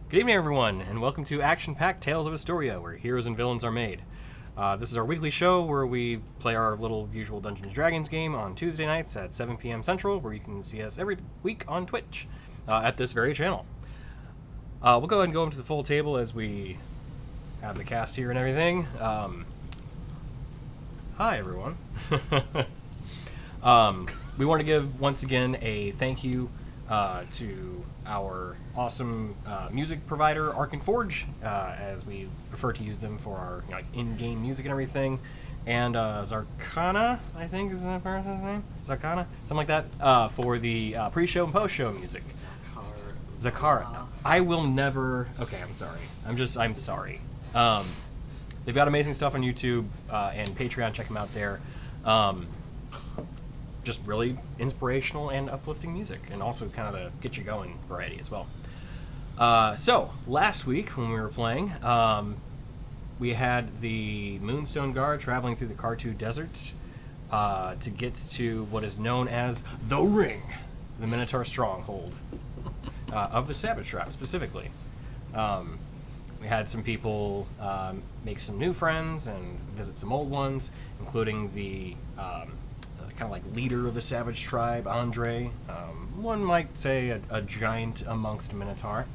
Good evening, everyone, and welcome to Action-Pact Tales of Istoria, where heroes and villains are made. This is our weekly show where we play our little usual Dungeons & Dragons game on Tuesday nights at 7 p.m. Central, where you can see us every week on Twitch at this very channel. We'll go ahead and go into the full table as we have the cast here and everything. Hi, everyone. We want to give, once again, a thank you to our awesome music provider, Arc and Forge, as we prefer to use them for our in-game music and everything. And Zarkana, I think is that person's name? Zarkana? Something like that, for the pre-show and post-show music. Zakara. I will never... Okay, I'm sorry. I'm sorry. They've got amazing stuff on YouTube and Patreon. Check them out there. Just really inspirational and uplifting music, and also kind of the get you going variety as well. So, last week when we were playing, we had the Moonstone Guard traveling through the Kartu Desert to get to what is known as the Ring, the Minotaur stronghold of the Savage Tribe specifically. We had some people make some new friends and visit some old ones, including the kind of like leader of the Savage Tribe, Andre. One might say a giant amongst Minotaur.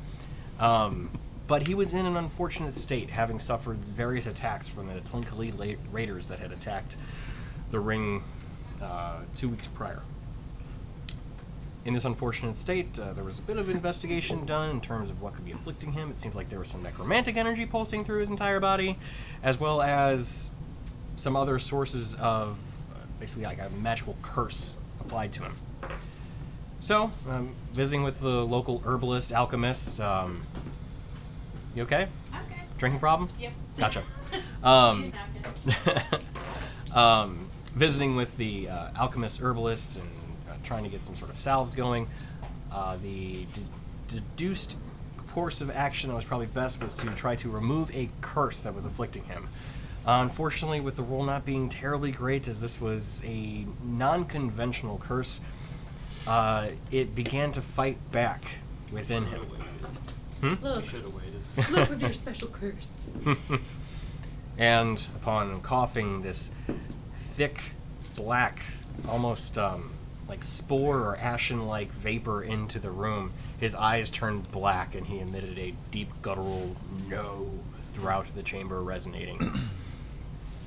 But he was in an unfortunate state, having suffered various attacks from the Tlinkali raiders that had attacked the ring 2 weeks prior. In this unfortunate state, there was a bit of investigation done in terms of what could be afflicting him. It seems like there was some necromantic energy pulsing through his entire body, as well as some other sources of basically like a magical curse applied to him. So, visiting with the local herbalist, alchemist. You okay? Okay. Drinking problem? Yep. Gotcha. Visiting with the alchemist, herbalist, and trying to get some sort of salves going. The deduced course of action that was probably best was to try to remove a curse that was afflicting him. Unfortunately, with the roll not being terribly great, as this was a non-conventional curse, it began to fight back within him. Look, look with your special curse. And upon coughing this thick, black, almost like spore or ashen-like vapor into the room, his eyes turned black and he emitted a deep guttural no throughout the chamber, resonating.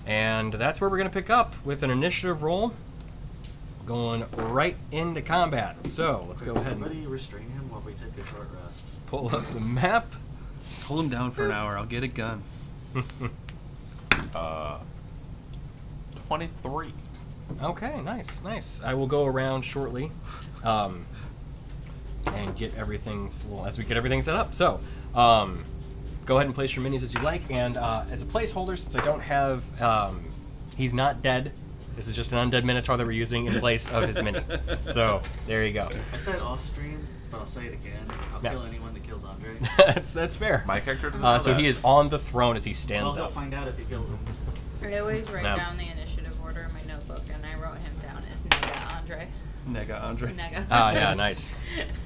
And that's where we're going to pick up with an initiative roll, going right into combat. So let's go ahead and somebody restrain him while we take a short rest. pull up the map. Hold him down for an hour. I'll get a gun. 23. Okay, nice. I will go around shortly and get everything, well, as we get everything set up. So, go ahead and place your minis as you like, and as a placeholder, since I don't have, he's not dead, this is just an undead Minotaur that we're using in place of his mini. So, there you go. I said off stream, but I'll say it again. I'll kill anyone that kills Andre. that's fair. My character doesn't know So that. he is on the throne as he Well, stands they'll up. find out if he kills him. I always write No. down the initiative order in my notebook, and I wrote him down as Nega Andre. Nega Andre. Nega. Yeah, nice.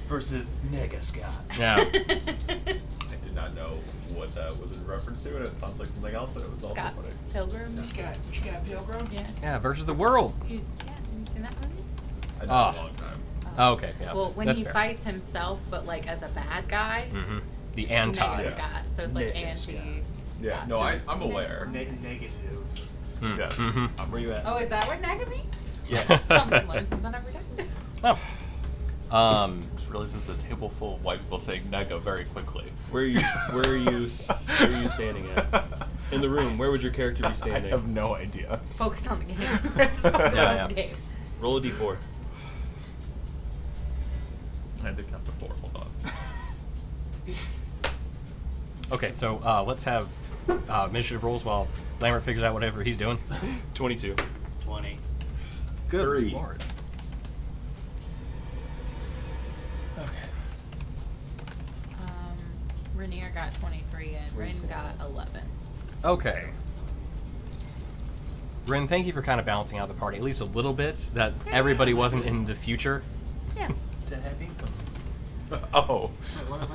Versus Nega Scott. Yeah. I did not know what that was in reference to, and it sounds like something else, and it was also Scott funny. Pilgrim. You got Pilgrim? Yeah. Yeah, versus the world. Yeah, have you seen that movie? I know a long time. Oh, okay, yeah. Well, when that's he fair. fights himself, but like as a bad guy, Mm-hmm. The it's anti. Nega Yeah. Scott. So it's like Nega anti. Scott. Yeah, Scott. no, So I'm aware. Negative. Yes. Mm-hmm. Where you at? Oh, is that what Nega means? Yeah. Someone learns something every day. Oh. Just realized it's a table full of white people saying nega very quickly. Where are you standing at? In the room, where would your character be I standing? have no idea. Focus on the game. Focus on Yeah. the game. Roll a d4. I had to count to 4. Hold on. Okay, so let's have initiative rolls while Lambert figures out whatever he's doing. 22. 20. Good 3. Lord. Okay. Rainier got 23 and Rin got 11. Okay. Rin, thank you for kind of balancing out the party, at least a little bit, that everybody wasn't in the future. Yeah. To have income. Oh.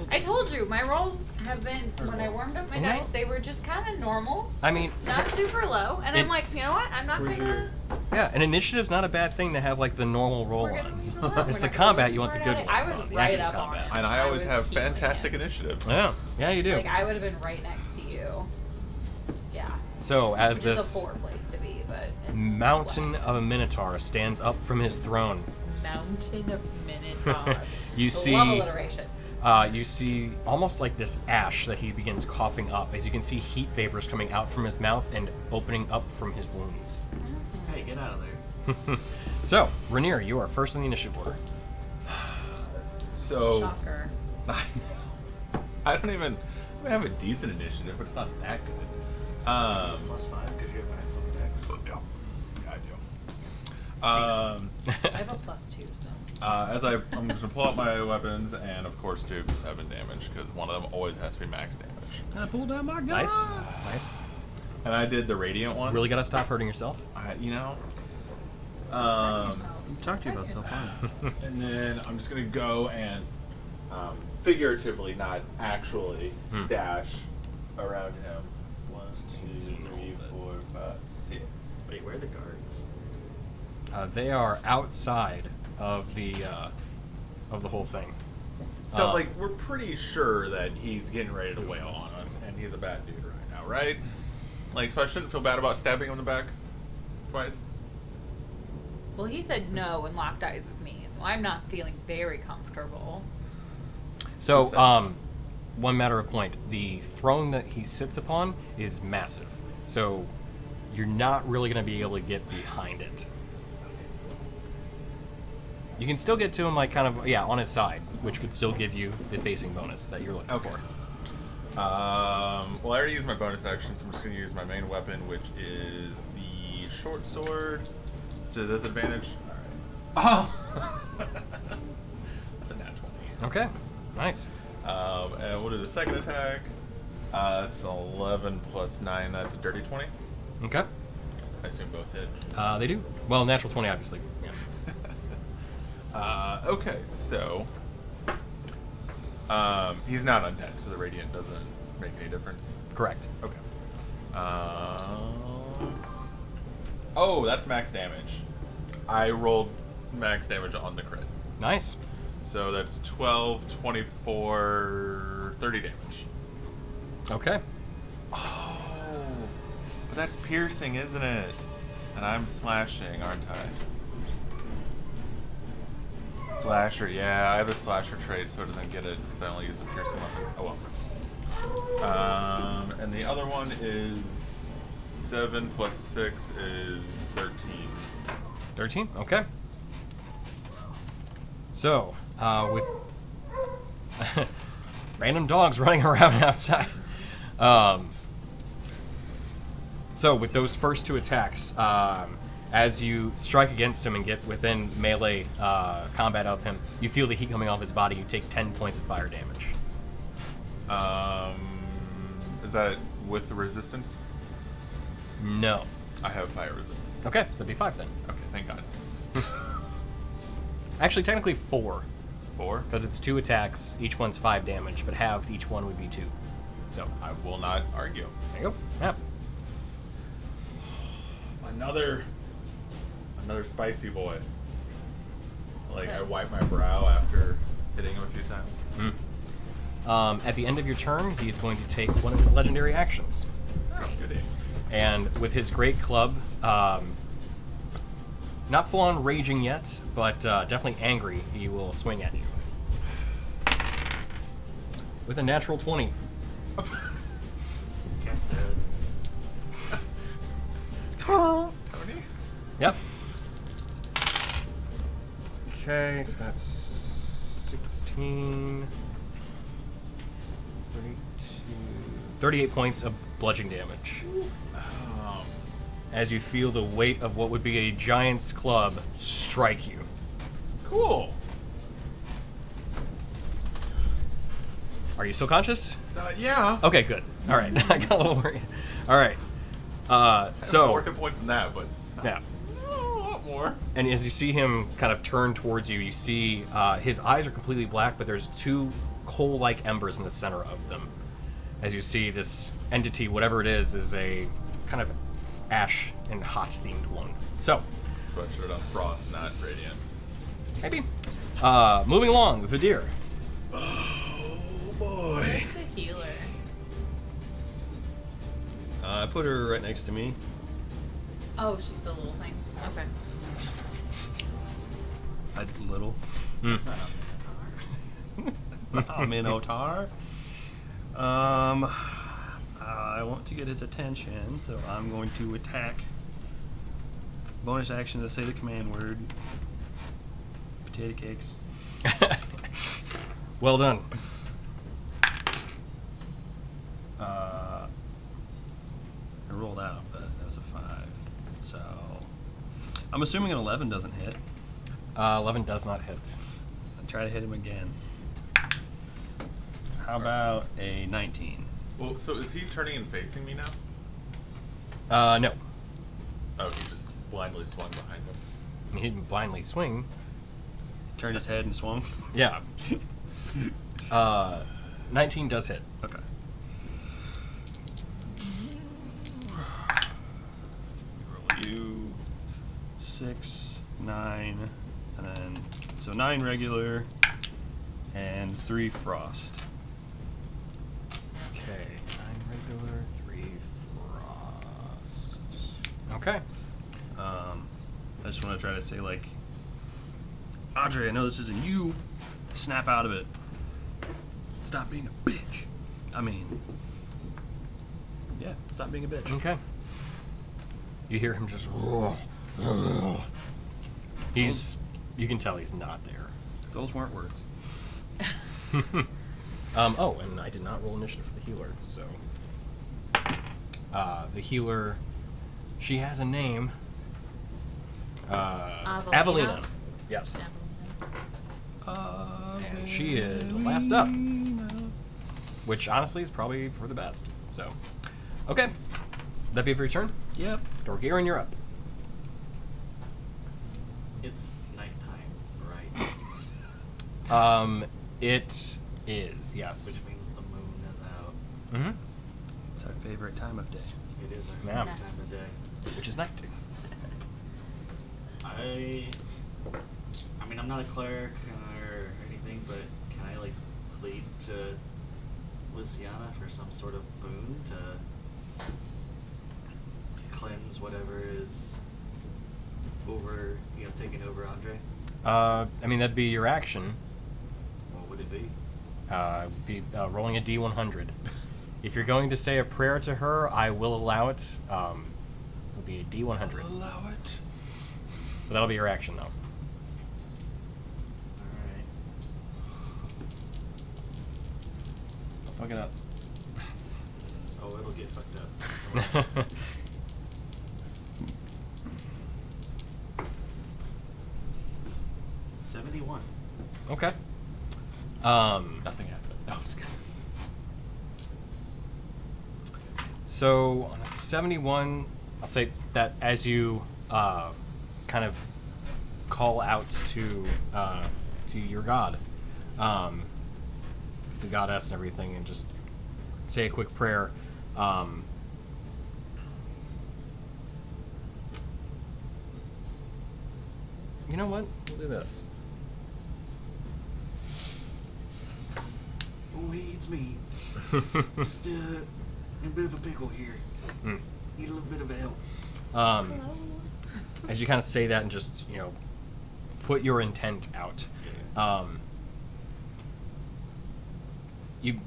I told you, my rolls have been, when I warmed up my No. dice, they were just kind of normal, I mean, not super low. And I'm It- like, you know what? I'm not Where's gonna. yeah, an initiative's not a bad thing to have like the normal roll We're gonna on. leave it alone. We're It's the not gonna combat go you want the too good hard ones at it. I on. was The right actual up on combat. it. And I always was have feeling fantastic it. initiatives. Yeah, you do. Like I would have been right next to you. Yeah. So as Which this is a poor place to be, but it's mountain flat. of a minotaur stands up from his throne, Mountain of Minotaur. You Love see- alliteration. you see almost like this ash that he begins coughing up. As you can see, heat vapors coming out from his mouth and opening up from his wounds. Hey, get out of there. So, Rainier, you are first in the initiative order. So Shocker. I don't even. I have a decent initiative, but it's not that good. +5 because you have max on dex. Yeah, I do. I have a +2, so. I'm just gonna pull out my weapons and of course do 7 damage because one of them always has to be max damage. I pulled out my gun. Nice, nice. And I did the radiant one. Really gotta stop hurting yourself. You know. Talk to you about self-harm. And then I'm just gonna go and figuratively, not actually, dash around him. 1, 2, 3, 4, 5, 6. Wait, where are the guards? They are outside of the whole thing. So like we're pretty sure that he's getting ready to wail on us, and he's a bad dude right now, right? Like, so I shouldn't feel bad about stabbing him in the back twice. Well, he said no and locked eyes with me, so I'm not feeling very comfortable. So, one matter of point: the throne that he sits upon is massive. So, you're not really going to be able to get behind it. You can still get to him, like, kind of, on his side, which would still give you the facing bonus that you're looking for. Well, I already used my bonus action, so I'm just going to use my main weapon, which is the short sword. So is this advantage? Alright. Oh! That's a nat 20. Okay, nice. And we'll do the second attack. It's 11 plus 9, that's a dirty 20. Okay. I assume both hit. They do. Well, natural 20, obviously. Yeah. Okay, so he's not undead, so the radiant doesn't make any difference. Correct. Okay. Oh, that's max damage. I rolled max damage on the crit. Nice. So that's 12, 24, 30 damage. Okay. Oh, but that's piercing, isn't it? And I'm slashing, aren't I? Slasher, yeah, I have a slasher trait, so it doesn't get it because I only use the piercing weapon. Oh well. And the other one is 7 plus 6 is 13. 13? Okay. So, with random dogs running around outside. So, with those first 2 attacks, as you strike against him and get within melee combat of him, you feel the heat coming off his body. You take 10 points of fire damage. Is that with the resistance? No. I have fire resistance. Okay, so that'd be 5 then. Okay, thank God. Actually, technically 4, 4? because it's 2 attacks. Each one's 5 damage, but halved, each one would be 2. So, I will not argue. there you go. Yeah. Another spicy boy. Like, I wipe my brow after hitting him a few times. At the end of your turn, he's going to take one of his legendary actions. Oh, goody. And with his great club, not full on raging yet, but definitely angry, he will swing at you. With a natural 20. Cat's dead. Tony? Yep. Okay, so that's 16, 32, 38 points of bludgeoning damage. As you feel the weight of what would be a giant's club strike you. Cool. Are you still conscious? Yeah. Okay, good. All right, I got a little worried. All right. I have So more hit points than that, but yeah. a lot more. And as you see him kind of turn towards you, you see his eyes are completely black, but there's two coal-like embers in the center of them. As you see this entity, whatever it is a kind of ash and hot-themed one. So, Sweatshirt on frost, not radiant. maybe. Moving along, Vidir. Oh boy. Who's the healer? I put her right next to me. Oh, she's the little thing. Okay. A little. It's not on the Minotaur. I want to get his attention, so I'm going to attack. Bonus action to say the command word. Potato cakes. Well done. I rolled out, but that was a 5. So I'm assuming an 11 doesn't hit. 11 does not hit. I'll try to hit him again. How about a 19? Well, so is he turning and facing me now? No. Oh, he just blindly swung behind him. He didn't blindly swing. Turned his head and swung. Yeah. 19 does hit. Okay. Roll you 6, 9, and then so 9 regular and 3 frost. Okay, 9 regular, 3 frost. Okay. I just want to try to say like, Audrey, I know this isn't you. Snap out of it. Stop being a bitch. I mean, yeah, stop being a bitch. Okay. You hear him just. You can tell he's not there. Those weren't words. Oh, and I did not roll initiative for the healer, so. The healer, she has a name. Avelina. Yes. And she is last up, which honestly is probably for the best. So, okay. That be it for your turn? Yep. Dorgarian, you're up. It's nighttime, right? It is, yes. Which means the moon is out. Mm-hmm. It's our favorite time of day. It is our Yeah. favorite time of day. Which is night. I mean, I'm not a cleric or anything, but can I like plead to Luciana for some sort of boon to cleanse whatever is over, taking over Andre? I mean, that'd be your action. What would it be? Rolling a D100. If you're going to say a prayer to her, I will allow it. It'll be a D100. Allow it. But that'll be your action, though. Alright. Fuck it up. Oh, it'll get fucked up. 71. Okay. Nothing happened. Oh, it's good. So on a 71, I'll say that as you kind of call out to your god, the goddess and everything, and just say a quick prayer. You know what? We'll do this. Oh, hey, it's me. Just in a bit of a pickle here. Mm. Need a little bit of help. As you kind of say that and just, put your intent out. You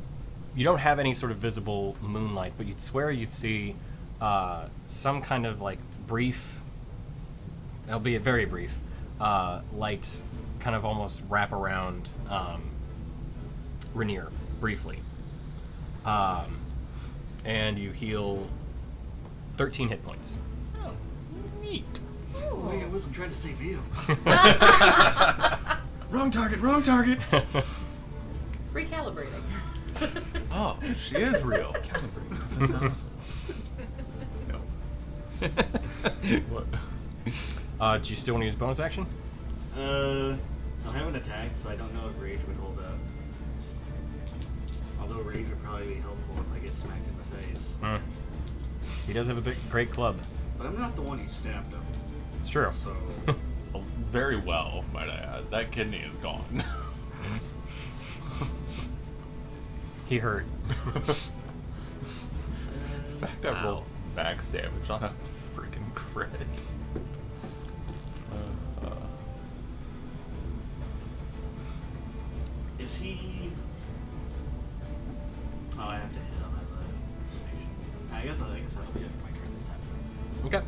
don't have any sort of visible moonlight, but you'd swear you'd see some kind of like brief, albeit very brief, light kind of almost wrap around Rainier briefly. And you heal 13 hit points. Oh, Neat. Oh, hey, I wasn't trying to save you. Wrong target, wrong target! recalibrating. Oh, she is real. Calibrate. What? Do you still want to use bonus action? I haven't attacked, so I don't know if rage would hold up. Although rage would probably be helpful if I get smacked in the face. He does have a great club. But I'm not the one who stabbed him. It's true. So Very well, might I add. That kidney is gone. He hurt. The fact I rolled max damage on a freaking crit. is he? Oh, I have to hit him. I guess that'll be it for my turn this time. Okay.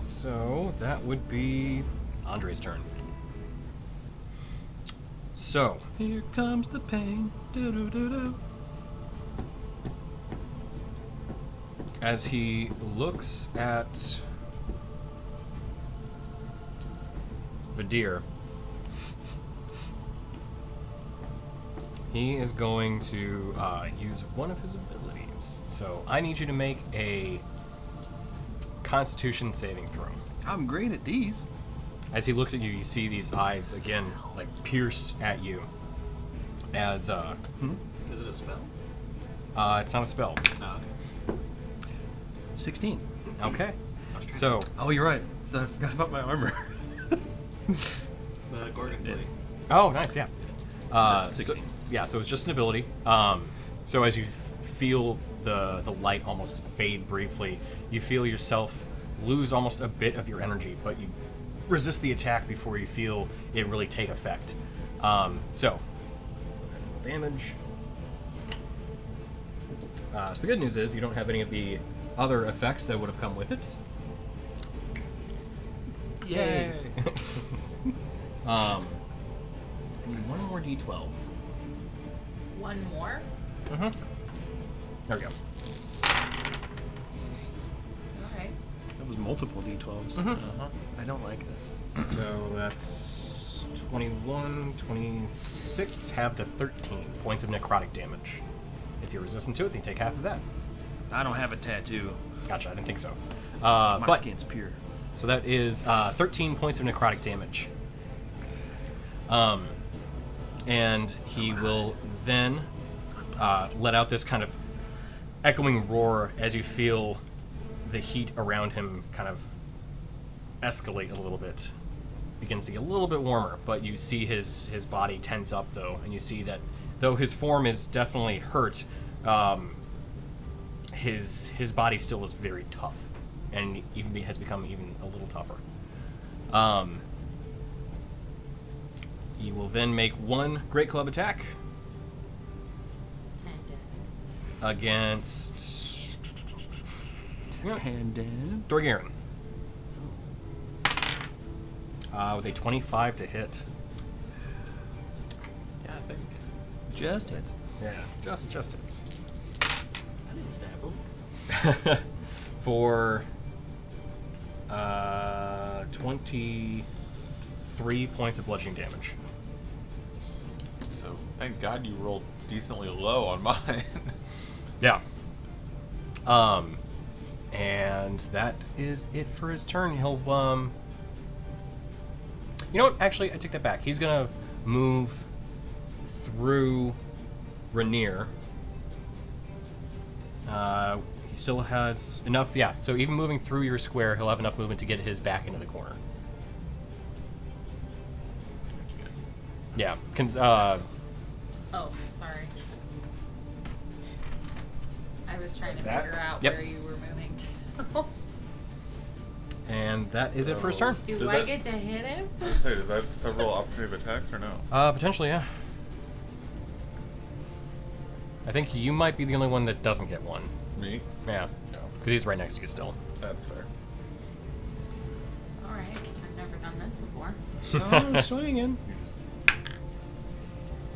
So that would be Andre's turn. So, Here comes the pain. Do-do-do-do. as he looks at Vadir, he is going to use one of his abilities. So I need you to make a Constitution saving throw. I'm great at these. As he looks at you, you see these eyes again, like pierce at you. As Is it a spell? it's not a spell. Oh, okay. 16. Okay. So Oh, you're right. I forgot about my armor. The Gordon blade. oh, nice, yeah. So 16. so it's just an ability. So as you feel the light almost fade briefly, you feel yourself lose almost a bit of your energy, but you resist the attack before you feel it really take effect. So damage. So the good news is you don't have any of the other effects that would have come with it. Yay. I need one more d12. One more? Mm-hmm. There we go. Okay. That was multiple d12s. Mhm. I don't like this. So that's 21, 26, have the 13 points of necrotic damage. If you're resistant to it, then you take half of that. I don't have a tattoo. Gotcha, I didn't think so. My But skin's pure. so that is 13 points of necrotic damage. And he will then let out this kind of echoing roar as you feel the heat around him kind of escalate a little bit. Begins to get a little bit warmer, but you see his body tense up though, and you see that though his form is definitely hurt, his body still is very tough, and even has become even a little tougher. He will then make one Great Club attack against Pandan. Dorgaren. With a 25 to hit. Yeah, I think. Just hits. Yeah, just hits. I didn't stab him. For 23 points of bludgeoning damage. So thank God you rolled decently low on mine. Yeah. And that is it for his turn. He'll you know what? Actually, I take that back. He's gonna move through Rainier. He still has enough. Yeah. So even moving through your square, he'll have enough movement to get his back into the corner. Yeah. Oh, sorry. I was trying to That? figure out Yep. where you were moving to. And that is it for his turn. Do Does I that- get to hit him? Let's say, does that several opportunity attacks or no? Potentially, yeah. I think you might be the only one that doesn't get one. Me? Yeah. No. Because he's right next to you still. That's fair. Alright, I've never done this before. So I'm swinging. You just,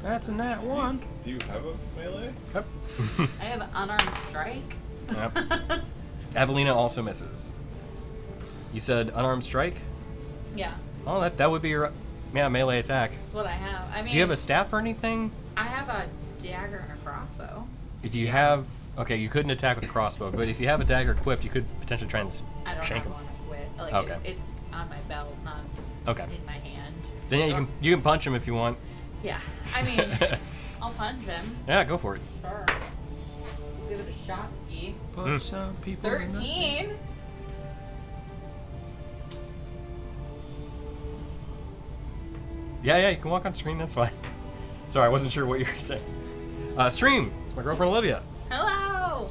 That's a nat 1. do you have a melee? Yep. I have an unarmed strike. Yep. Evelina also misses. You said unarmed strike? Yeah, Oh, that would be your melee attack. that's what I have. I mean, Do you have a staff or anything? I have a dagger and a crossbow. If you have, okay, you couldn't attack with a crossbow, but if you have a dagger equipped, you could potentially try and I don't shank have him. one equipped. Like Okay. it's on my belt, not Okay. in my hand. Then yeah, you can punch him if you want. Yeah. I mean, I'll punch him. Yeah, go for it. Sure. Give it a shot, Ski. Punch some people. in the- 13. Yeah, you can walk on stream. That's fine. Sorry, I wasn't sure what you were saying. Stream. It's my girlfriend Olivia. Hello.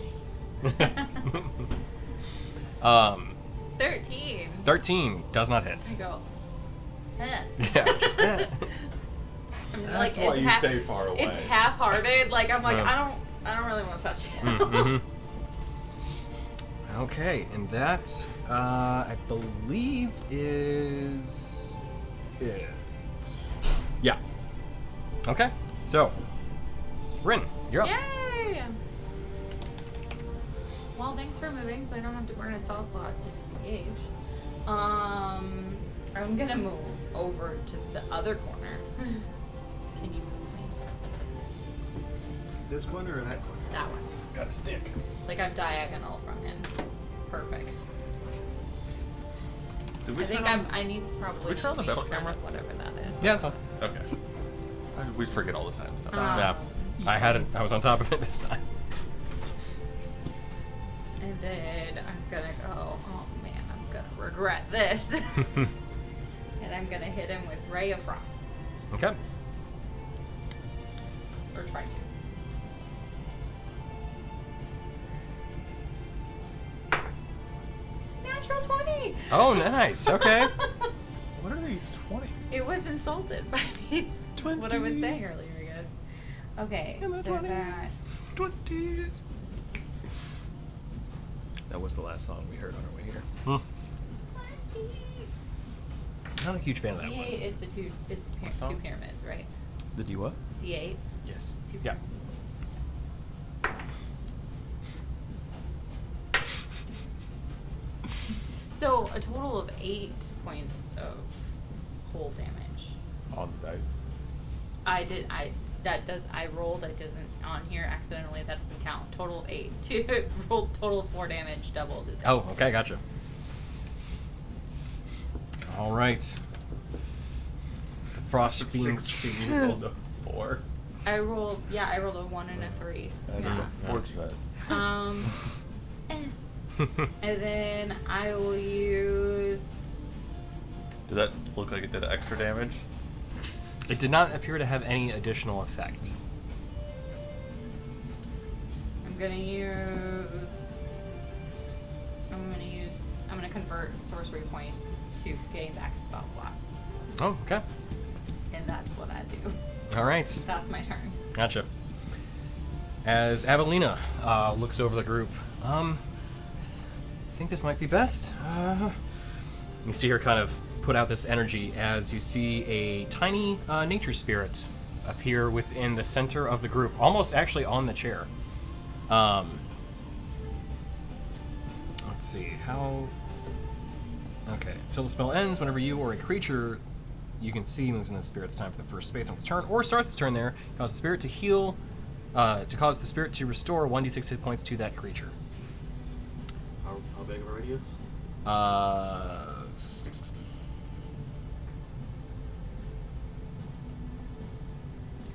13 13. does not I hit. go. Eh. Yeah. Just, I'm That's like, why it's you stay far away. It's half-hearted. Like I'm like Uh. I don't really want to touch it. Mm-hmm. Okay, and that I believe is it. Yeah. Okay. So, Rin, you're up. Yay! Well, thanks for moving, so I don't have to burn a spell slot to disengage. I'm gonna move over to the other corner. Can you move me? This one or that one? That one. Got a stick. Like I'm diagonal from him. Perfect. Did we I think turn on? I need probably. we turn on the need to battle be in front camera? of Whatever that is. Yeah, it's on. Okay. We forget all the time. So. Yeah. I had it. I was on top of it this time. And then I'm gonna go. Oh man, I'm gonna regret this. And I'm gonna hit him with Ray of Frost, Okay. or try to. Natural 20. Oh, nice. Okay. What are these 20s? It was insulted by these. What I was saying 20s. earlier, I guess. Okay, In the so that 20s. That was the last song we heard on our way here. Not a huge fan of that D8 one. is the two song? two pyramids, right? The D what? D8. Yes. Two Yeah. So a total of 8 points of cold damage. On the dice. I rolled, that doesn't on here accidentally, that doesn't count. Total of 8. Rolled total of 4 damage, doubled is 8. Oh, okay, gotcha. All right. The frost being 16 rolled a 4. I rolled a 1 and a 3. That is Yeah. unfortunate. And then I will use. Did that look like it did extra damage? It did not appear to have any additional effect. I'm gonna convert sorcery points to gain back a spell slot, Oh, okay. and that's what I do. All right. That's my turn. Gotcha. As Avelina looks over the group, I think this might be best. You see her kind of put out this energy as you see a tiny nature spirit appear within the center of the group, almost actually on the chair. Let's see, how... Okay, until the spell ends, whenever you or a creature you can see moves in the spirit's time for the first space on its turn, or starts its turn there, cause the spirit to heal, to cause the spirit to restore 1d6 hit points to that creature. How big of a radius?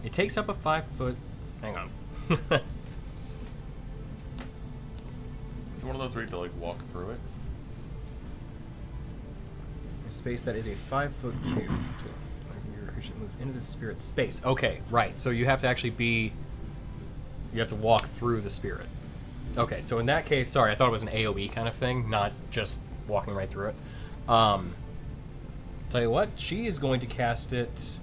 It takes up a 5-foot... Hang on. Is it one of those where you have to like walk through it? A space that is a 5-foot cube. Your creature moves into the spirit's space. Okay, right. So you have to actually be... You have to walk through the spirit. Okay, so in that case, sorry, I thought it was an AoE kind of thing, not just walking right through it. Tell you what, she is going to cast it...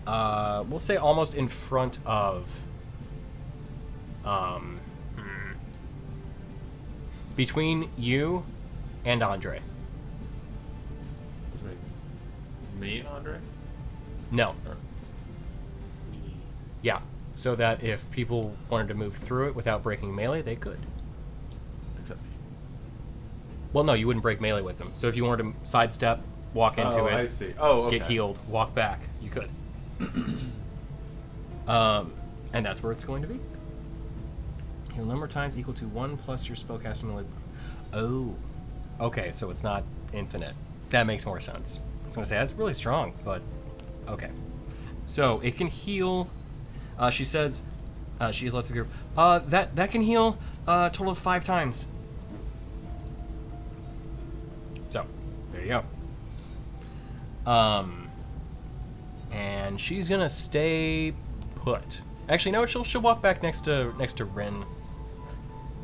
we'll say almost in front of... between you and Andre. Me and Andre? No. Or- Yeah. So that if people wanted to move through it without breaking melee, they could. Except me. Well, no, you wouldn't break melee with them. So if you wanted to sidestep, walk into it, I see. Oh, okay. get healed, walk back, you could. And that's where it's going to be. Heal number of times equal to 1 plus your spellcasting melee. Oh. Okay, so it's not infinite. That makes more sense. I was gonna say that's really strong, but okay. So it can heal. She says, she has left the group. That can heal a total of 5 times. So there you go. And she's gonna stay put. Actually, no, she'll walk back next to Rin.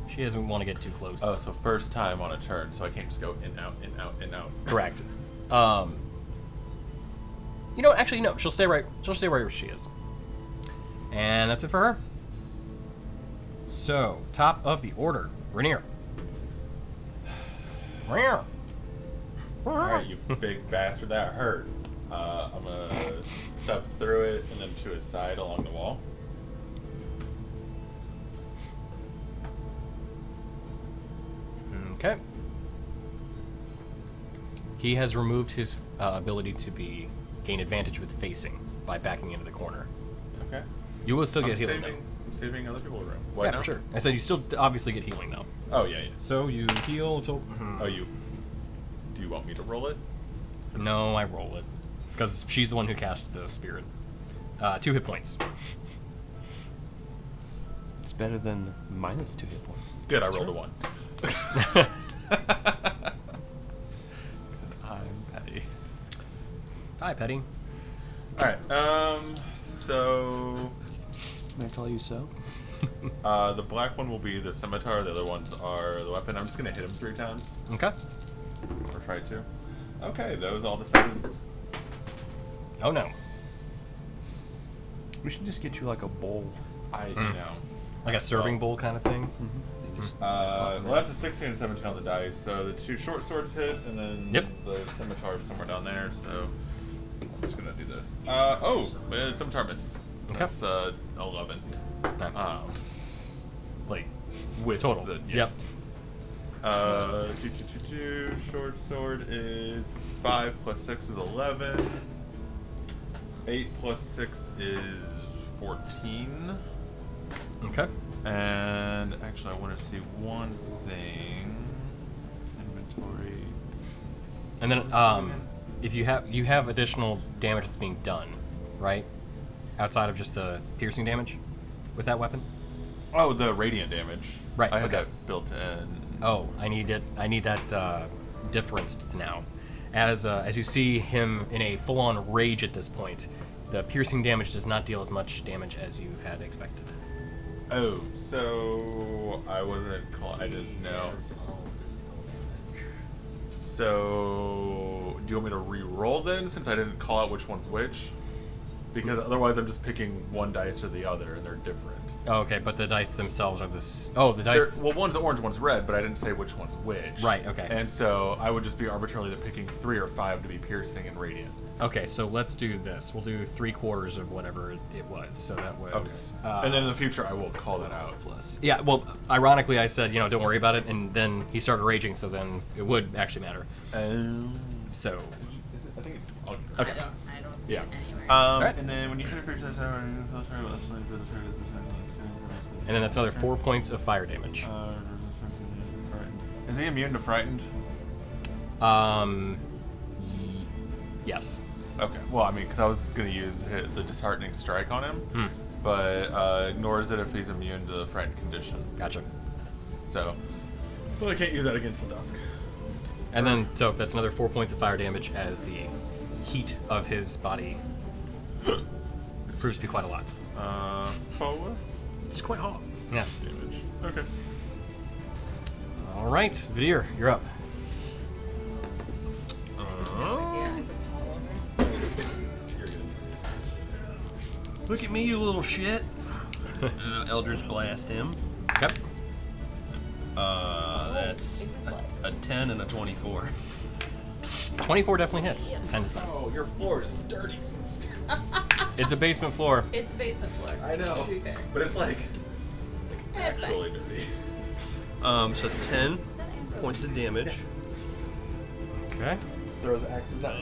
She doesn't want to get too close. Oh, so first time on a turn, so I can't just go in, out, in, out, in, out. Correct. You know, actually, no. She'll stay right where she is. And that's it for her. So, top of the order, Rainier. Rainier. Alright, you big bastard, that hurt. I'm gonna step through it and then to its side along the wall. Okay. He has removed his ability to gain advantage with facing by backing into the corner. Okay. You will still get I'm healing saving, though. I'm saving other people room. What Yeah, now? for sure. I said you still obviously get healing though. Oh, yeah, yeah. So you heal till. Oh, you... Do you want me to roll it? No, I roll it. Because she's the one who casts the spirit. 2 hit points. It's better than minus 2 hit points. Good, I That's rolled true. a 1. I'm petty. Hi, Petty. Alright, so... May I tell you so? the black one will be the scimitar, the other ones are the weapon. I'm just gonna hit him 3 times. Okay. Or try to. Okay, those all decided. Oh no. We should just get you like a bowl. I know. Like a serving bowl kind of thing? Well, that's a 16 and 17 on the dice, so the 2 short swords hit, and then Yep. the scimitar is somewhere down there, so I'm just gonna do this. The scimitar misses. Okay. That's 11. Okay. Like, with Total. the... Yep. 2. Short sword is 5 plus 6 is 11. 8 plus 6 is 14. Okay. And actually, I want to see one thing. Inventory. And then, What's this again? if you have additional damage that's being done, right? Outside of just the piercing damage with that weapon. Oh, the radiant damage. Right, I had okay. that built in. Oh, I need that difference now. As you see him in a full-on rage at this point, the piercing damage does not deal as much damage as you had expected. Oh, so I I didn't know. It's all physical damage. So, do you want me to re-roll then, since I didn't call out which one's which? Because otherwise I'm just picking one dice or the other, and they're different. Oh, okay, but the dice themselves are this. Oh, the dice. Well, one's orange, one's red, but I didn't say which one's which. Right, okay. And so I would just be arbitrarily picking 3 or 5 to be piercing and radiant. Okay, so let's do this. We'll do 3/4 of whatever it was. So that was. And then in the future I will call that out. Plus. Yeah, well, ironically, I said, don't worry about it, and then he started raging, so then it would actually matter. So. I think it's okay. Okay. I don't see Yeah. it anywhere. Alright. And then when you hit a creature And then that's another 4 points of fire damage. Is he immune to frightened? Yes. Okay. Well, I mean, because I was going to use the disheartening strike on him, but ignores it if he's immune to the frightened condition. Gotcha. So, well, I can't use that against the dusk. And then, so that's another 4 points of fire damage as the heat of his body proves to be quite a lot. 4 It's quite hot. Yeah. damage. Okay. All right, Vidir, you're up. Yeah, I put all over. You're good. Look at me, you little shit. Eldritch Blast him. Yep. That's a 10 and a 24. 24 definitely hits. 10 does not. Oh, your floor is dirty. It's a basement floor. It's a basement floor. I know. To be fair. But it's like Yeah, it's actually dirty. So it's 10 points of damage. Okay. Throws axes at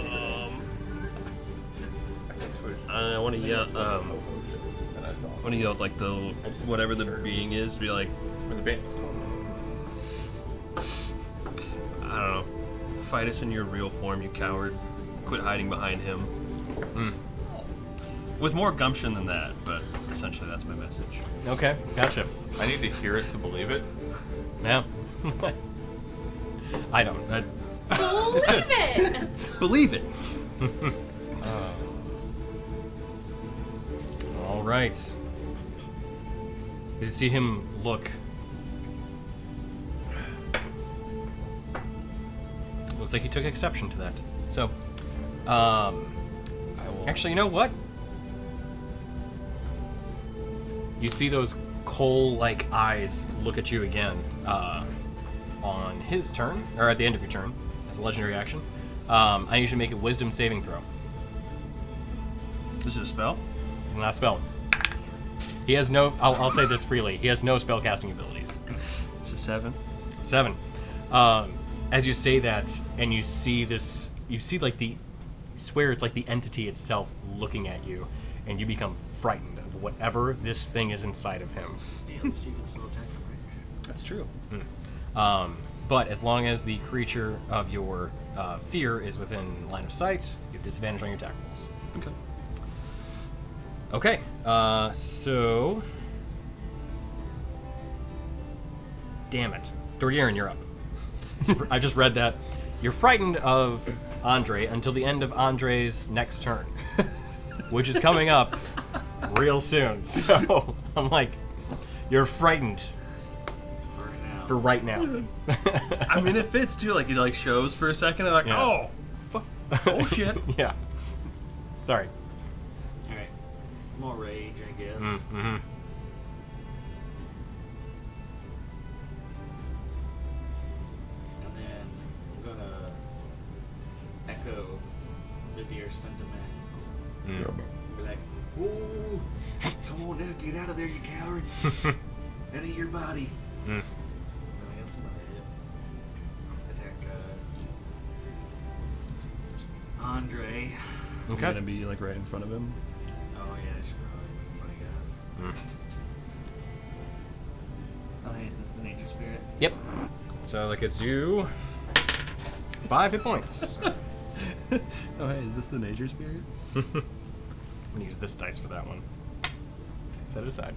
I want to yell. and I saw Want to yell like the whatever the being is. Be like, where the band's I don't know. fight us in your real form, you coward. Quit hiding behind him. Mm. With more gumption than that, but essentially that's my message. Okay, gotcha. I need to hear it to believe it. Yeah. I don't. Believe it. Believe it! All right. You see him look. Looks like he took exception to that. So, actually, you know what? You see those coal-like eyes look at you again on his turn, or at the end of your turn, as a legendary action. I need you to make a Wisdom saving throw. Is it a spell? It's not a spell. He has no. I'll say this freely. He has no spellcasting abilities. It's a 7. 7. As you say that, and you see this, you see like the, you swear it's like the entity itself looking at you, and you become frightened of whatever this thing is inside of him. Yeah, at least you can still attack him, right? That's true. But as long as the creature of your fear is within line of sight, you have disadvantage on your attack rolls. Okay. Okay, so... Damn it. Dorierin, you're up. I just read that. You're frightened of Andre until the end of Andre's next turn, which is coming up real soon. So, I'm like, you're frightened for right now. I mean, it fits too. Like, it like shows for a second, and like, Yeah. oh, fuck. Oh shit. Yeah. Sorry. Alright. More rage, I guess. Mm-hmm. And then I'm gonna echo Lydia's sentiment. Be like, "Whoa! Come on now, get out of there, you coward! That ain't your body." Mm. And then I guess I'm gonna attack Andre. You're Okay. gonna be like right in front of him. Oh yeah, I should probably, I guess. Mm. Oh hey, is this the nature spirit? Yep. So that gets you 5 hit points. Oh hey, is this the nature spirit? I'm gonna use this dice for that one. Set it aside.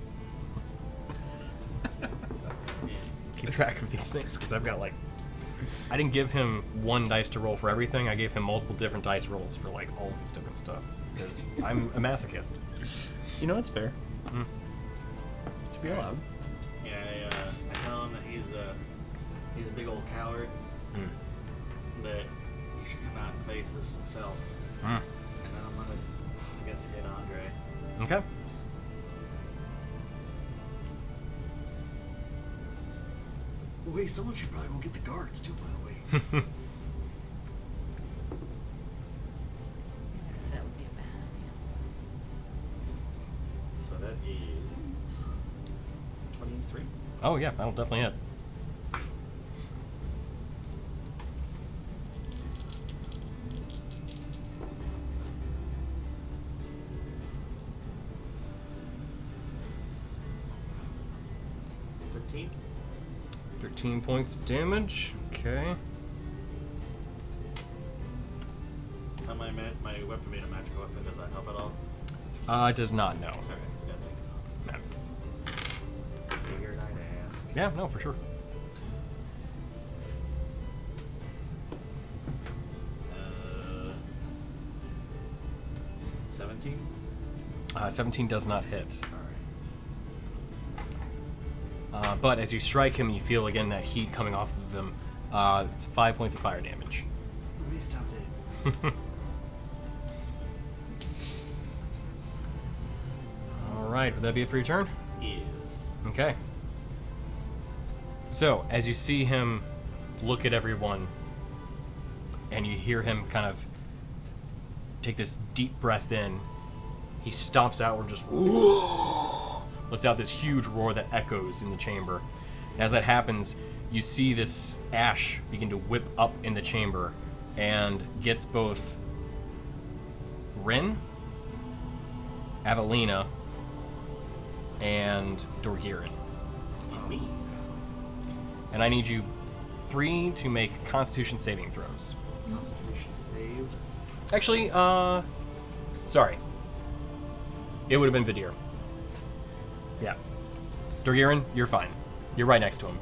Yeah. Keep track of these things because I've got like. I didn't give him one dice to roll for everything. I gave him multiple different dice rolls for like all of his different stuff because I'm a masochist. You know, it's fair. Mm. To be allowed. Yeah, I tell him that he's a big old coward, Mm. that he should come out and face this himself. Mm. And then I'm gonna, I guess, hit Andre. Okay. Wait, someone should probably go get the guards too, by the way. That would be a bad idea. So that is 23. Oh yeah, that'll definitely hit. $13. 13 points of damage. Okay. My weapon made a magical weapon. Does that help at all? It does not know. Okay, yeah, I think so. No. Figured I'd ask. Yeah, no, for sure. 17. 17 does not hit. All right. But as you strike him, you feel again that heat coming off of him. It's 5 points of fire damage. Let me stop that. Alright, would that be it for your turn? Yes. Okay. So, as you see him look at everyone, and you hear him kind of take this deep breath in, he stomps outward and just lets out this huge roar that echoes in the chamber. And as that happens, you see this ash begin to whip up in the chamber and gets both Rin, Avelina, and Dorgirin. And me. And I need you 3 to make Constitution saving throws. Constitution saves. Actually, sorry. It would have been Vidir. Yeah. Dorgirin, you're fine. You're right next to him.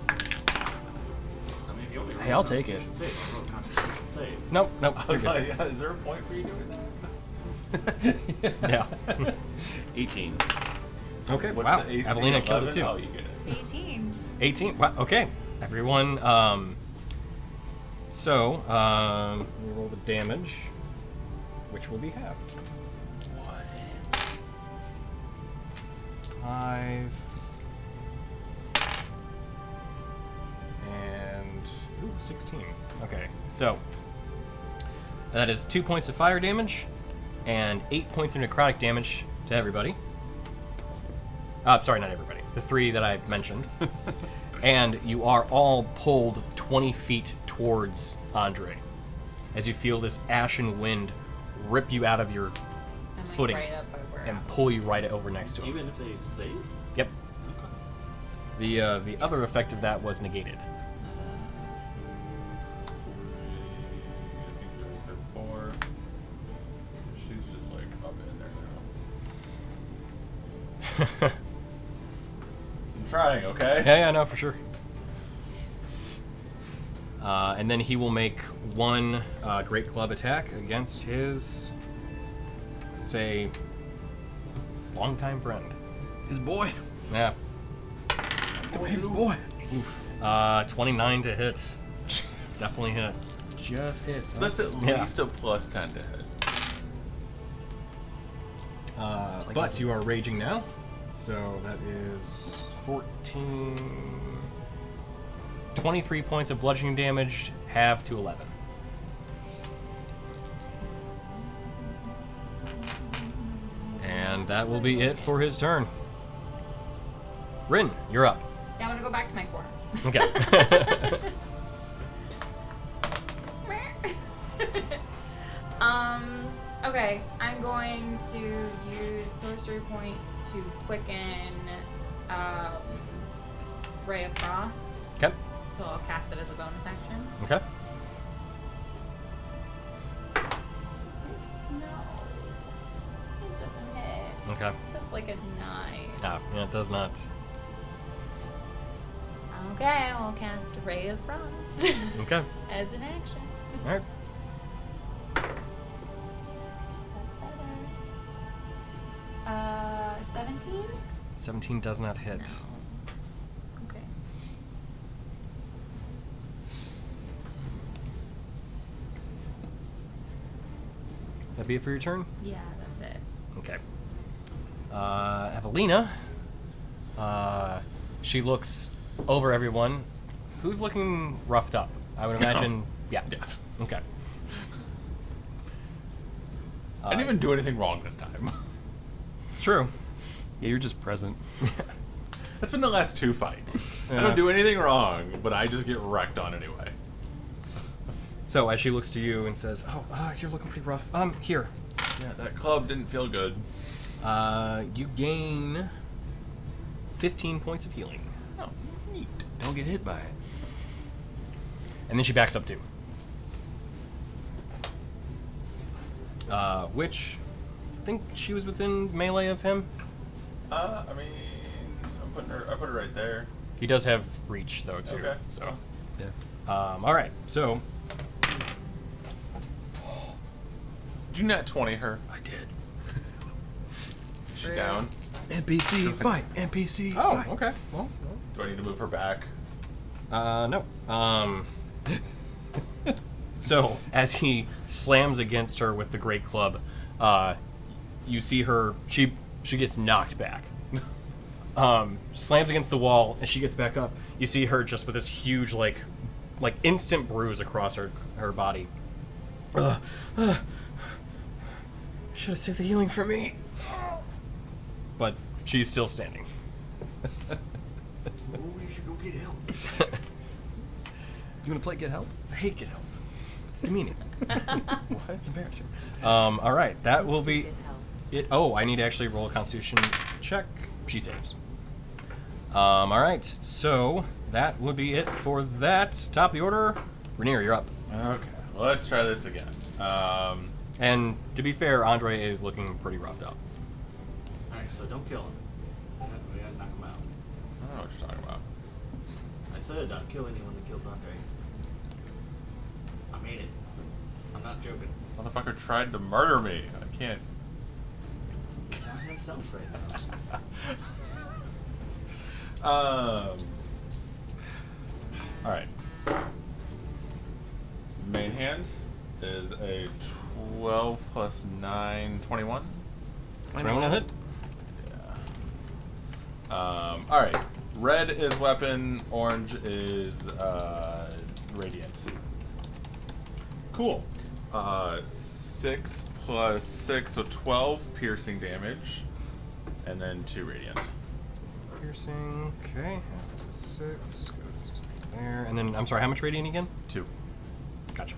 I mean, if you want me to Hey, roll I'll take it. Constitution save, I'll roll Constitution save. Nope. I You're was good. like, yeah, is there a point for you doing that? Yeah. 18. Okay. What's Wow. the AC? Evelina killed it 11? too. Oh, you get it. 18. 18. Wow. Okay. Everyone. So, we roll the damage, which will be halved. What? 5 and 16. Okay, so that is 2 points of fire damage and 8 points of necrotic damage to everybody. Sorry, not everybody. The 3 that I mentioned. And you are all pulled 20 feet towards Andre as you feel this ashen wind rip you out of your I'm like footing right up by where and I'm pull you right over next to him. Even if they save? Yep. The other effect of that was negated. I think they're 4. She's just like up in there now. I'm trying, okay? Yeah, no, for sure. And then he will make one Great Club attack against his, say, longtime friend. His boy. Yeah. His boy. Oof. 29 to hit. Definitely hit. Just hit. So that's at Yeah. least a plus 10 to hit. like But this. you are raging now, so that is 14... 23 points of bludgeoning damage, halved to 11. And that will be it for his turn. Rin, you're up. Yeah, I'm gonna go back to my corner. Okay. Okay, I'm going to use sorcery points to quicken Ray of Frost. Okay. So I'll cast it as a bonus action. Okay. No. It doesn't hit. Okay. That's like a 9. Ah, yeah, it does not. Okay, I'll cast Ray of Frost Okay. as an action. All right. That's better. 17? 17 does not hit. No. Okay. That be it for your turn? Yeah, that's it. Okay. Evelina. She looks over everyone. Who's looking roughed up? I would imagine. Yeah. Yeah. Okay. I didn't even do anything wrong this time. It's true. Yeah, you're just present. That's been the last 2 fights. I Yeah. don't do anything wrong, but I just get wrecked on anyway. So as she looks to you and says, "Oh, you're looking pretty rough. Here. Yeah, that club didn't feel good. You gain 15 points of healing." Oh, neat. Don't get hit by it. And then she backs up too. Which, I think she was within melee of him. I mean, I put her right there. He does have reach though too. Okay. So, Yeah. all right. So, Did you not 20 her? I did. Is she down? NPC fight. NPC. oh, fight. okay. Well, Do I need to move her back? no. So as he slams against her with the great club, you see her. She gets knocked back. Slams against the wall, and she gets back up. You see her just with this huge, like instant bruise across her body. Should have saved the healing for me. But she's still standing. Oh, we should go get help. You want to play Get Help? I hate get help. It's demeaning. What? It's embarrassing. All right, that will be it. Oh, I need to actually roll a Constitution check. She saves. All right, so that would be it for that. Top of the order. Rainier, you're up. Okay. let's try this again. And to be fair, Andre is looking pretty roughed up. Alright, so don't kill him. We gotta knock him out. I don't know what you're talking about. I said don't kill anyone that kills Andre. I made it. I'm not joking. Motherfucker tried to murder me. I can't. He's not himself right now. Alright. Main hand is a 12 plus 9, 21. 21 will hit. Yeah. Alright. Red is weapon, orange is radiant. Cool. 6 plus 6, so 12 piercing damage. And then 2 radiant. Piercing. Okay. Half to 6 goes there. And then, I'm sorry, how much radiant again? 2. Gotcha.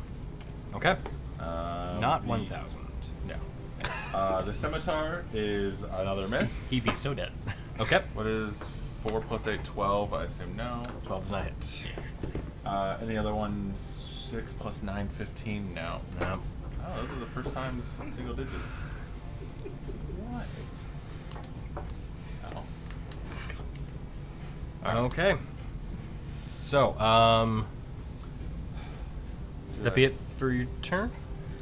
Okay. Not 1,000. No. The scimitar is another miss. He'd be so dead. Okay. What is 4 plus 8, 12? I assume no. 12 does not hit. And the other one, 6 plus 9, 15? No. No. Oh, those are the first times single digits. What? Oh. Okay. So, that be it for your turn?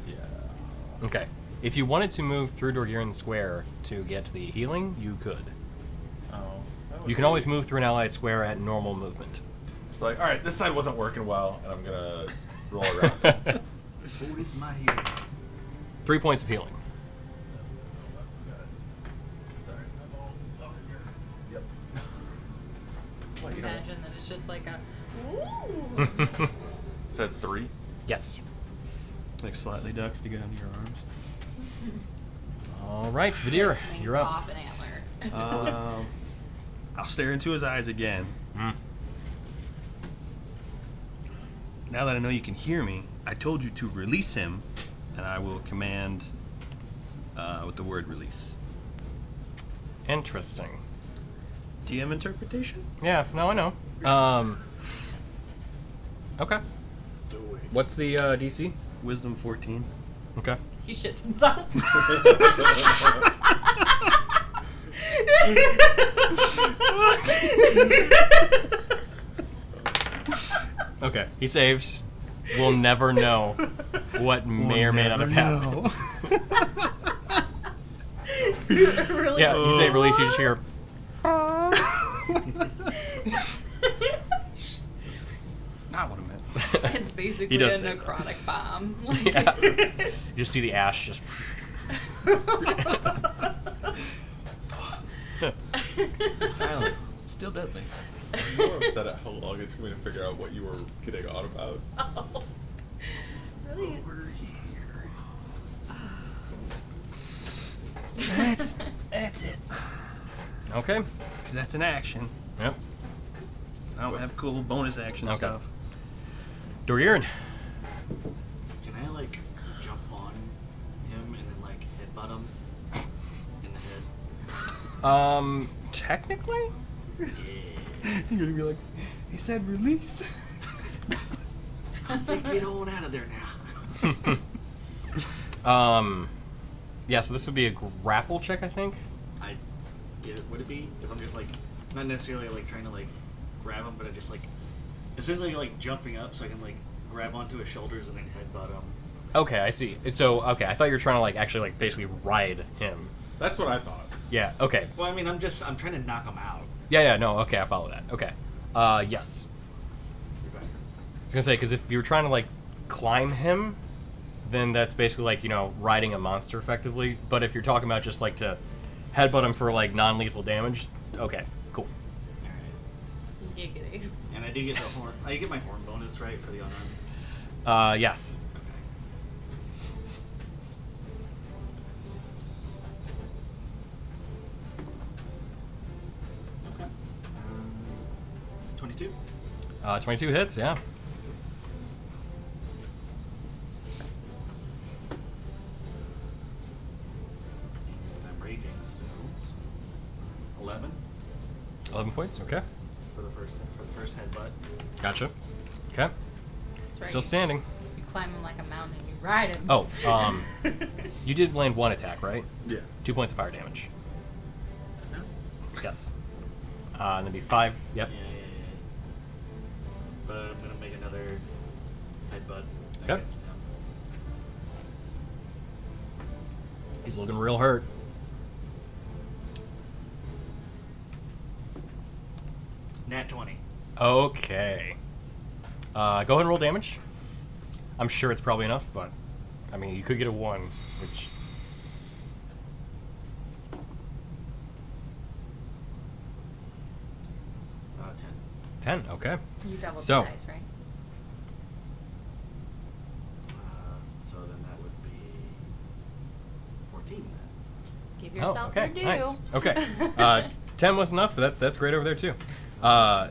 Yeah. Okay. If you wanted to move through Dorgiran Square to get the healing, you could. Oh. that would You can be- always move through an ally square at normal movement. Like, alright, this side wasn't working well, and I'm gonna roll around. Oh, this is my hero. 3 points of healing. Sorry, I'm all over here. Yep. What, you don't- Imagine that it's just like a. Ooh. Said 3? Yes. Like slightly ducks to get under your arms. All right, Vidir, Swings you're up. off an antler. I'll stare into his eyes again. Mm. Now that I know you can hear me, I told you to release him, and I will command with the word release. Interesting. DM interpretation? Yeah, no, I know. Okay. Do it. What's the DC? Wisdom 14. Okay. He shits himself. Okay. He saves. We'll never know what may or may not have happened. Really? Yeah, if you say release, you just hear. Not what I meant. It's basically He a does say that. necrotic bomb. Yeah. You just see the ash just. Silent. Still deadly. I'm more upset at how long it took me to figure out what you were getting on about. Oh. Really? That's it. Okay. Because that's an action. Yep. I don't have cool bonus action Okay. stuff. Dorgiran. Can I like jump on him and then like headbutt him in the head? Technically? Yeah. You're gonna be like, he said release. I said get on out of there now. Yeah, so this would be a grapple check, I think. I get it. Would it be if I'm just like not necessarily like trying to like grab him, but I just like essentially like jumping up so I can like grab onto his shoulders and then headbutt him. Okay, I see. So, okay, I thought you were trying to, like, actually, like, basically ride him. That's what I thought. Yeah, okay. Well, I mean, I'm trying to knock him out. Yeah, no, okay, I follow that. Okay. Yes. You're back. I was gonna say, because if you're trying to, like, climb him, then that's basically, like, you know, riding a monster effectively. But if you're talking about just, like, to headbutt him for, like, non-lethal damage, okay, cool. All right. Giggity. And I do get the horn. I get my horn bonus right for the unarmed. Yes. Okay. 22. 22 hits, yeah. And I'm raging still. So 11 11 points, okay. for the first headbutt. Gotcha. Okay. That's right. Still standing. You climb him like a mountain and you ride him. Oh, you did land 1 attack, right? Yeah. 2 points of fire damage. No? Yes. And then be 5. Yep. Yeah. But I'm gonna make another headbutt Okay. against him. He's looking real hurt. Nat 20. Okay. Go ahead and roll damage. I'm sure it's probably enough, but I mean, you could get a 1, which. 10. 10. Okay. You doubled So- the dice, right? So then that would be 14 then. Just give Oh, yourself okay. your due. Nice. Okay. 10 was enough, but that's great over there too.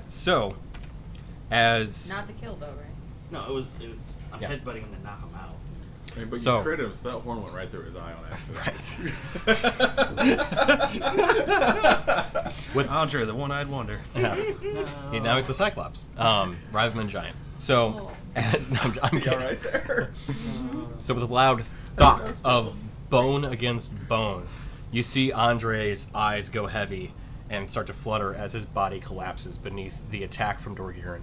So, as Not to kill though, right? No, it's I'm Yeah. headbutting him to knock him out. I mean, but So- you crit him, so that horn went right through his eye on accident. Right. With Andre, the one-eyed wonder. Yeah. Now he's the Cyclops, rather than Giant. So, as no, I'm You kidding. all right there? So with a loud thunk of bone against bone, you see Andre's eyes go heavy and start to flutter as his body collapses beneath the attack from Dorgirin,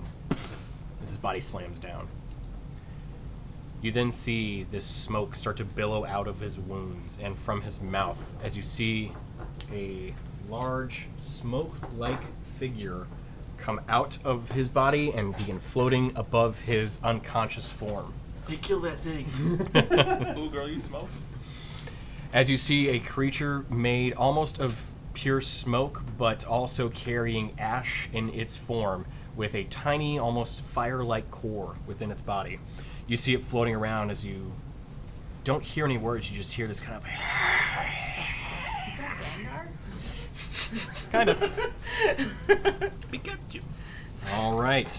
as his body slams down. You then see this smoke start to billow out of his wounds and from his mouth as you see a large smoke-like figure come out of his body and begin floating above his unconscious form. Hey, kill that thing. Ooh, girl, you smoke? As you see a creature made almost of pure smoke, but also carrying ash in its form, with a tiny, almost fire-like core within its body. You see it floating around as you don't hear any words, you just hear this kind of... Is that Zangar? kind of. Pikachu. All right.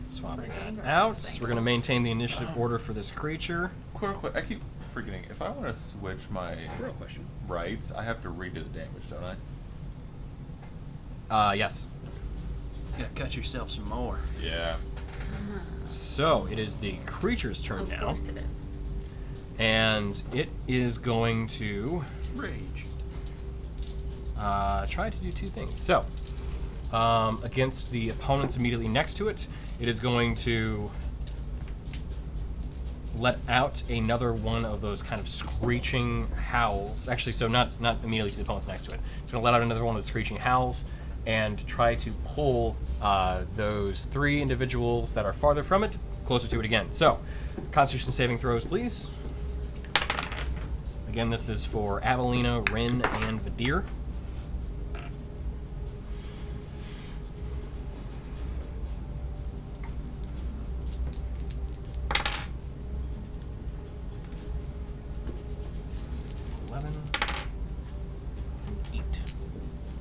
Swapping that out. We're going to maintain the initiative order for this creature. Quick, I keep forgetting. If I want to switch my Real question. rights, I have to redo the damage, don't I? Yes. Yeah, cut yourself some more. Yeah. So, it is the creature's turn Of now. course it is. And it is going to Rage. try to do 2 things. So, against the opponents immediately next to it, it is going to let out another one of those kind of screeching howls. Actually, so not immediately to the opponents next to it. It's going to let out another one of the screeching howls and try to pull those 3 individuals that are farther from it closer to it again. So, Constitution saving throws, please. Again, this is for Avelina, Rin, and Vadir.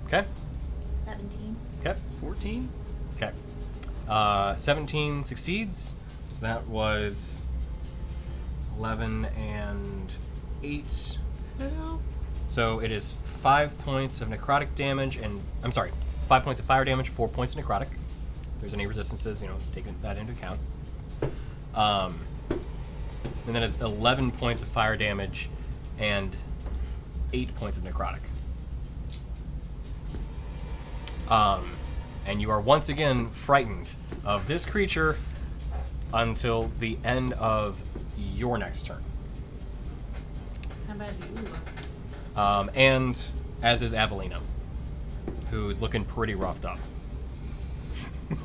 Okay. 17. Okay. 14? Okay. 17 succeeds. So that was 11 and 8. So it is 5 points of necrotic damage, and I'm sorry, 5 points of fire damage, 4 points of necrotic. If there's any resistances, taking that into account. And then it's 11 points of fire damage and 8 points of necrotic. And you are once again frightened of this creature until the end of your next turn. How bad do you look? And as is Avelina, who's looking pretty roughed up.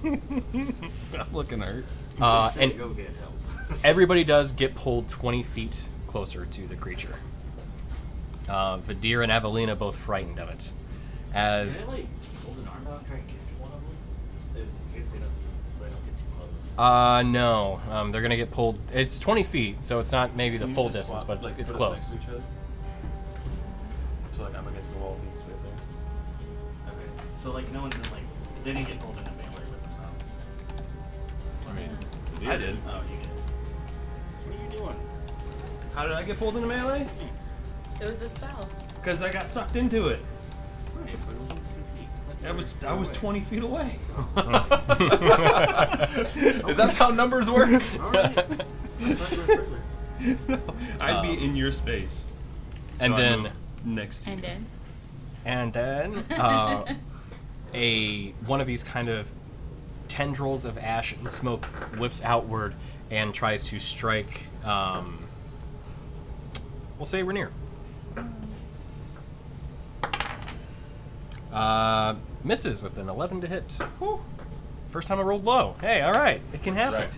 I'm looking hurt. And Go get help. everybody does get pulled 20 feet closer to the creature. Vadir and Avelina both frightened of it. As Can I, like, hold an arm out and try and catch one of them? In case they don't, so I don't get too close. no, they're gonna get pulled. It's 20 feet, so it's not maybe the Can you full just distance, swap, but like, it's put us close. next to each other? So like I'm against the wall, he's right there. Okay. So, like, no one's in, like, they didn't get pulled in a melee with them, though. I mean, the I deer did. Oh, you did. What are you doing? How did I get pulled into melee? It was a spell. Because I got sucked into it. Right, but it was only 2 feet. Let I was 20 feet away. Is that how numbers work? Alright. I'd be in your space. And So I then move next to you. And then? one of these kind of tendrils of ash and smoke whips outward and tries to strike, we'll say Rainier. Misses with an 11 to hit. Whew. First time I rolled low. Hey, all right, it can happen.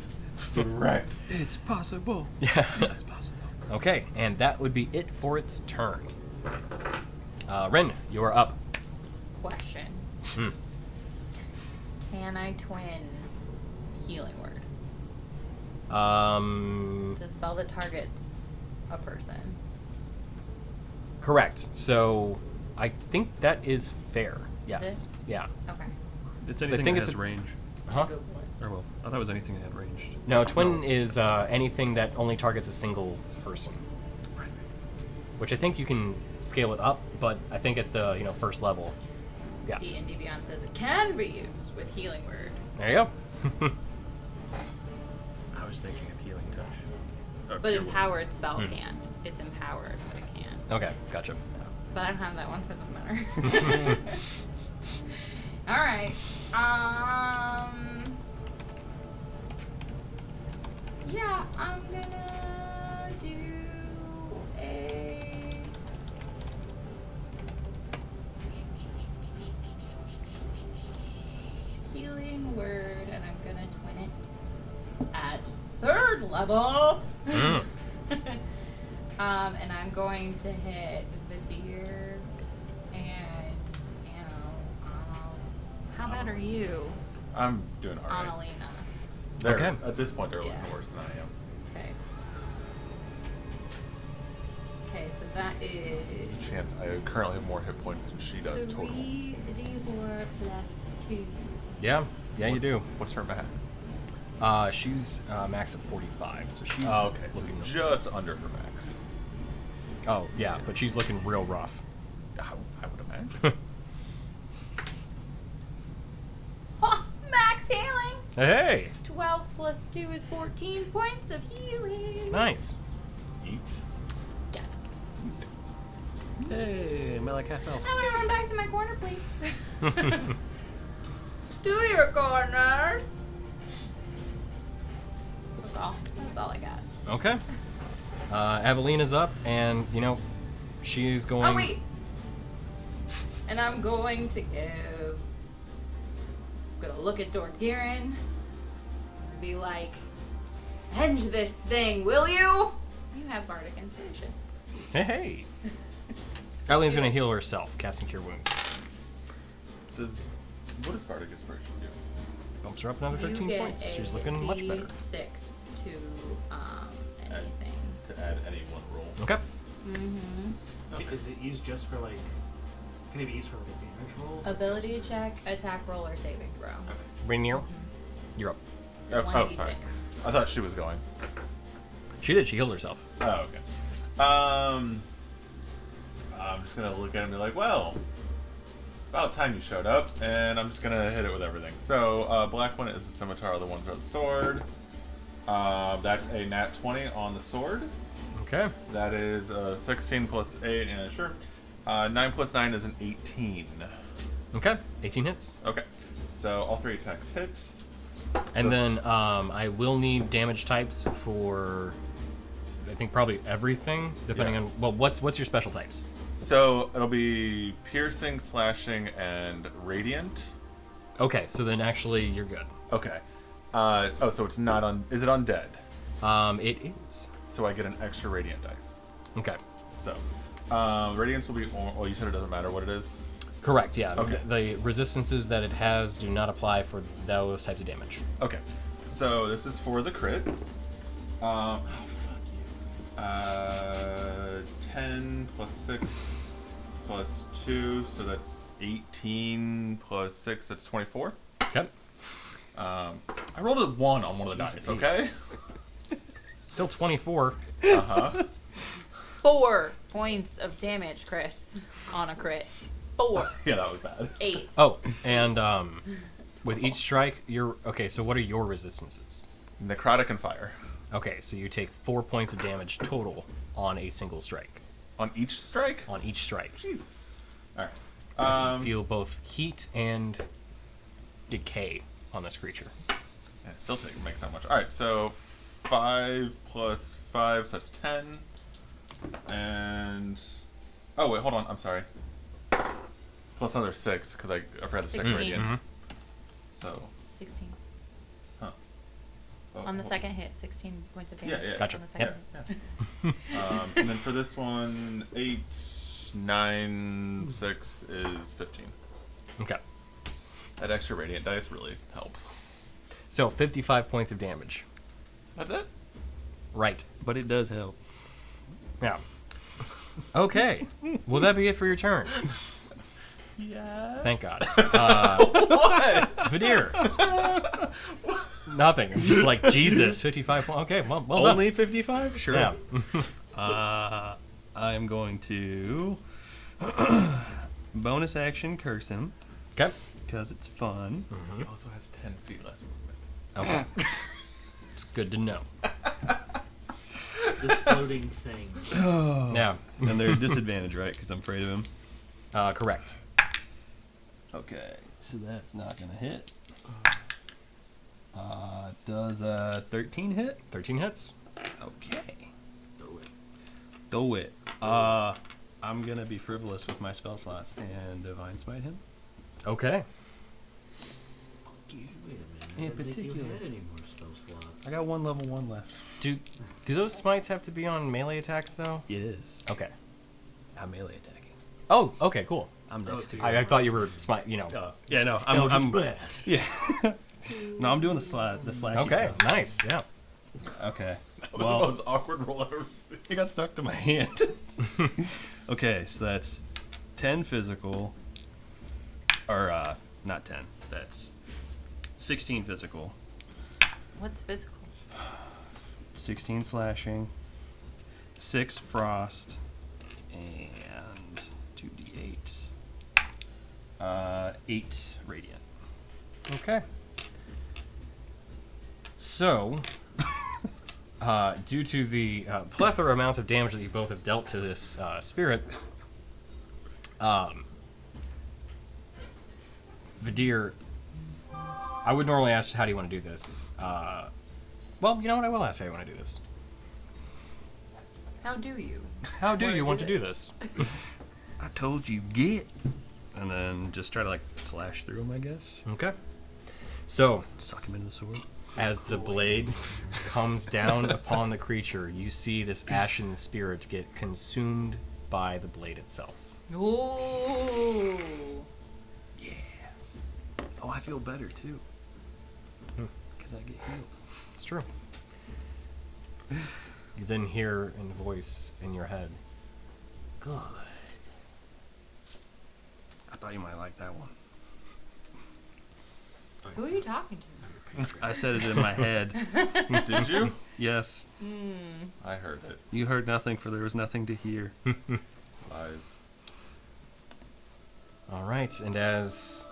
Correct. It's possible. Yeah. It's possible. Okay, and that would be it for its turn. Ren, you are up. Question. Hmm. Can I twin healing word? The spell that targets a person. Correct. So, I think that is fair. Yes. Is Yeah. Okay. It's So I anything think that it's has a- range. Huh? Google it. Or well, I thought it was anything that had ranged. No, twin is anything that only targets a single person. Right. Which I think you can scale it up, but I think at the first level, yeah. D&D Beyond says it can be used with healing word. There you go. I was thinking of healing touch. Of But cure wounds. empowered spell Hmm. can't. It's empowered, but it can't. Okay, gotcha. So, but I don't have that one, so it doesn't matter. All right. Yeah, I'm gonna do a. Healing word, and I'm gonna twin it at 3rd level. Mm. And I'm going to hit Vidir and how bad are you, I'm doing alright. Annalena? Okay. At this point, they're looking Yeah. worse than I am. Okay. Okay, so that is There's a chance I currently have more hit points than she does total. 3d4 plus 2. Yeah, you do. What's her max? She's max of 45, so she's Oh, okay, so looking. just under her max. Oh, yeah, but she's looking real rough. I would imagine. Max healing! Hey, 12 plus 2 is 14 points of healing. nice. Each. Yeah. Hey, am I like half elf? I want to run back to my corner, please. To your corners. That's all. That's all I got. Okay. Evelina's up, and she's going. Oh wait. And I'm going to give. I'm gonna look at Dorgirin and be like, "End this thing, will you?" You have bardic inspiration. Hey. Evelina's gonna heal herself, casting Cure Wounds. What does Bardic Inspiration do? Bumps her up another 13 You get points. a She's looking much better. D6 to anything. To add any one roll. Okay. Mm-hmm. Is it used just for like? Can it be used for like a damage roll? Ability check, attack roll, or saving throw. Rainier, you're up. It's Oh, 1d6. sorry. I thought she was going. She did. She healed herself. Oh, okay. I'm just gonna look at it and be like, well, about time you showed up, and I'm just gonna hit it with everything. So, black one is the scimitar, the one for the sword. That's a nat 20 on the sword. Okay. That is 16 plus 8, and sure. 9 plus 9 is an 18. Okay. 18 hits. Okay. So, all 3 attacks hit. And then I will need damage types for, I think, probably everything, depending Yeah. on. Well, what's your special types? So, it'll be piercing, slashing, and radiant. Okay, so then actually you're good. Okay. So it's not on. Is it undead? It is. So I get an extra radiant dice. Okay. So, radiance will be. Well, you said it doesn't matter what it is. Correct. Yeah. Okay. The resistances that it has do not apply for those types of damage. Okay. So this is for the crit. Oh, fuck you. 10 plus 6 plus 2, so that's 18 plus 6. That's 24. Okay. I rolled a 1 on one of the Jeez, dice. Pete. Okay. Still 24. Uh huh. 4 points of damage, Chris, on a crit. 4. Yeah, that was bad. 8. Oh, and with each strike, you're okay. So what are your resistances? Necrotic and fire. Okay, so you take 4 points of damage total on a single strike. On each strike? On each strike. Jesus. Alright. So you feel both heat and decay on this creature. Yeah, it still makes that much. Alright, so 5 plus 5, so that's 10. And... Oh, wait, hold on. I'm sorry. Plus another 6, because I forgot the 6 16. radiant. Mm-hmm. So... 16. Huh. Oh, On the hold- second hit, 16 points of damage. Yeah, yeah. Gotcha. On the second hit. Yeah. And then for this one, 8, 9, 6 is 15. Okay. That extra radiant dice really helps. So 55 points of damage. That's it? Right. But it does help. Yeah. Okay. Will that be it for your turn? Yes. Thank God. What? Vadir. Nothing. I'm just like, Jesus, 55 points. Okay, well done. Only 55? Sure. Yeah. I'm going to bonus action curse him Okay. because it's fun. He also has 10 feet less movement. Okay. It's good to know. This floating thing. Yeah. And they're disadvantage, right? Because I'm afraid of him. Correct. Okay, so that's not going to hit. Does 13 hit? 13 hits. Okay. Throw it. Do it. I'm going to be frivolous with my spell slots and Divine Smite him. Okay. Wait a minute. In I don't think you particular- had any more spell slots. I got one level 1 left. Do those smites have to be on melee attacks though? It is. Okay. I'm melee attacking. Oh, okay, cool. I'm next to you. I thought you were smite. You know. Yeah, no, I'm blessed. Yeah. No, I'm doing the slashy Okay. stuff. Nice. Yeah. Okay. That was the Well, most awkward roll I've ever seen. it got stuck to my hand. Okay, so that's 10 physical. Or, not 10. That's 16 physical. What's physical? 16 slashing. 6 frost. And 2d8. 8 radiant. Okay. So, due to the plethora amounts of damage that you both have dealt to this spirit, Vadir, I would normally ask how do you want to do this. Well, you know what? I will ask how you want to do this. How do you? How do you want to do this? I told you, get. And then just try to, like, slash through him, I guess. Okay. So, Suck him into the sword. as the blade comes down upon the creature, you see this ashen spirit get consumed by the blade itself. Ooh. Yeah. Oh, I feel better, too. Because I get healed. It's true. You then hear a voice in your head. Good. I thought you might like that one. Who are you talking to? I said it in my head. Did you? Yes. I heard it. You heard nothing, for there was nothing to hear. Lies. All right, and as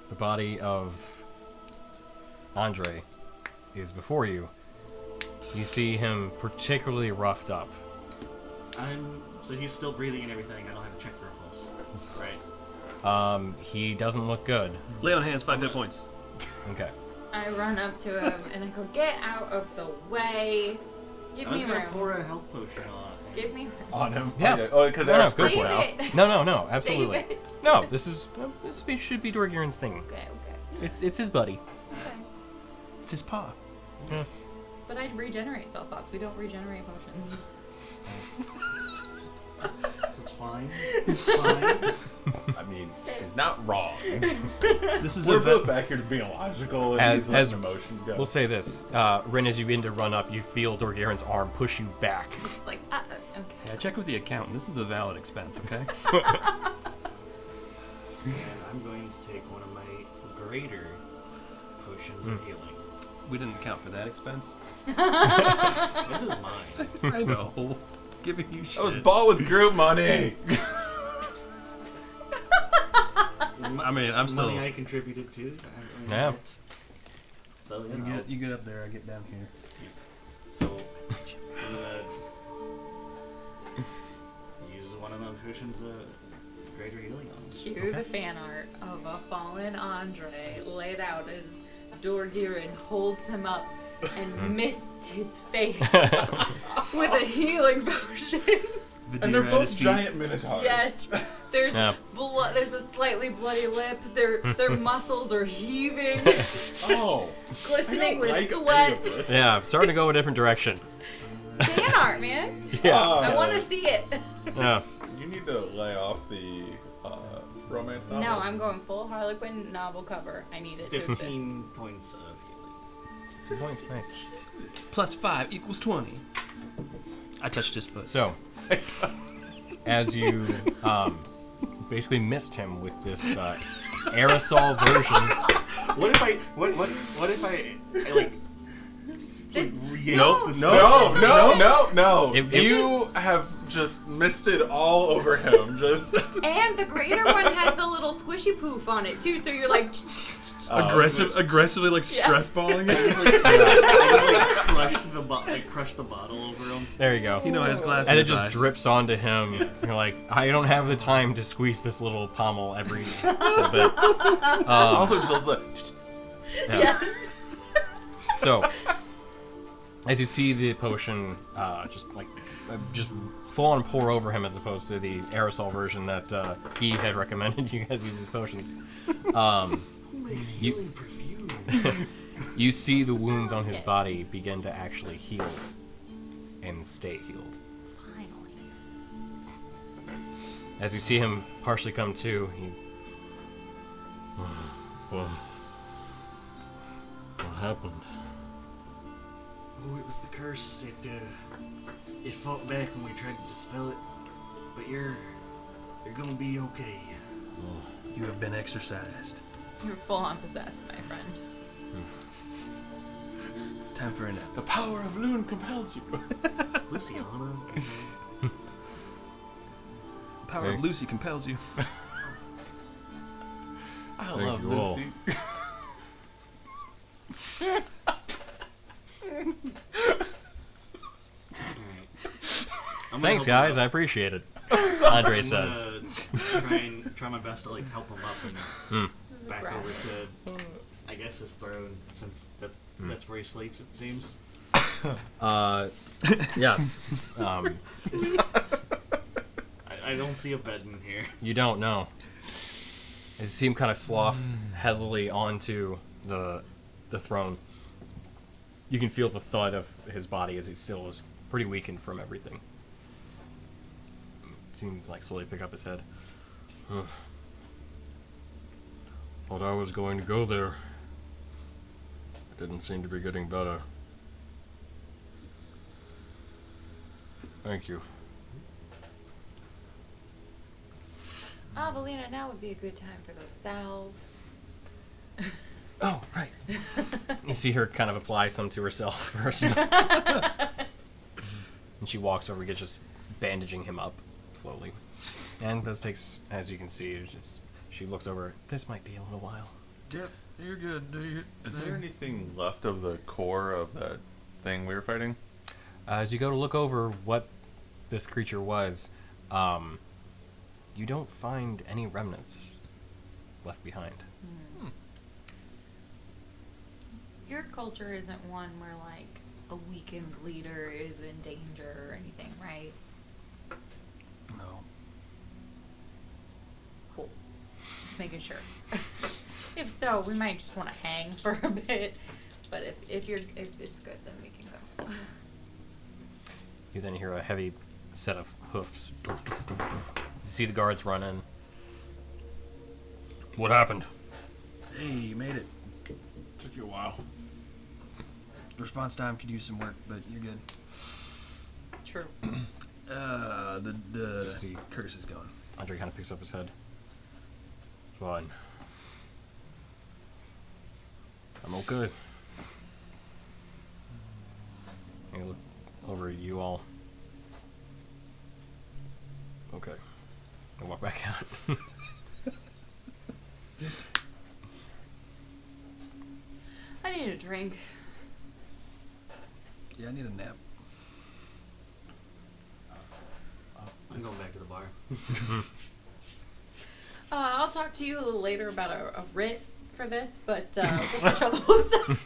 the body of Andre is before you, you see him particularly roughed up. So he's still breathing and everything. I don't have to check for a pulse. Right. He doesn't look good. Lay on hands, 5 hit points. Okay. I run up to him and I go, get out of the way. Give I was me gonna room. pour a health potion on him. Give me room. On him? Yeah. Oh, because No, no, Eric's go first for now. it. No, absolutely. Save it. No, this should be Dorgirin's thing. Okay. It's his buddy. Okay. It's his paw. Yeah. But I regenerate spell slots. We don't regenerate potions. It's fine. It's fine. I mean, he's not wrong. This is We're a both back here just being logical and As letting emotions go. we'll say this, Rin, as you begin to run up, you feel Dorgirin's arm push you back. Just like, okay. Yeah, check with the accountant. This is a valid expense, okay? And I'm going to take one of my greater potions of healing. We didn't account for that expense. This is mine. I know. Giving you shit. I was bought with group money. I'm still. Money I contributed to. Yeah. So You get up there. I get down here. So I'm gonna use one of those cushions greater healing on. Cue the fan art of a fallen Andre laid out as Dorgirin holds him up and mists his face with a healing potion. And they're both giant minotaurs. Yes. There's Yeah. blood. There's a slightly bloody lip. Their muscles are heaving, Oh, glistening with like any sweat. of this. Yeah, starting to go a different direction. Fan art, man. Yeah. I want to see it. Yeah. You need to lay off the romance novels. No, I'm going full Harlequin novel cover. I need it to exist. 15 points of healing. 2 points, nice. Plus 5 equals 20. I touched his foot. So, as you basically missed him with this aerosol version. What if I like This- regain Nope, the nope. stuff? No. If You have just misted all over him. Just And the greater one has the little squishy poof on it too, so you're like, Aggressively like stress balling I it. just like crushed the bottle over him. There you go. You know, his glass. And in it his just eyes. drips onto him. You're like, I don't have the time to squeeze this little pommel every little bit. also just like Yeah. yes. So, as you see the potion just full on pour over him as opposed to the aerosol version that he had recommended you guys use as potions, Who makes You- healing perfumes? you see the wounds on his body begin to actually heal and stay healed. Finally. As you see him partially come to, what happened? Oh, it was the curse. It fought back when we tried to dispel it. But you're gonna be okay. You have been exorcised. You're full on possessed, my friend. Time for a nap. the power of Loon compels you. Luciana. The power Hey. of Lucy compels you. I Thank love you all. Lucy. Thanks, guys. I appreciate it. Andre I'm says. gonna try my best to like help him up and This is back rough. over to, I guess, his throne, since that's where he sleeps. It seems. Yes. I don't see a bed in here. You don't know. As you see him kind of slough heavily onto the throne, you can feel the thud of his body as he still is pretty weakened from everything. See him like slowly pick up his head. Thought I was going to go there. It didn't seem to be getting better. Thank you. Avelina, now would be a good time for those salves. Oh, right. You see her kind of apply some to herself first. And she walks over, gets just bandaging him up slowly. And this takes, as you can see, it's just, she looks over. This might be a little while. Yep, you're good. Is there anything left of the core of that thing we were fighting? As you go to look over what this creature was, you don't find any remnants left behind. Your culture isn't one where like a weakened leader is in danger or anything, right? No. Cool. Just making sure. If so, we might just want to hang for a bit. But if it's good, then we can go. You then hear a heavy set of hoofs. You see the guards run in. What happened? Hey, you made it. Took you a while. Response time could use some work, but you're good. True. The Just see- curse is gone. Andre kind of picks up his head. It's fine. I'm okay. I look over at you all. Okay. I walk back out. I need a drink. Yeah, I need a nap. I'm going back to the bar. I'll talk to you a little later about a writ for this, but we'll touch on the website.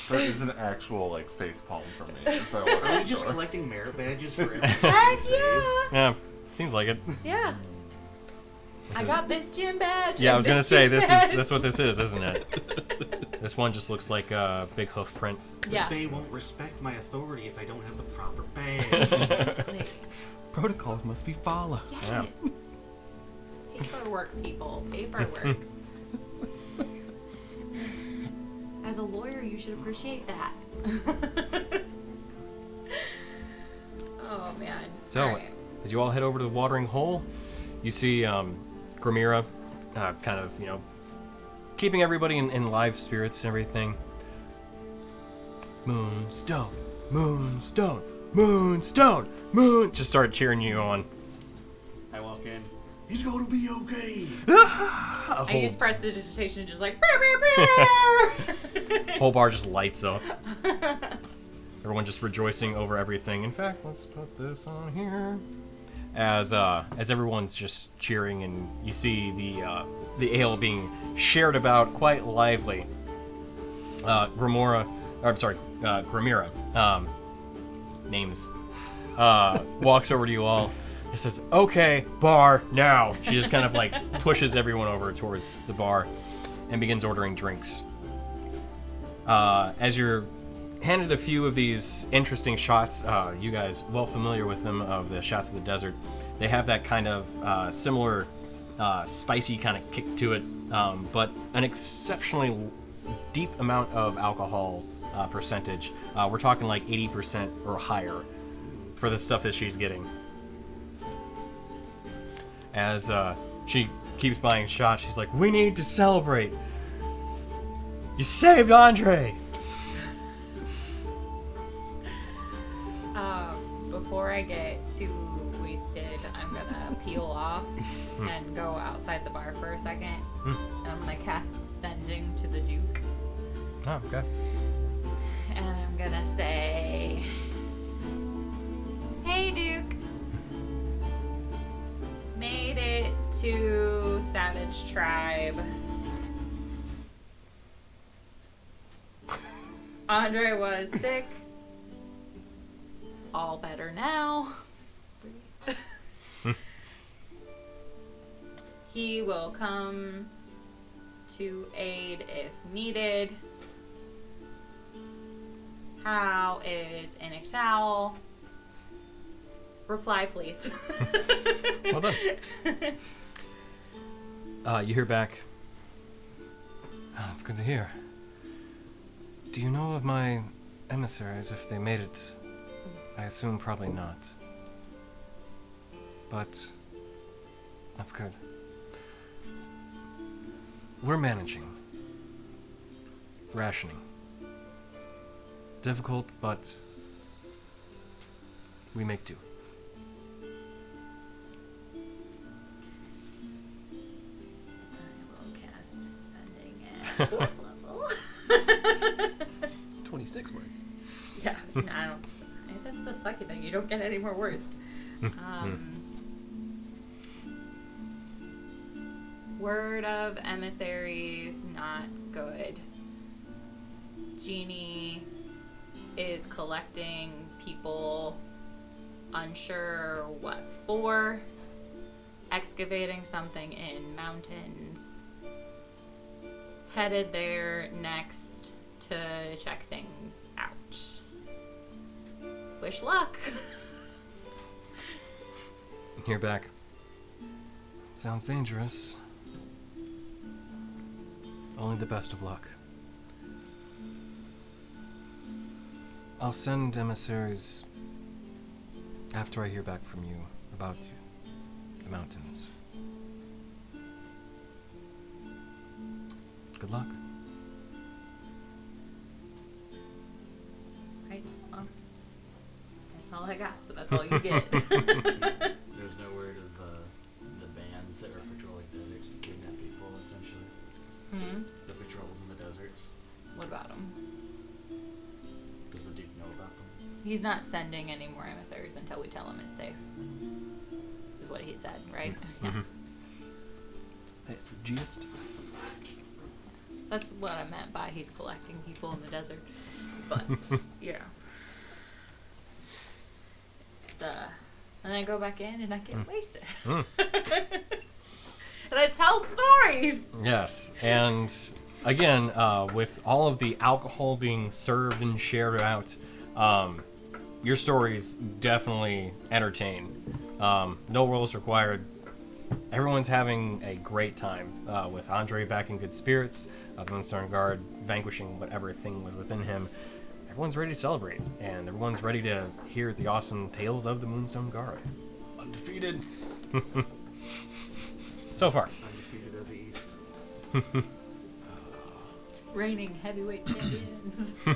That is an actual like face palm from me. So I walk Are out we the just door. collecting merit badges for everything Heck we say? yeah! Yeah, seems like it. Yeah. I got this gym badge. Yeah, I and was gonna this say gym this is badge. that's what this is, isn't it? This one just looks like a big hoof print. Yeah. The Fae won't respect my authority if I don't have the proper badge. Like, Protocols must be followed. yes. Yeah. Paperwork, people. Paperwork. As a lawyer, you should appreciate that. Oh man. So, Alright. as you all head over to the watering hole, you see Grimira kind of, keeping everybody in live spirits and everything. Moonstone, Moonstone, Moonstone, Moon. Just started cheering you on. I walk in. He's going to be okay. I use prestidigitation and just like Whole bar just lights up. Everyone just rejoicing over everything. In fact, let's put this on here. As everyone's just cheering, and you see the ale being shared about quite lively. Grimira, names, walks over to you all. He says, "Okay, bar now." She just kind of like pushes everyone over towards the bar and begins ordering drinks. As you're handed a few of these interesting shots, you guys well familiar with them, of the shots of the desert. They have that kind of similar spicy kind of kick to it, but an exceptionally deep amount of alcohol percentage. We're talking like 80% or higher for the stuff that she's getting. As she keeps buying shots, she's like, "We need to celebrate. You saved Andre." Before I get too wasted, I'm gonna peel off and go outside the bar for a second. And I'm gonna cast Sending to the Duke. Oh, okay. And I'm gonna say, "Hey, Duke. Made it to Savage Tribe. Andre was sick. All better now. He will come to aid if needed. How is Inixowl? Reply, please." Well done. You hear back. That's good to hear. Do you know of my emissaries, if they made it? I assume probably not. But that's good. We're managing. Rationing. Difficult, but we make do. I will cast Sending at 4th level. 26 words. Yeah, I don't. That's the sucky thing. You don't get any more words. Word of emissaries, not good. Genie is collecting people, unsure what for, excavating something in mountains. Headed there next to check things out. Wish luck. Hear back. Sounds dangerous. Only the best of luck. I'll send emissaries after I hear back from you about the mountains. Good luck. Right. Well, that's all I got, so that's all you get. There's no word of that are patrolling deserts to kidnap people, essentially. The patrols in the deserts. What about him? Does the dude know about them? He's not sending any more emissaries until we tell him it's safe. Is what he said, right? Yeah. That's the gist. That's what I meant by he's collecting people in the desert. But yeah. It's and I go back in and I get wasted. And I tell stories. Yes, and again, with all of the alcohol being served and shared out, your stories definitely entertain. No rules required. Everyone's having a great time with Andre back in good spirits, the Moonstone Guard vanquishing whatever thing was within him. Everyone's ready to celebrate, and everyone's ready to hear the awesome tales of the Moonstone Guard. Undefeated. So far. Undefeated of the East. Reigning heavyweight champions. I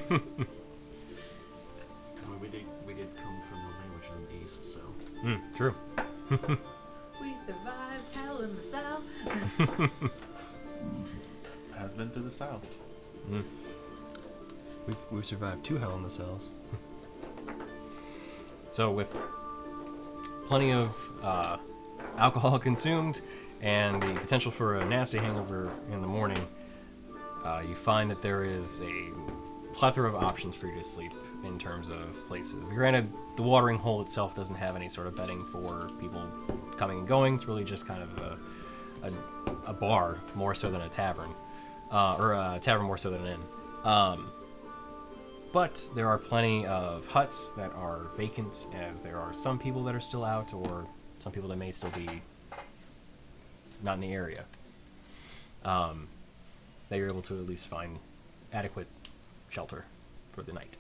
mean, we did come from the language in the East, so. True. We survived hell in the South. Has been through the South. We've survived 2 Hell in the Cells. So with plenty of alcohol consumed and the potential for a nasty hangover in the morning, you find that there is a plethora of options for you to sleep in terms of places. Granted, the watering hole itself doesn't have any sort of bedding for people coming and going. It's really just kind of a bar more so than a tavern, or a tavern more so than an inn. But there are plenty of huts that are vacant, as there are some people that are still out, or some people that may still be not in the area. That you're able to at least find adequate shelter for the night.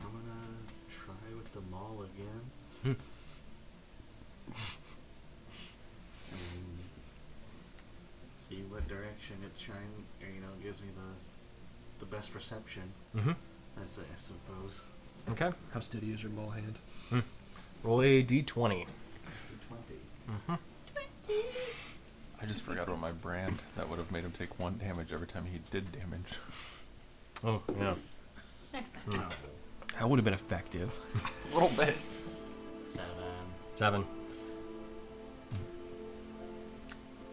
I'm gonna try with the mall again. And see what direction it's trying, or, gives me the best perception. I suppose. Okay. How steady is your ball hand? Roll a d20. 20. I just forgot about my brand. That would have made him take 1 damage every time he did damage. Oh, yeah. Next time. Oh, That would have been effective. A little bit. 7. 7.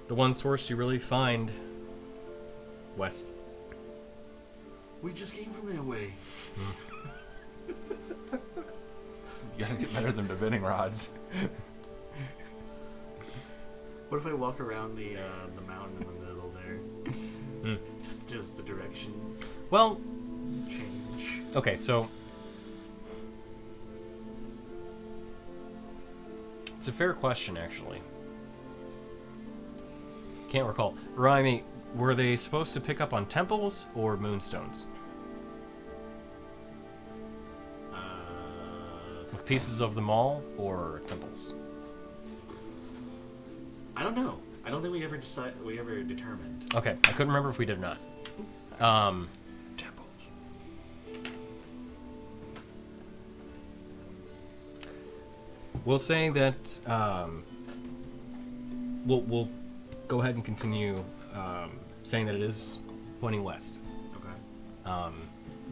The one source you really find west. We just came from that way. You gotta get better than divining rods. What if I walk around the mountain in the middle there? Just the direction Well, change. okay, so it's a fair question, actually. Can't recall. Remind me, were they supposed to pick up on temples or moonstones? Like pieces of the mall or temples? I don't know. I don't think we ever determined. Okay, I couldn't remember if we did or not. Oops, sorry. Temples. We'll say that we'll go ahead and continue saying that it is pointing west. Okay.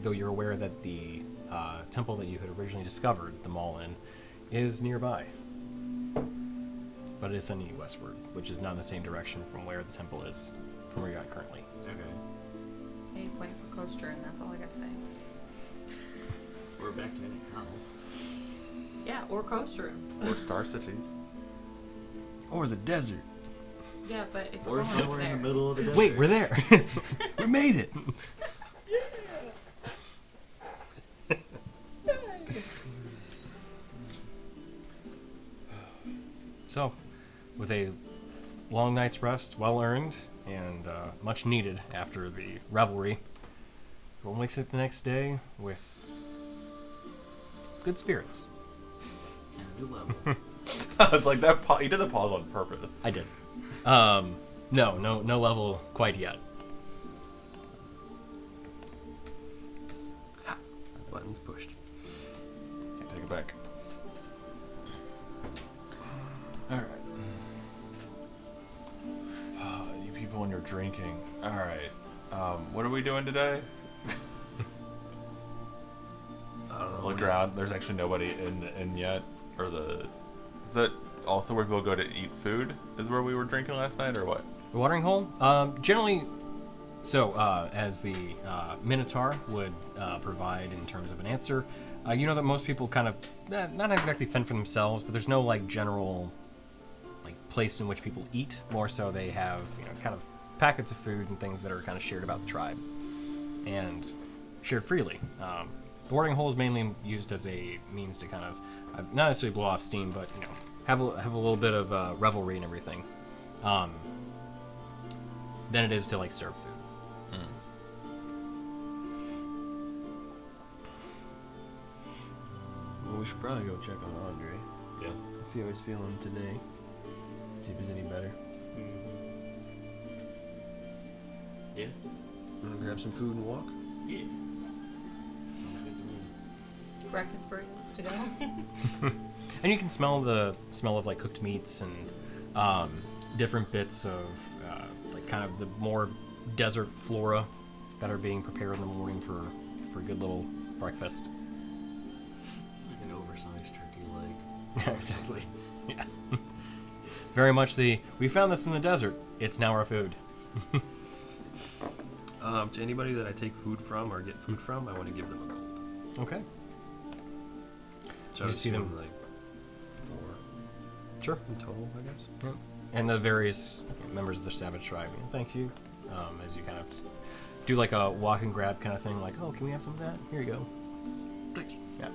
Though you're aware that the temple that you had originally discovered, the mall in, is nearby. But it is sending you westward, which is not in the same direction from where the temple is, from where you're at currently. Okay. Hey, point for coaster, and that's all I gotta say. We're back to any tunnel. Yeah, or coaster. Or Star Cities. Or the desert. Yeah, but if Or we're going somewhere over in the there. middle of the desert. Wait, we're there! We made it. So, with a long night's rest, well earned, and much needed after the revelry, everyone wakes up the next day with good spirits. And a new level. I was like, that. You did the pause on purpose. I did. No level quite yet. Buttons pushed. Can't take it back. drinking. All right. What are we doing today? I don't know. Look around. There's actually nobody in yet. Is that also where people go to eat food? Is where we were drinking last night, or what? The watering hole? Generally, so as the Minotaur would provide in terms of an answer, you know that most people kind of, not exactly fend for themselves, but there's no like general like place in which people eat. More so they have, you know, kind of packets of food and things that are kind of shared about the tribe and shared freely. The watering hole is mainly used as a means to kind of, not necessarily blow off steam, but, you know, have a little bit of revelry and everything. Than it is to like serve food. Well, we should probably go check on Andre. Yeah. See how he's feeling today. See if he's any better. Yeah. Wanna grab some food and walk? Yeah. Sounds good to me. Breakfast burritos to go. And you can smell the smell of like cooked meats and different bits of like kind of the more desert flora that are being prepared in the morning for a good little breakfast. Like an oversized turkey leg. Exactly. Yeah. Very much we found this in the desert. It's now our food. To anybody that I take food from or get food from, I want to give them a gold. Okay. So You I see them- assume, like 4 Sure. in total, I guess. Yep. And the various members of the savage tribe, you know, thank you. As you kind of do like a walk and grab kind of thing, like, oh, can we have some of that? Here you go. Thanks. Yeah.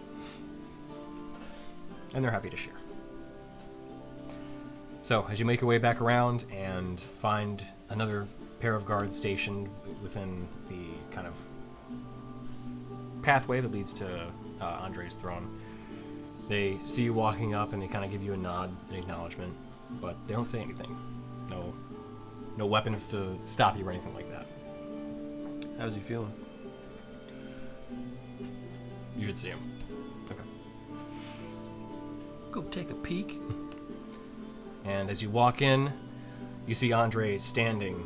And they're happy to share. So, as you make your way back around and find another pair of guards stationed within the kind of pathway that leads to Andre's throne, they see you walking up and they kind of give you a nod, an acknowledgement, but they don't say anything. No weapons to stop you or anything like that. How's he feeling? You should see him. Okay. Go take a peek. And as you walk in, you see Andre standing,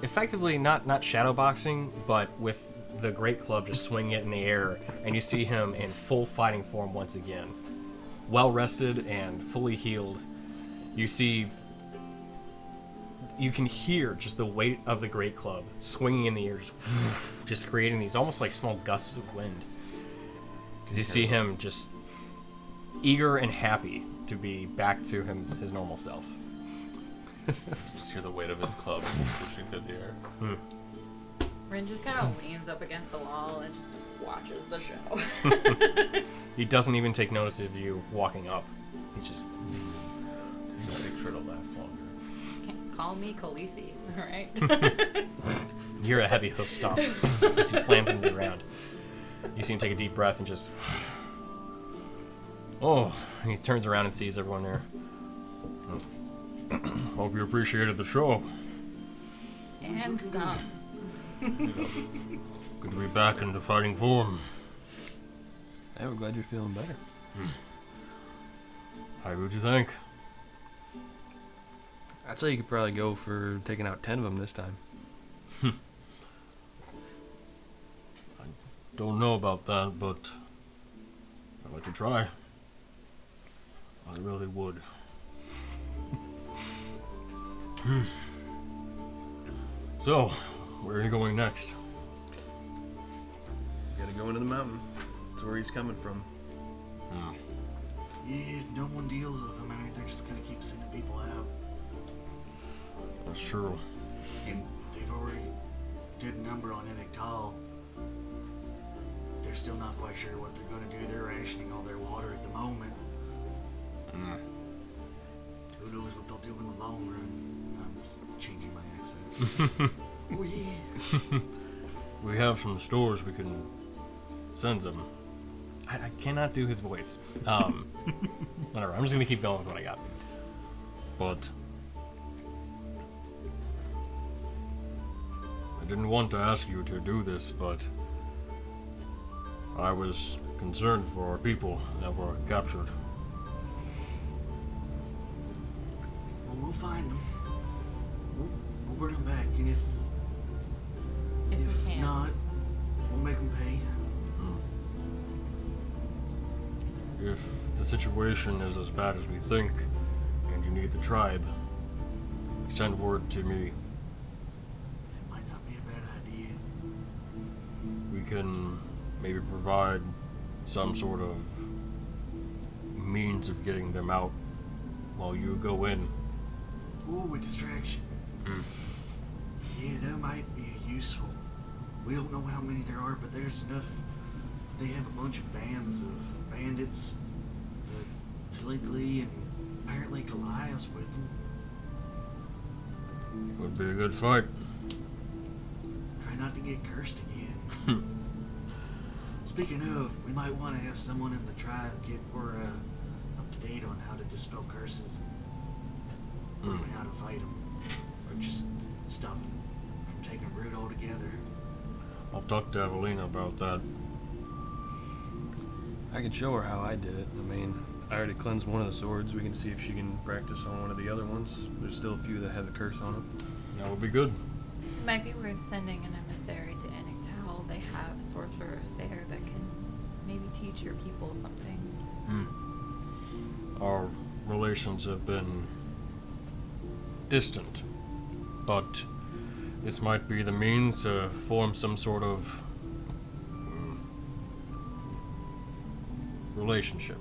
effectively not shadow boxing, but with the great club just swinging it in the air, and you see him in full fighting form once again. Well rested and fully healed. You can hear just the weight of the great club swinging in the air, just creating these almost like small gusts of wind. Because you see him just eager and happy to be back to his normal self. Just hear the weight of his club pushing through the air. Rin just kind of leans up against the wall and just watches the show. He doesn't even take notice of you walking up. He just Make sure it'll last longer. Can't call me Khaleesi, alright? you hear a heavy hoof stomp as he slams into the ground. You see him take a deep breath and just oh, and he turns around and sees everyone there. Hope you appreciated the show. And some. Good to be back into fighting form. Hey, we're glad you're feeling better. How would you think? I'd say you could probably go for taking out 10 of them this time. Don't know about that, but I'd like to try. I really would. So, where are you going next? Gotta go into the mountain. That's where he's coming from. Yeah, no one deals with them. I mean, they're just gonna keep sending people out. That's true. And they've already did a number on Enigtal. They're still not quite sure what they're gonna do. They're rationing all their water at the moment. Who knows what they'll do in the long run? I'm just changing my accent. Oh yeah. We have some stores we can send them. I cannot do his voice. Whatever. I'm just gonna keep going with what I got. But I didn't want to ask you to do this, but I was concerned for our people that were captured. Well, we'll find them. We'll We'll bring them back, and If we can. not, we'll make them pay. If the situation is as bad as we think, and you need the tribe, send word to me. It might not be a bad idea. We can maybe provide some sort of means of getting them out while you go in. Ooh, a distraction. Yeah, that might be useful. We don't know how many there are, but there's enough. They have a bunch of bands of bandits, the Tligli, and apparently Goliath's with them. Would be a good fight. Try not to get cursed again. Speaking of, we might want to have someone in the tribe get more up to date on how to dispel curses and learn how to fight them, or just stop them from taking root altogether. I'll talk to Evelina about that. I can show her how I did it. I mean, I already cleansed one of the swords. We can see if she can practice on one of the other ones. There's still a few that have a curse on them. That would be good. It might be worth sending an emissary to Iniktal. They have sorcerers there that can maybe teach your people something. Our relations have been distant, but this might be the means to form some sort of relationship.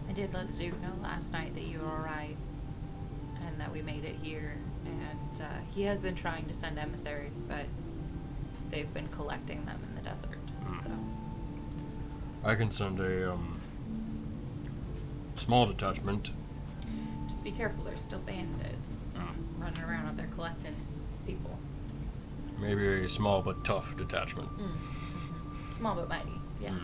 I did let the Duke know last night that you were alright and that we made it here. And he has been trying to send emissaries, but they've been collecting them in the desert. So I can send a small detachment. just be careful. There's still bandits running around out there collecting people. Maybe a small but tough detachment. Small but mighty. Yeah.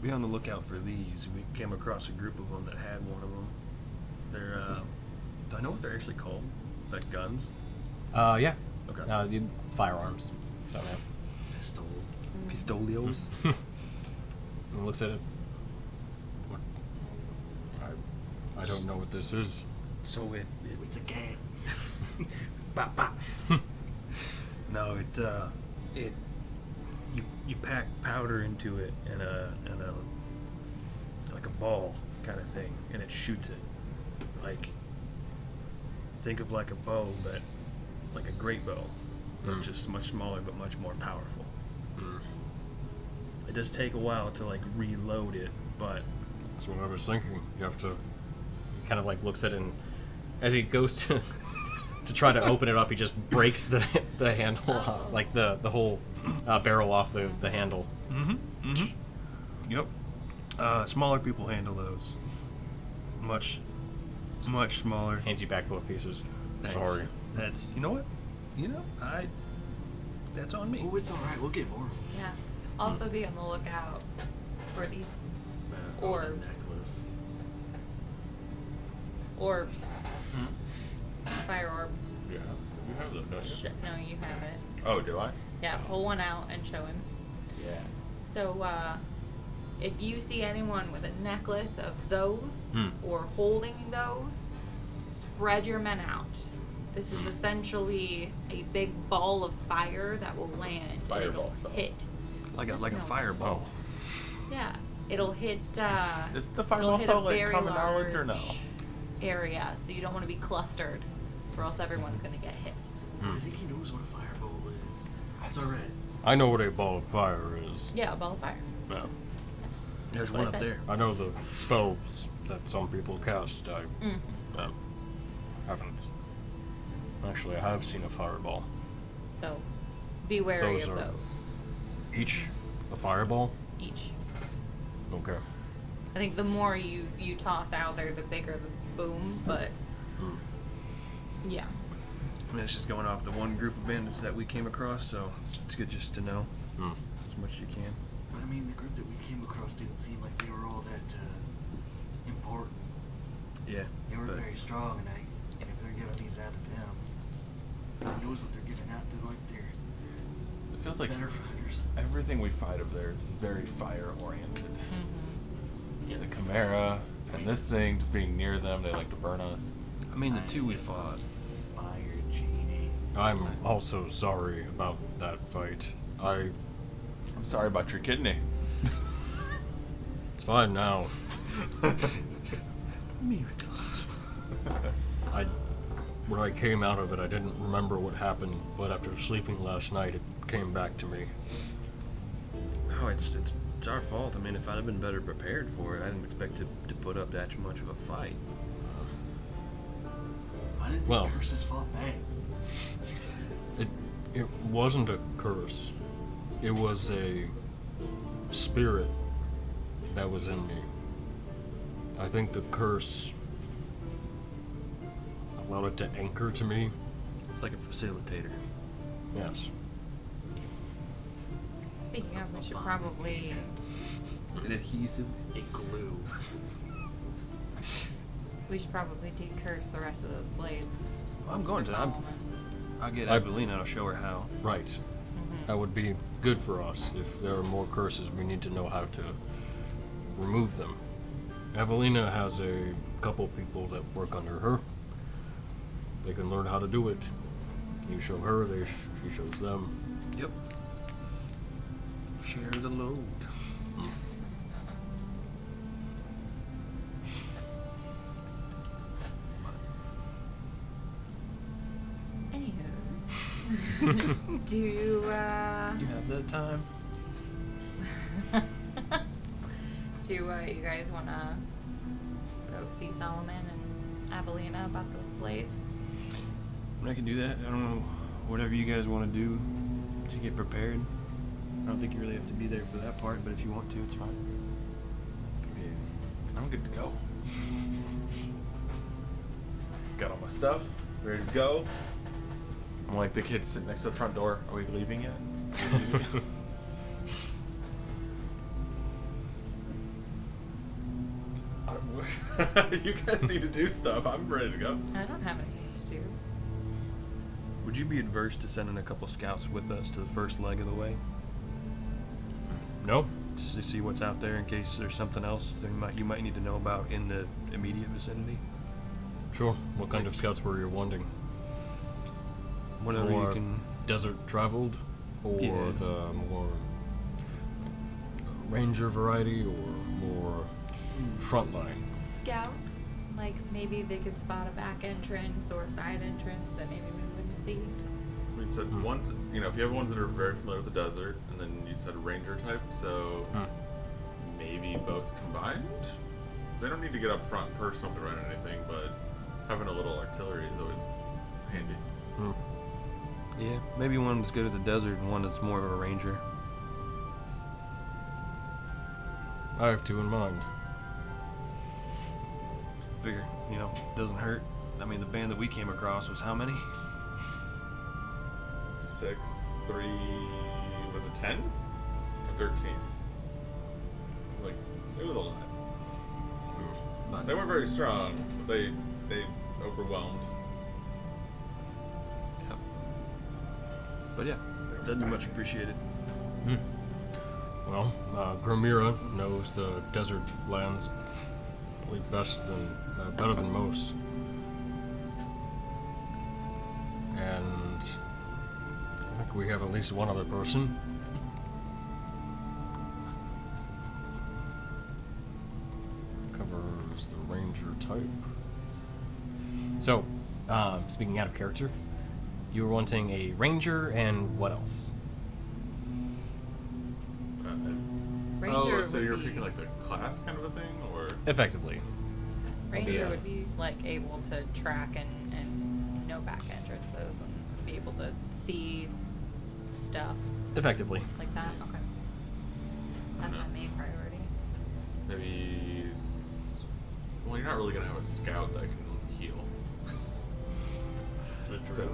Be on the lookout for these. We came across a group of them that had one of them. They're, do I know what they're actually called? Like guns? Yeah. Okay. The firearms. So, yeah. Pistol. Pistolios? He looks at it. I don't know what this is. So It's a gat. Bop, bop. No, you pack powder into it and a like a ball kind of thing, and it shoots it. Like, think of like a bow, but like a great bow, but just much smaller but much more powerful. It does take a while to like reload it, but That's what I was thinking. You have to. He kind of like looks at it, and as he goes to to try to open it up, he just breaks the handle off, like the whole barrel off the handle. Yep. Smaller people handle those. Much smaller. Hands you back both pieces. Thanks. Sorry. That's, you know what? That's on me. Oh, it's alright. We'll get more of them. Yeah. Also be on the lookout for these orbs. Necklace. Orbs. Fire orb. Yeah, you have that, don't you? No, you have it. Oh, do I? Yeah, pull one out and show him. Yeah. So, if you see anyone with a necklace of those or holding those, spread your men out. This is essentially a big ball of fire that will land and Fireball it'll spell. hit. Like a No. fireball. Yeah, it'll hit. Is the it'll fireball hit spell a like very common knowledge or no? large area, so you don't want to be clustered, or else everyone's gonna get hit. I think he knows what a fireball is. It's alright. I know what a ball of fire is. Yeah, a ball of fire. No. There's What one I up said. there. I know the spells that some people cast. I haven't. Actually, I have seen a fireball. So, be wary Those of are- those. Each a fireball? Each. Okay. I think the more you toss out there, the bigger the boom, but yeah. I mean, it's just going off the one group of bandits that we came across, so it's good just to know as much as you can. But I mean, the group that we came across didn't seem like they were all that important. Yeah. They weren't but very strong, and if they're giving these out to them, who knows what they're giving out to, like, their It feels like better fighters. everything we fight over there is very fire oriented. Yeah, the Chimera and this thing just being near them, they like to burn us. I mean, the two we fought, I'm also sorry about that fight. I'm sorry about your kidney. It's fine now. When I came out of it, I didn't remember what happened, but after sleeping last night, it came back to me. No, it's our fault. I mean, if I'd have been better prepared for it, I didn't expect to put up that much of a fight. Why didn't Well- the curses fall back? It wasn't a curse. It was a spirit that was in me. I think the curse allowed it to anchor to me. It's like a facilitator. Yes. Speaking of, we should probably. An adhesive. A glue. We should probably decurse the rest of those blades. I'm going for to. Solomon. I'll get I've- Evelina. I'll show her how. Right. That would be good for us. If there are more curses, we need to know how to remove them. Evelina has a couple people that work under her. They can learn how to do it. You show her, she shows them. Yep. Share the load. Anywho, do You have that time? do you guys want to go see Solomon and Avelina about those blades? I can do that. I don't know. Whatever you guys want to do to get prepared. I don't think you really have to be there for that part, but if you want to, it's fine. I mean, I'm good to go. Got all my stuff, ready to go. I'm like the kid sitting next to the front door. Are we leaving yet? You guys need to do stuff. I'm ready to go. I don't have anything to do. Would you be adverse to sending a couple scouts with us to the first leg of the way? No? Just to see what's out there in case there's something else that you might need to know about in the immediate vicinity? Sure. What kind of scouts were you wanting? Whatever More you can. desert traveled? Or Yeah. the more ranger variety? Or more frontline? Scouts, like maybe they could spot a back entrance or side entrance that maybe we wouldn't see. We said ones, if you have ones that are very familiar with the desert, and then you said ranger type, so maybe both combined? They don't need to get up front personally to run anything, but having a little artillery is always handy. Yeah, maybe one that's good at the desert and one that's more of a ranger. I have two in mind. Figure, doesn't hurt. I mean, the band that we came across was how many? 6, 3, was it 10? Or 13? Like, it was a lot. They weren't very strong, but they overwhelmed. Yep. But yeah, They were that'd be much spicy. appreciated. Well, Grimira knows the desert lands probably better than most. And I think we have at least one other person. Covers the ranger type. So, speaking out of character, you were wanting a ranger and what else? Ranger so would you're be, picking like the class kind of a thing, or Effectively. Ranger Yeah. would be like able to track and know back entrances and be able to see stuff Effectively. like that. Okay, that's my main priority. maybe? Well, you're not really gonna have a scout that can heal. So,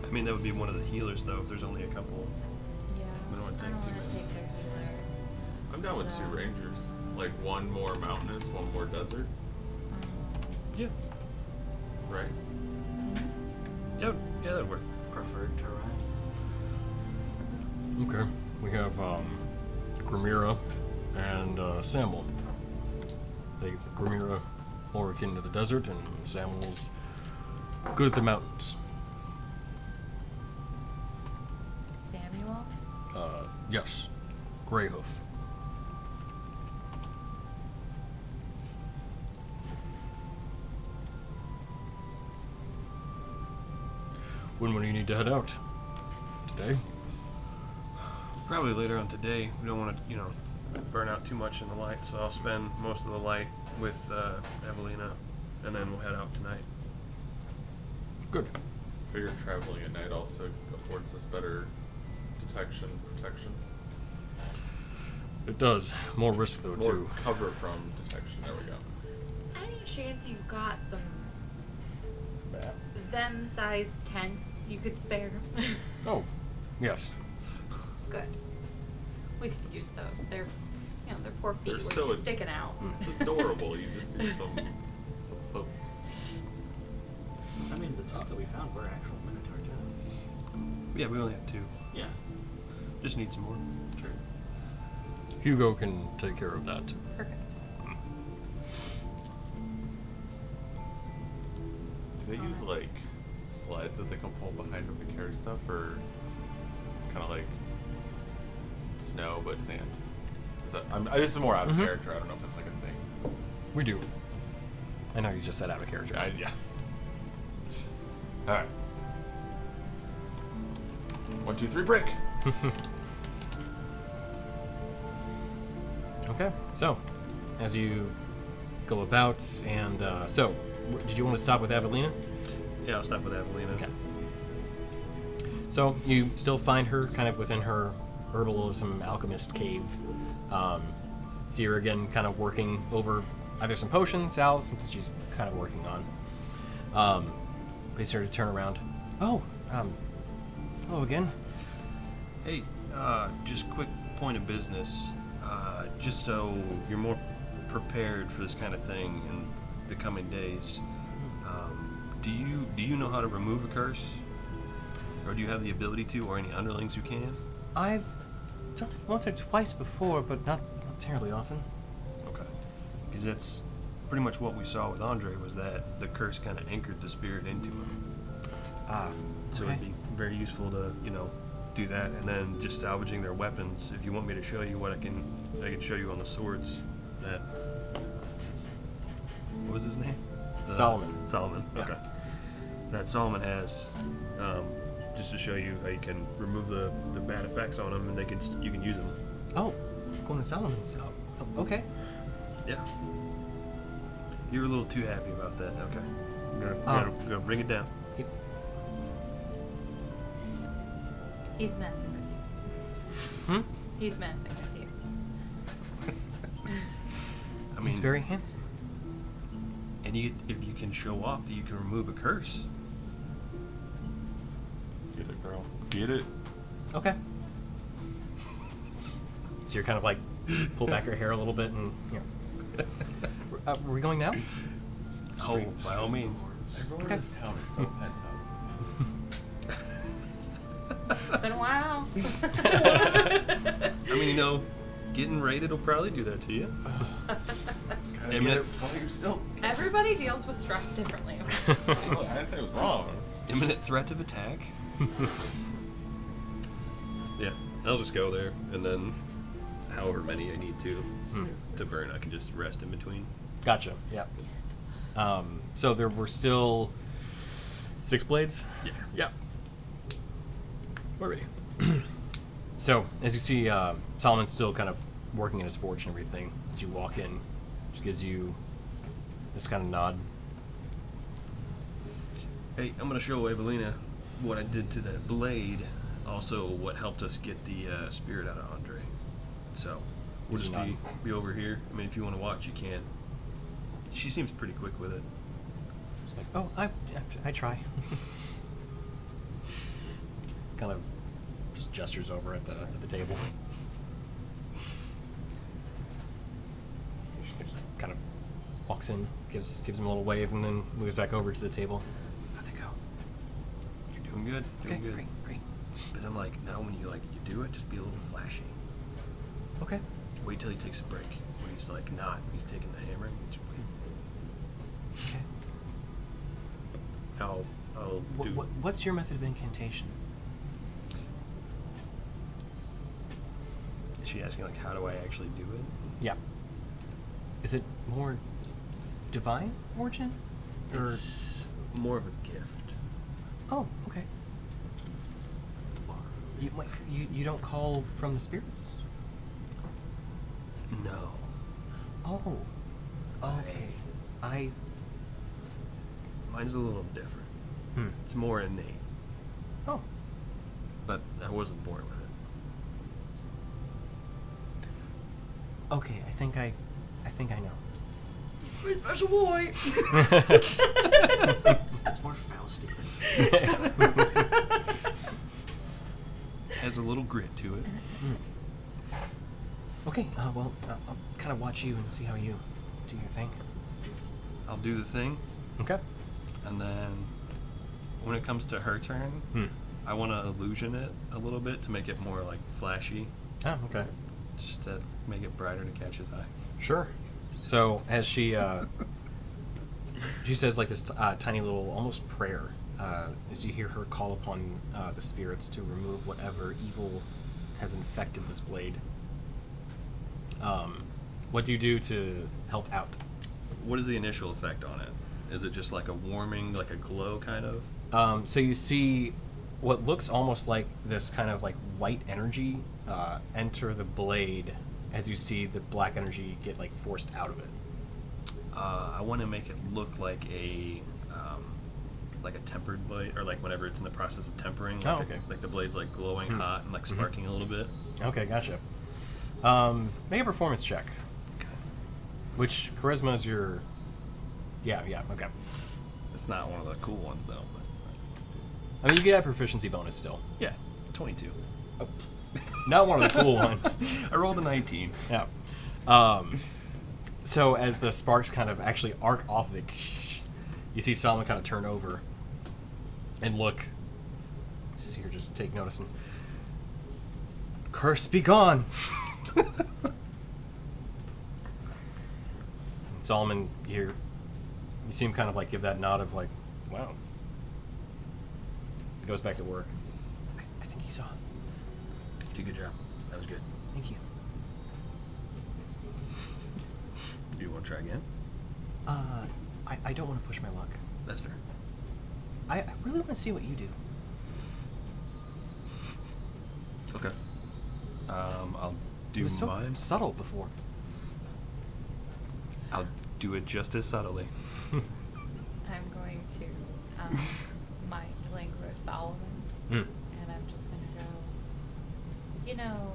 I mean, that would be one of the healers, though, if there's only a couple. Yeah, We don't wanna I take don't too want to many. take their healer. I'm down with 2 rangers. Like one more mountainous, one more desert, Yeah. right? Yeah, that'd work. Preferred terrain. Okay. We have Grimira and Samuel. Grimira more akin to the desert, and Samuel's Good at the mountains. Samuel? Yes. Greyhoof. When will you need to head out? Today? Probably later on today. We don't want to, burn out too much in the light, so I'll spend most of the light with Evelina, and then we'll head out tonight. Good. Figure traveling at night also affords us better protection. It does. More risk, though, More too. cover from detection. There we go. Any chance you've got some Maps. them-sized tents you could spare? Oh, yes. Good. We could use those. Their poor feet They're were so just sticking out. It's adorable. You just see some hooks. I mean, the tents that we found were actual Minotaur tents. Yeah, we only have 2. Yeah. Just need some more. True. Hugo can take care of that. Perfect. Do they use like sleds that they can pull behind them to carry stuff, or kind of like snow but sand? This is more out of Mhm. character. I don't know if it's like a thing. We do. I know you just said out of character. Yeah. All right. 1, 2, 3, break. Okay, so as you go about, and did you want to stop with Evelina? Yeah, I'll stop with Evelina. Okay. So you still find her kind of within her herbalism alchemist cave. See her again, kind of working over either some potions, salves, something she's kind of working on. Please her to turn around. Oh, hello again. Hey, just quick point of business. Just so you're more prepared for this kind of thing in the coming days. Do you know how to remove a curse, or do you have the ability to, or any underlings who can? I've done it once or twice before, but not terribly often. Okay, because that's pretty much what we saw with Andre, was that the curse kind of anchored the spirit into him. So okay. it'd be very useful to do that, and then just salvaging their weapons. If you want me to show you what I can show you on the swords. That what was his name? Solomon. Solomon. Yeah. Okay. That Solomon has, just to show you how you can remove the bad effects on them, and you can use them. Oh, going to Solomon's. Oh, okay. Yeah. You were a little too happy about that. Okay. I'm gonna bring it down. He's messing with you. Hmm? He's messing with you. I mean, He's very handsome. and if you can show off that you can remove a curse. Get it, girl. Get it. Okay. So you're kind of like pull back your hair a little bit, and were we going now? Oh, by all means. Everyone Okay. in this town is so pent up. Been a while. I mean, getting raided will probably do that to you. Gotta get it while you're still. Everybody deals with stress differently. Look, I didn't say it was wrong. Imminent threat of attack. Yeah, I'll just go there, and then however many I need to burn, I can just rest in between. Gotcha. Yeah. So there were still 6 blades. Yeah. Yeah. We're ready. So as you see, Solomon's still kind of working in his forge and everything. As you walk in, which gives you this kind of nod. Hey, I'm gonna show Evelina what I did to that blade. Also, what helped us get the spirit out of Andre. So we'll just be over here. I mean, if you want to watch, you can. She seems pretty quick with it. It's like, oh, I try. Kind of just gestures over at the table. Kind of walks in, gives him a little wave, and then moves back over to the table. How'd they go? You're doing good. Okay, Doing good. great. But I'm like, now when you do it, just be a little flashy. Okay. Wait till he takes a break. When he's like he's taking the hammer. Just wait. Okay. I'll do. What's your method of incantation? Is she asking like how do I actually do it? Yeah. Is it more divine origin? Or... It's more of a gift. Oh, okay. You don't call from the spirits? No. Oh. Okay. Mine's a little different. Hmm. It's more innate, Oh. but I wasn't born with it. Okay, I think I know. He's my special boy. It's more Faustian. Has a little grit to it. Okay, well, I'll kind of watch you and see how you do your thing. I'll do the thing, Okay. and then when it comes to her turn, I want to illusion it a little bit to make it more like flashy, Oh, okay. just to make it brighter to catch his eye. Sure. So as she says like this tiny little almost prayer, as you hear her call upon the spirits to remove whatever evil has infected this blade. What do you do to help out? What is the initial effect on it? Is it just like a warming, like a glow kind of? So you see what looks almost like this kind of like white energy enter the blade as you see the black energy get like forced out of it. I want to make it look like a tempered blade, or like whenever it's in the process of tempering. Like Oh, okay. like the blade's like glowing hot and like sparking a little bit. Okay, gotcha. Make a performance check. Okay. Which charisma is your... Yeah, okay. It's not one of the cool ones though. But I mean, you get a proficiency bonus still. yeah, 22. Not one of the cool ones. I rolled a 19. Yeah. So as the sparks kind of actually arc off of it, you see Solomon kind of turn over and look. See her just take notice and... Curse be gone! And Solomon, you see him kind of like give that nod of like, wow. He goes back to work. I think he saw. You did a good job. That was good. Thank you. Do you want to try again? I don't want to push my luck. That's fair. I really want to see what you do. Okay. I'll It do was so mine. subtle before. I'll do it just as subtly. I'm going to mind lingua Solomon, Mm. and I'm just gonna go. You know,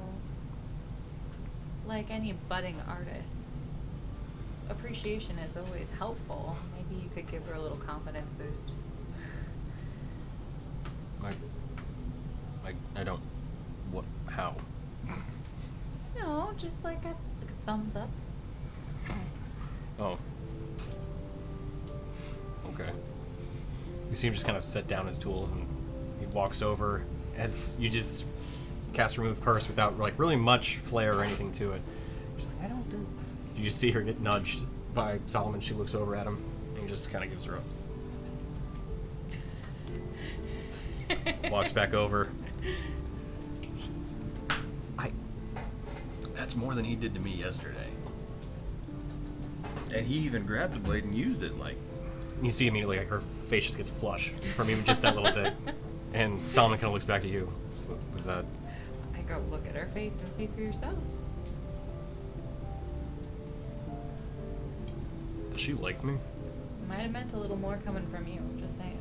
like any budding artist, appreciation is always helpful. Maybe you could give her a little confidence boost. I don't. What? How? No, just like a thumbs up. Oh. Okay. You see him just kind of set down his tools, and he walks over as you just cast remove curse without like really much flair or anything to it. She's like, I don't do. You just see her get nudged by Solomon. She looks over at him and he just kind of gives her up. Walks back over. That's more than he did to me yesterday. And he even grabbed the blade and used it like... You see immediately like her face just gets flush from even just that little bit. And Solomon kind of looks back at you. What was that? I go look at her face and see for yourself. Does she like me? Might have meant a little more coming from you. Just saying.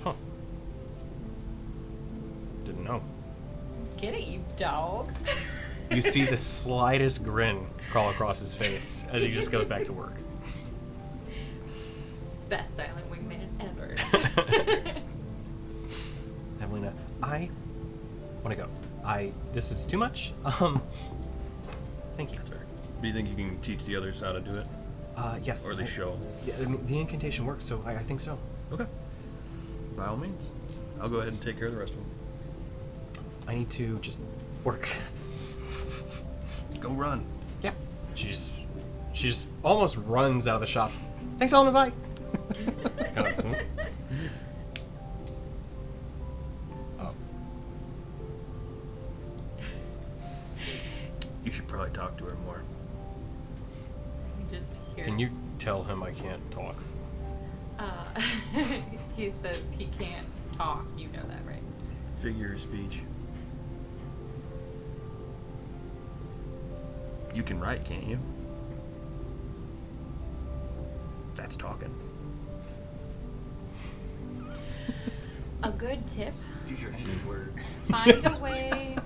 Huh. Didn't know. Get it, you dog. You see the slightest grin crawl across his face as he just goes back to work. Best silent wingman ever. Evelina, I want to go. This is too much. Thank you. That's fair. Do you think you can teach the others how to do it? Yes. Or at least show them? Yeah, I mean, the incantation works, so I think so. Okay. By all means. I'll go ahead and take care of the rest of them. I need to just work. Go run. Yeah. She just almost runs out of the shop. Thanks, Solomon. Bye. Kind of, Oh. You should probably talk to her more. He just hears. Can you tell him I can't talk? He says he can't talk. You know that, right? Figure of speech. You can write, can't you? That's talking. A good tip. Use your hand words. Find a way.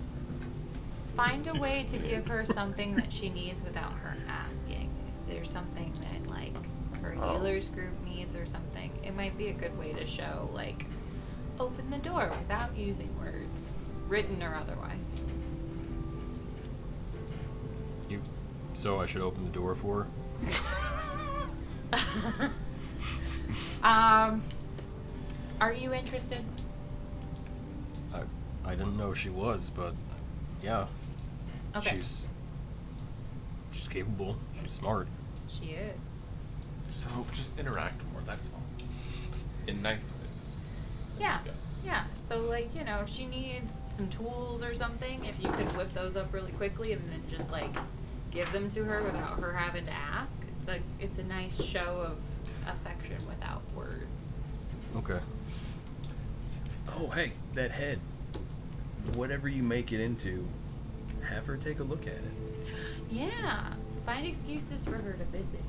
Find a way to give her something that she needs without her asking. If there's something that like her healers group needs or something, it might be a good way to show like open the door without using words, written or otherwise. So I should open the door for her? Are you interested? I didn't know she was, but yeah. Okay. She's capable. She's smart. She is. So just interact more, that's all. In nice ways. Yeah. Yeah. So like, you know, if she needs some tools or something, if you could whip those up really quickly and then just like give them to her without her having to ask, it's a nice show of affection without words. Okay. Oh, hey, that head. Whatever you make it into, have her take a look at it. Yeah. Find excuses for her to visit.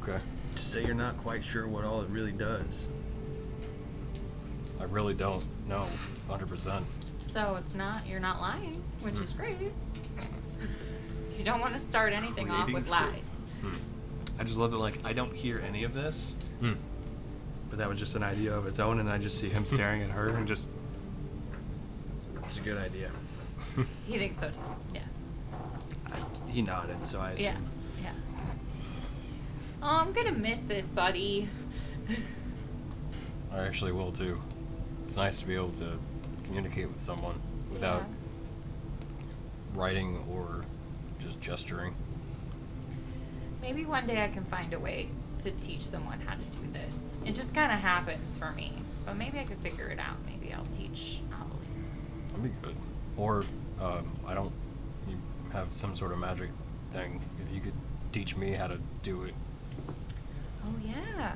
Okay. Just say you're not quite sure what all it really does. I really don't know 100%. So you're not lying, which is great. You don't want to start anything off Creating with truth. lies. I just love that, like, I don't hear any of this, but that was just an idea of its own, and I just see him staring at her and just... It's a good idea. He thinks so too. Yeah. He nodded, so I assume. Yeah. Yeah. Oh, I'm gonna miss this, buddy. I actually will too. It's nice to be able to communicate with someone without writing or just gesturing. Maybe one day I can find a way to teach someone how to do this. It just kind of happens for me, but maybe I could figure it out. Maybe I'll teach Evelyn. That'd be good. Or, you have some sort of magic thing. If you could teach me how to do it. Oh yeah.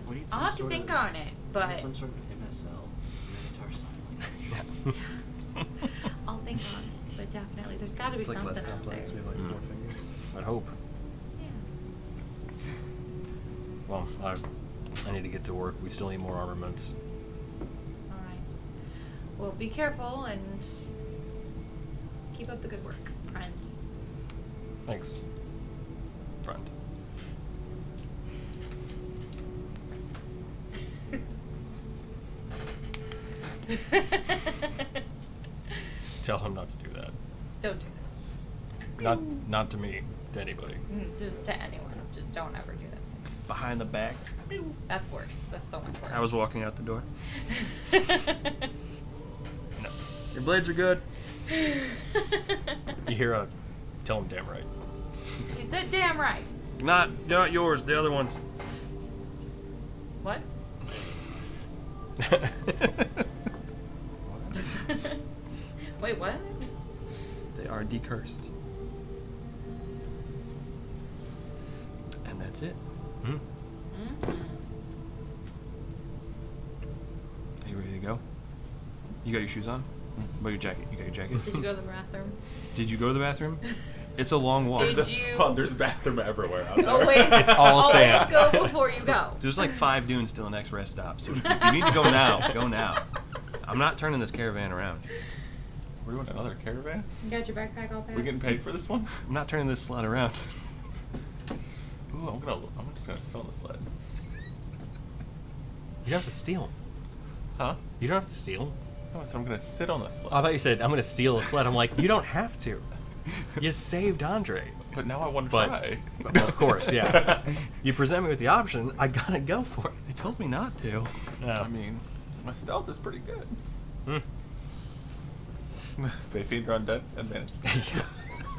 We need I'll some have to sort think of- on it, we need but some sort of MSL, Minotaur sign language. I'll think on it. But definitely, there's got to be It's like something less out complex. there. We have like 4 fingers. I'd hope. Yeah. Well, I need to get to work. We still need more armaments. All right. Well, be careful and keep up the good work, friend. Thanks, friend. Tell him not to do that. Don't do Not to me, to anybody. that. Just to anyone. Just don't ever do that. Behind the back. That's worse. That's so much worse. I was walking out the door. No. Your blades are good. You hear a, tell him damn right. You said damn right. Not yours, the other ones. What? Wait, what? They are decursed. And that's it. Hmm? Mm-hmm. Are you ready to go? You got your shoes on? What about your jacket? You got your jacket? Did you go to the bathroom? Did you go to the bathroom? It's a long walk. Did you? Oh, there's a bathroom everywhere out there. Always, It's all always sand. go before you go. There's like 5 dunes till the next rest stop. So if you need to go now, go now. I'm not turning this caravan around. We're doing another caravan? You got your backpack all packed? We getting paid for this one? I'm not turning this sled around. Ooh, I'm just gonna sit on the sled. You don't have to steal. Huh? You don't have to steal. No, so I'm gonna sit on the sled. I thought you said, I'm going to steal a sled. I'm like, you don't have to. You saved Andre. But now I want to But, try. well, of course, yeah. You present me with the option, I gotta go for it. They told me not to. I mean, my stealth is pretty good. Hmm. 15 are undead advantage.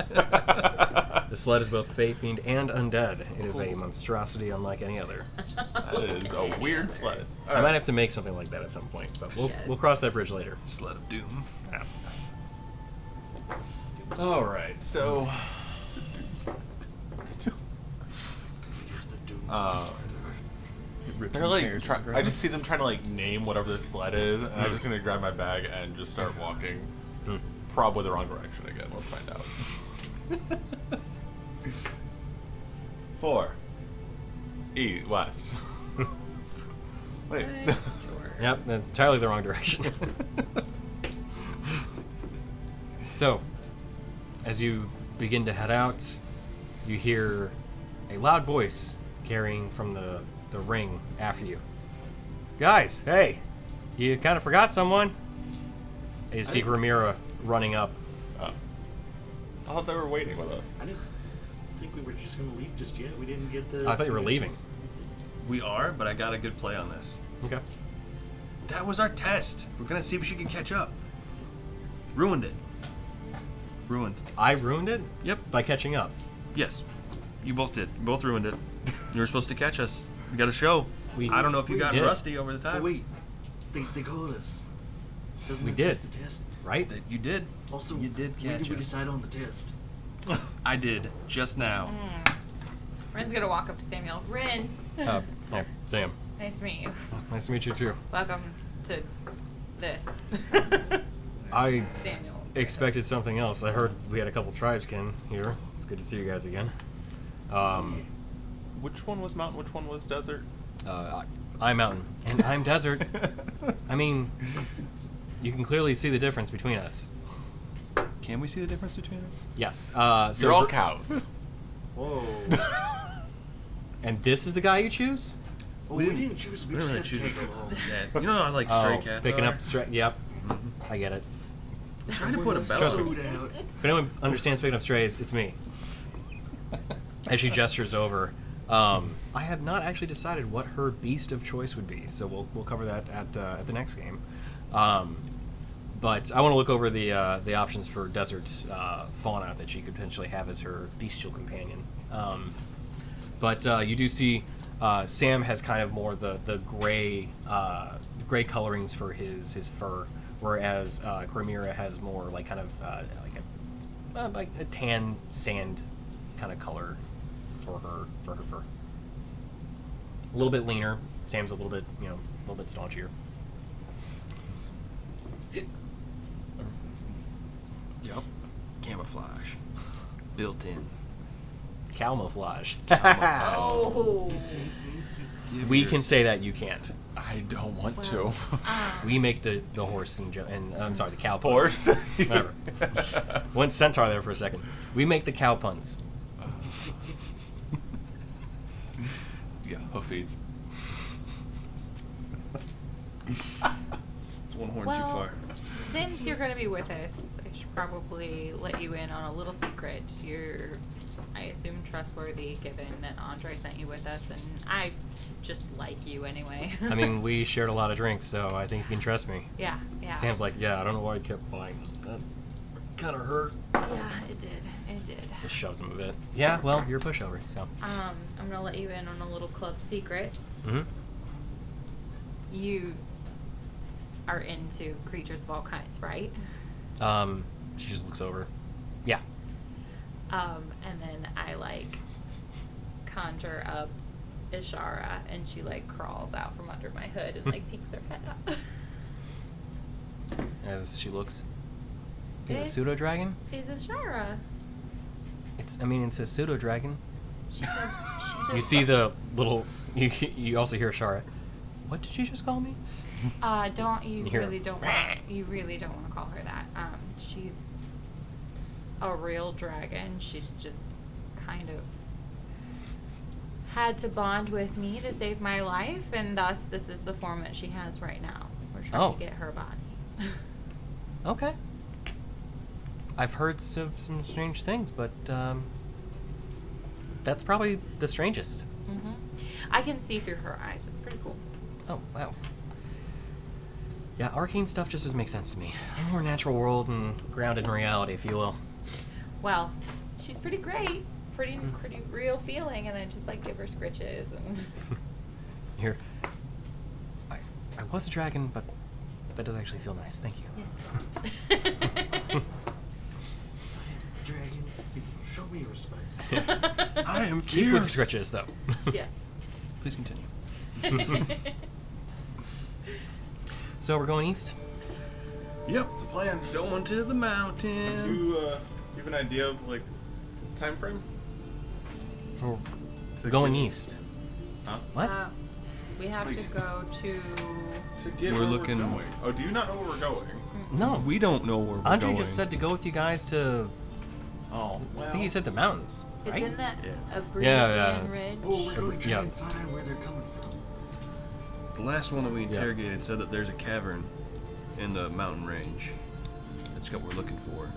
The sled is both fey, fiend, and undead. It is a monstrosity unlike any other. That is a weird sled. I might have to make something like that at some point, but we'll Yes. we'll cross that bridge later. Sled of Doom. Yeah. All right, so Just the doom. they're like, I just see them trying to like name whatever this sled is, and I'm just gonna grab my bag and just start walking, probably the wrong direction again. Let's find out. 4 west. Wait. Sure. Yep, that's entirely the wrong direction. So, as you begin to head out, you hear a loud voice carrying from the ring after you. Guys, hey, you kind of forgot someone. And you see Ramira running up. Oh. I thought they were waiting with us. I didn't think we were just gonna leave just yet. We didn't get the. I thought you were leaving. We are, but I got a good play on this. Okay. That was our test. We're gonna see if she can catch up. Ruined it. Ruined. I ruined it? Yep. By catching up. Yes. You both did. You both ruined it. You were supposed to catch us. We got a show. I don't know if you we got did. rusty over the Oh, time. wait, they called us. Doesn't We that did. pass the test? Right? That you did. Also, You did when catch did we us. decide on the test? I did. Just now. Rin's gonna walk up to Samuel. Rin, Hey, Sam. nice to meet you. Nice to meet you too. Welcome to this. I Samuel. expected something else. I heard we had a couple tribeskin here. It's good to see you guys again. Which one was mountain? Which one was desert? I'm mountain and I'm desert. I mean, you can clearly see the difference between us. Can we see the difference between them? Yes. So You're all cows. Whoa. And this is the guy you choose? Oh, we didn't choose. We We just don't really got choose tagged along. Yeah. You know how like stray cats picking are? up stray. Yep. I get it. I'm trying to put a bell Trust me. on. Food out. If anyone understands picking up strays, it's me. As she gestures over, I have not actually decided what her beast of choice would be, so we'll cover that at the next game. But I want to look over the options for desert fauna that she could potentially have as her bestial companion. But you do see Sam has kind of more the gray colorings for his fur, whereas Grimira has more like kind of like a tan sand kind of color for her fur. A little bit leaner. Sam's a little bit staunchier. Yep. Camouflage. Built in. Camouflage. Oh. We can say that, you can't. I don't want Well, We make the horse and I'm sorry, the cow to. puns. Horse. Whatever. Went centaur there for a second. We make the cow puns. Yeah, hoofies. It's one horn too Well, far. since you're going to be with us, I should probably let you in on a little secret. You're, I assume, trustworthy, given that Andre sent you with us, and I just like you anyway. I mean, we shared a lot of drinks, so I think you can trust me. yeah. Sam's like, yeah, I don't know why I kept buying. That kind of hurt. Yeah, it did. It did. Just shoves him a bit. Yeah, well, you're a pushover, so. I'm gonna let you in on a little club secret. Mm-hmm. You are into creatures of all kinds, right? She just looks over. Yeah. And then I conjure up Ishara, and she crawls out from under my hood and peeks her head up. As she looks. It's- A pseudo dragon? She's Ishara. It's a pseudo dragon. She's a You see the little. You also hear Shara. What did you just call me? You hear really her. don't want to call her that. She's a real dragon. She's just kind of had to bond with me to save my life, and thus this is the form that she has right now. We're trying to get her body. Okay. I've heard of some strange things, but that's probably the strangest. hmm I can see through her eyes. It's pretty cool. Oh, wow. Yeah, arcane stuff just doesn't make sense to me. I'm more natural world and grounded in reality, if you will. Well, she's pretty great. Pretty real feeling, and I just like give her scritches and. Here. I was a dragon, but that does actually feel nice. Thank you. Dragon, show me respect. I am Keep with fierce. scritches, though. Yeah. Please continue. So we're going east? Yep. What's the plan? Going to the mountain. You have an idea of like time frame? For To going get- east. Huh? What? We have to go to. To get We're where looking- we're going. Oh, do you not know where we're going? No. We don't know where we're Andre going. just said to go with you guys to. Oh, I well. think he said the mountains. It's Right? in the Yeah. Abrasian Yeah, it's- Ridge. Oh, we're going to Yeah. try and find where they're coming from. The last one that we interrogated said that there's a cavern in the mountain range. That's what we're looking for.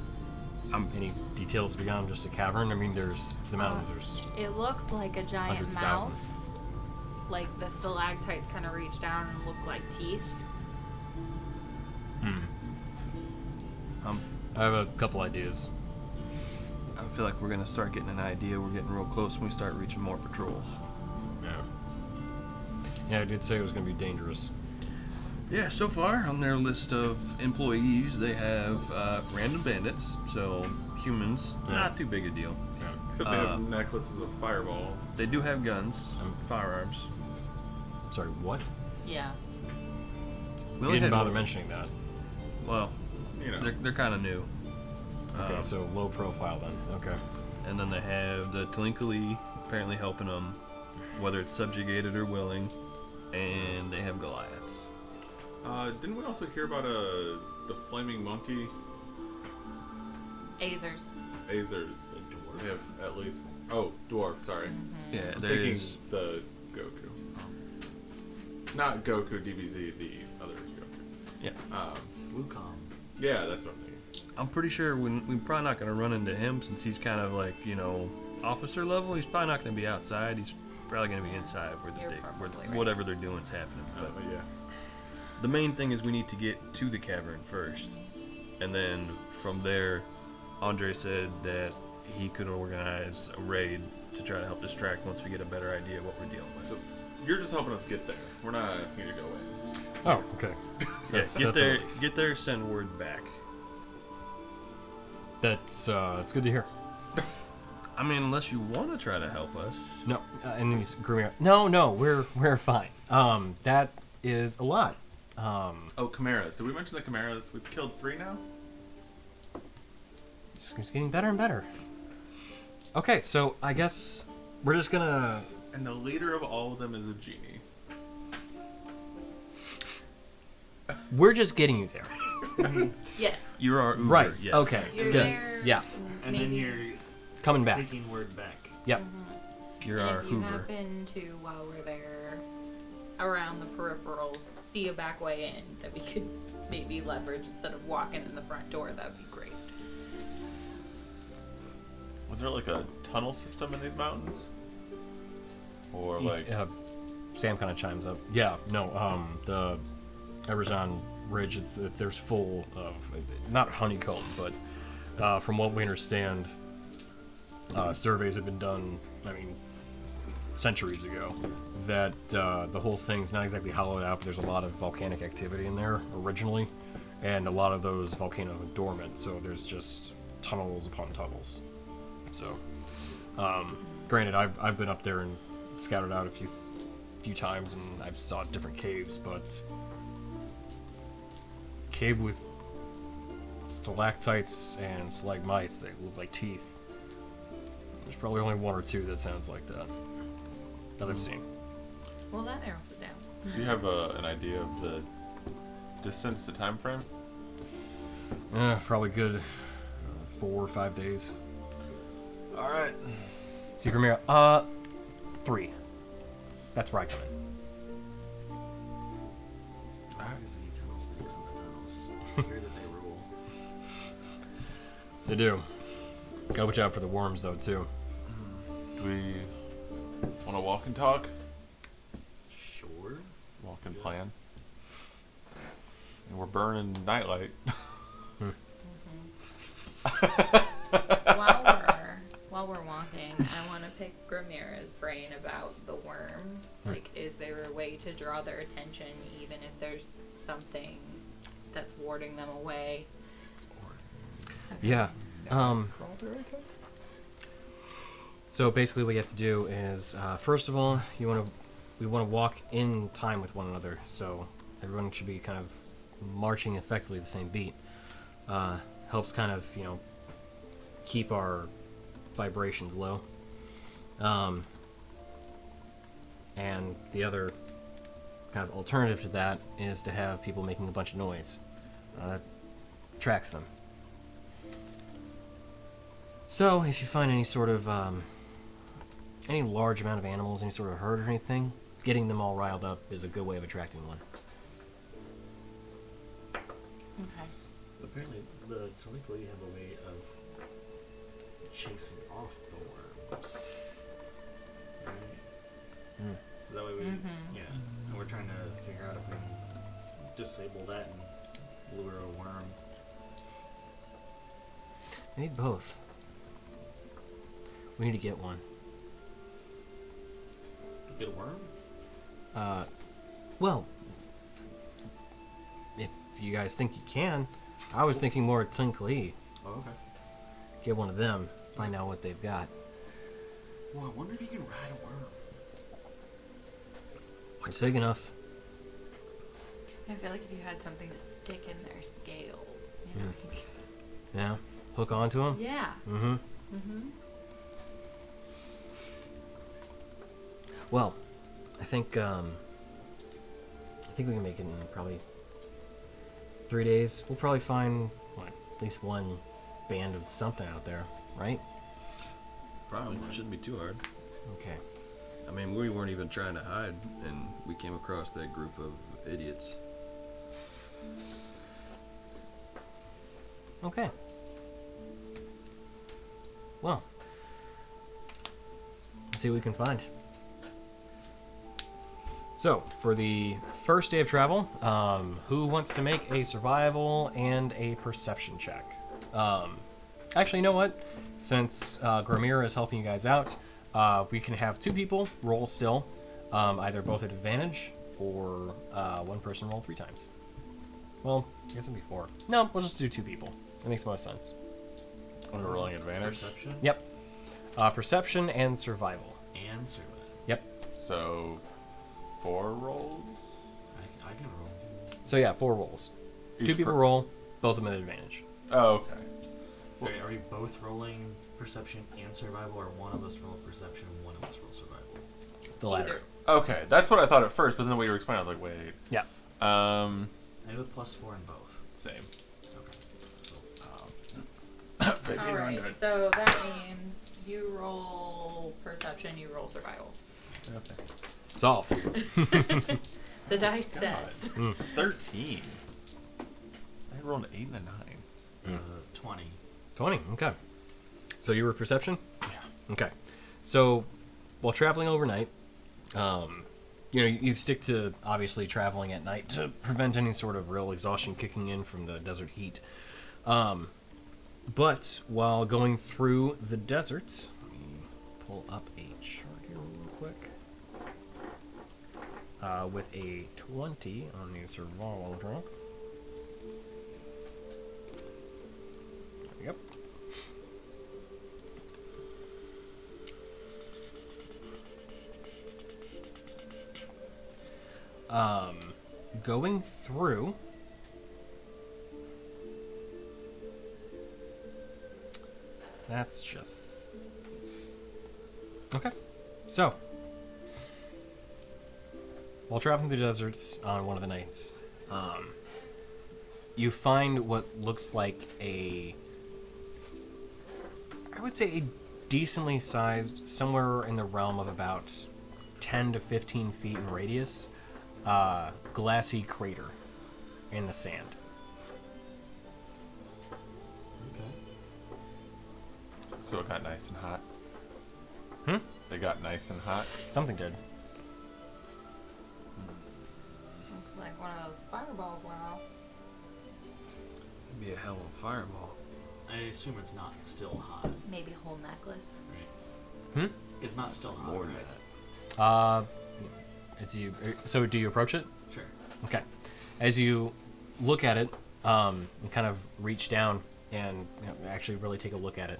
Any details beyond just a cavern? I mean, it's the mountains. There's It looks like a giant hundreds, mouth. thousands. Like the stalactites kind of reach down and look like teeth. I have a couple ideas. I feel like we're gonna start getting an idea. We're getting real close when we start reaching more patrols. Yeah. Yeah, I did say it was going to be dangerous. Yeah, so far on their list of employees, they have random bandits, so humans, Yeah. not too big a deal. Except they have necklaces of fireballs. They do have guns, firearms. Sorry, what? Yeah. We only didn't had bother one. mentioning that. Well, You know. they're kind of new. Okay, so low profile then. Okay. And then they have the Twinkly apparently helping them, whether it's subjugated or willing, and they have Goliaths. Didn't we also hear about the flaming monkey? Azers. Azers. They have at least. Oh, dwarf. Sorry. Yeah, I'm there thinking is. the Goku. Not Goku DBZ, the other Goku. Yeah, Wukong. Yeah, that's what I'm thinking. I'm pretty sure we're probably not going to run into him since he's kind of like, officer level. He's probably not going to be outside. He's probably going to be inside where You're where probably right. whatever they're doing is happening. But But yeah. the main thing is we need to get to the cavern first, and then from there, Andre said that he could organize a raid to try to help distract once we get a better idea of what we're dealing with. So you're just helping us get there. We're not asking you to go in. Oh, okay. Yes, That's a relief. get there, send word back. That's good to hear. I mean, unless you want to try to help us. No, and then he's grooming up. No, we're fine. That is a lot. Oh, chimeras. Did we mention the chimeras? We've killed 3 now? It's getting better and better. Okay, so I guess we're just gonna. And the leader of all of them is a genie. We're just getting you there. Yes. You're our Uber, Right. yes. Okay. You're Good. there. Yeah. And maybe. then you're Coming back. taking word back. Yep. You're And our if you Hoover. happen to, while we're there, around the peripherals, see a back way in that we could maybe leverage instead of walking in the front door, that would be great. Was there like a tunnel system in these mountains? Or He's, like. Sam kind of chimes up. Yeah. No. The Everzon Ridge. There's full of not honeycomb, but from what we understand, surveys have been done. I mean, centuries ago. That the whole thing's not exactly hollowed out, but there's a lot of volcanic activity in there originally, and a lot of those volcanoes are dormant. So there's just tunnels upon tunnels. So, granted, I've been up there and scouted out a few times, and I've saw different caves, but cave with stalactites and stalagmites that look like teeth. There's probably only 1 or 2 that sounds like that I've seen. Well, that narrows it down. Do you have an idea of the distance to time frame? Probably good 4 or 5 days. Alright. Secret mirror. 3. That's where I come in. There's any tunnel snakes in the tunnels. I hear that they rule. They do. Gotta watch out for the worms, though, too. Do we want to walk and talk? Sure. Walk and plan. And we're burning nightlight. While I want to pick Grimira's brain about the worms. Like, is there a way to draw their attention even if there's something that's warding them away? Yeah. So basically, what you have to do is, first of all, we want to walk in time with one another. So everyone should be kind of marching effectively the same beat. Helps kind of keep our vibrations low. And the other kind of alternative to that is to have people making a bunch of noise. That attracts them. So, if you find any sort of, any large amount of animals, any sort of herd or anything, getting them all riled up is a good way of attracting one. Okay. Apparently, the Talinkli have a way of chasing off the worms. Right? Is that way we... Yeah. And we're trying to figure out if we can disable that and lure a worm. I need both. We need to get one. Get a worm? Well, if you guys think you can, I was thinking more Talinkli. Oh, okay. Get one of them, find out what they've got. Well, I wonder if you can ride a worm. It's big enough. I feel like if you had something to stick in their scales, you know. Yeah. Hook onto them? Yeah. Mm-hmm. Well, I think we can make it in probably 3 days. We'll probably find at least one band of something out there, right? Probably. Shouldn't be too hard. Okay. I mean, we weren't even trying to hide, and we came across that group of idiots. Okay. Well, let's see what we can find. So, for the first day of travel, who wants to make a survival and a perception check? Actually, you know what? Since Grimira is helping you guys out, we can have 2 people roll still, either both at advantage or one person roll 3 times. Well, I guess it'd be 4. No, we'll just do 2 people. That makes most sense. When we're rolling advantage. Perception? Yep. Perception and survival. And survival. Yep. So 4 rolls. I can roll. So yeah, 4 rolls. Each 2 people roll, both of them at advantage. Oh, okay. Wait, are we both rolling perception and survival, or one of us roll perception and one of us roll survival? The latter. Okay, that's what I thought at first, but then when you were explaining, I was like, wait. Yeah. I have a +4 in both. Same. Okay. Alright, so that means you roll perception, you roll survival. Okay. Solved. The dice says. 13. I rolled an 8 and a 9. 20. 20, okay. So you were perception? Yeah. Okay. So, while traveling overnight, you stick to, obviously, traveling at night to prevent any sort of real exhaustion kicking in from the desert heat. But while going through the desert, let me pull up a chart here real quick. With a 20 on the survival check. Yep. Going through. That's just... Okay. So, while traveling through the deserts on one of the nights, you find what looks like I would say a decently sized, somewhere in the realm of about 10 to 15 feet in radius, glassy crater in the sand. Okay. So it got nice and hot. Hmm? It got nice and hot. Something did. Looks like one of those fireballs went off. It'd be a hell of a fireball. I assume it's not still hot. Maybe a whole necklace. Right. It's not still hot, More than right? As you, so do you approach it? Sure. Okay. As you look at it, and kind of reach down and actually really take a look at it,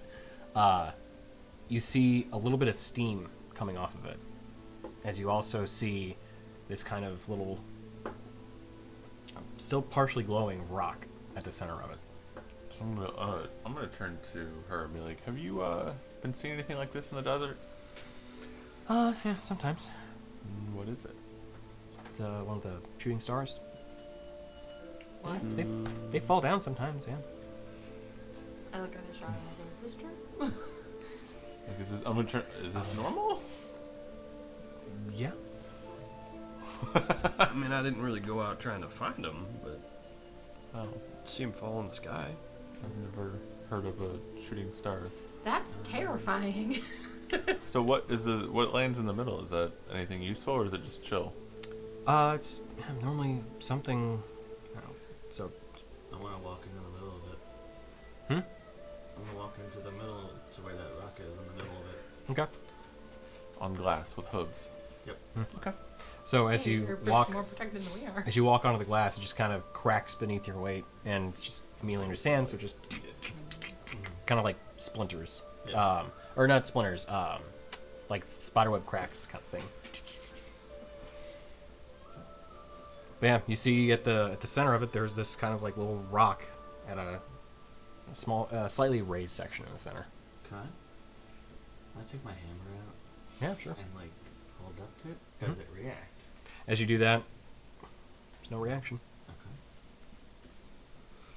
you see a little bit of steam coming off of it. As you also see this kind of little, still partially glowing rock at the center of it. So I'm gonna turn to her and be like, have you been seeing anything like this in the desert? Yeah, sometimes. What is it? It's one of the shooting stars. What? They fall down sometimes, yeah. I look at it, Sean, and I go, is this true? Like, is this? I'm gonna turn. Is this normal? Yeah. I mean, I didn't really go out trying to find them, but Oh, see them fall in the sky. I've never heard of a shooting star. That's terrifying. So what lands in the middle? Is that anything useful, or is it just chill? It's normally something. So. I want to walk into the middle of it. Hmm? I want to walk into the middle to where that rock is in the middle of it. Okay. On glass with hooves. Yep. Okay. So as Hey, you you're walk, more protected than we are. as you walk onto the glass, it just kind of cracks beneath your weight, and it's just immediately under sand, so just kind of like splinters, Yeah. or not splinters, like spiderweb cracks kind of thing. But yeah, you see at the center of it, there's this kind of like little rock at a small, slightly raised section in the center. Can I take my hammer out Yeah, sure. and like hold up to it? Does it react? As you do that, there's no reaction. Okay.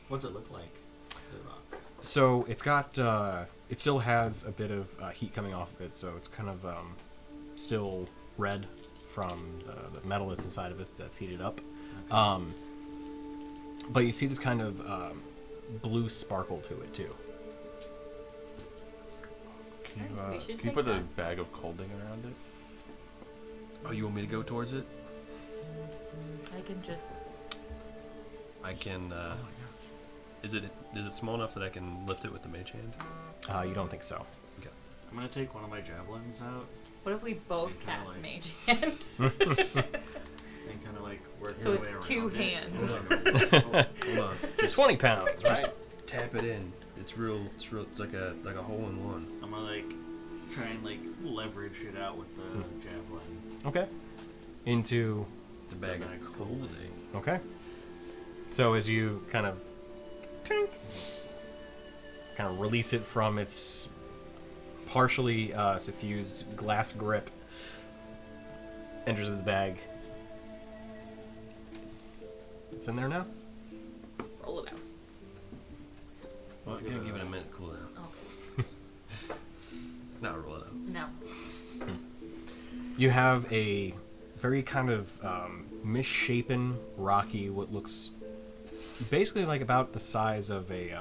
What's it look like? The rock. So it's got, it still has a bit of heat coming off of it, so it's kind of still red from the metal that's inside of it that's heated up. Okay. But you see this kind of blue sparkle to it too. We Can should you take put a that. bag of colding around it? Oh, you want me to go towards it? I can just. I can. Is it small enough that I can lift it with the mage hand? You don't think so? Okay. I'm gonna take one of my javelins out What if we both And kinda cast like- mage hand? and kind of like work So my it's way two around it. hands. Hold on. Just 20 pounds, right? tap it in. It's real. It's like a hole in one. I'm gonna like try and like leverage it out with the javelin. Okay. Into. The bag bag of of holding. Okay. So as you kind of release it from its partially suffused glass grip, enters the bag. It's in there now. Roll it out. Well, you gotta give it a minute to cool down. Okay. Now roll it out. No. You have a very kind of misshapen, rocky, what looks basically like about the size of a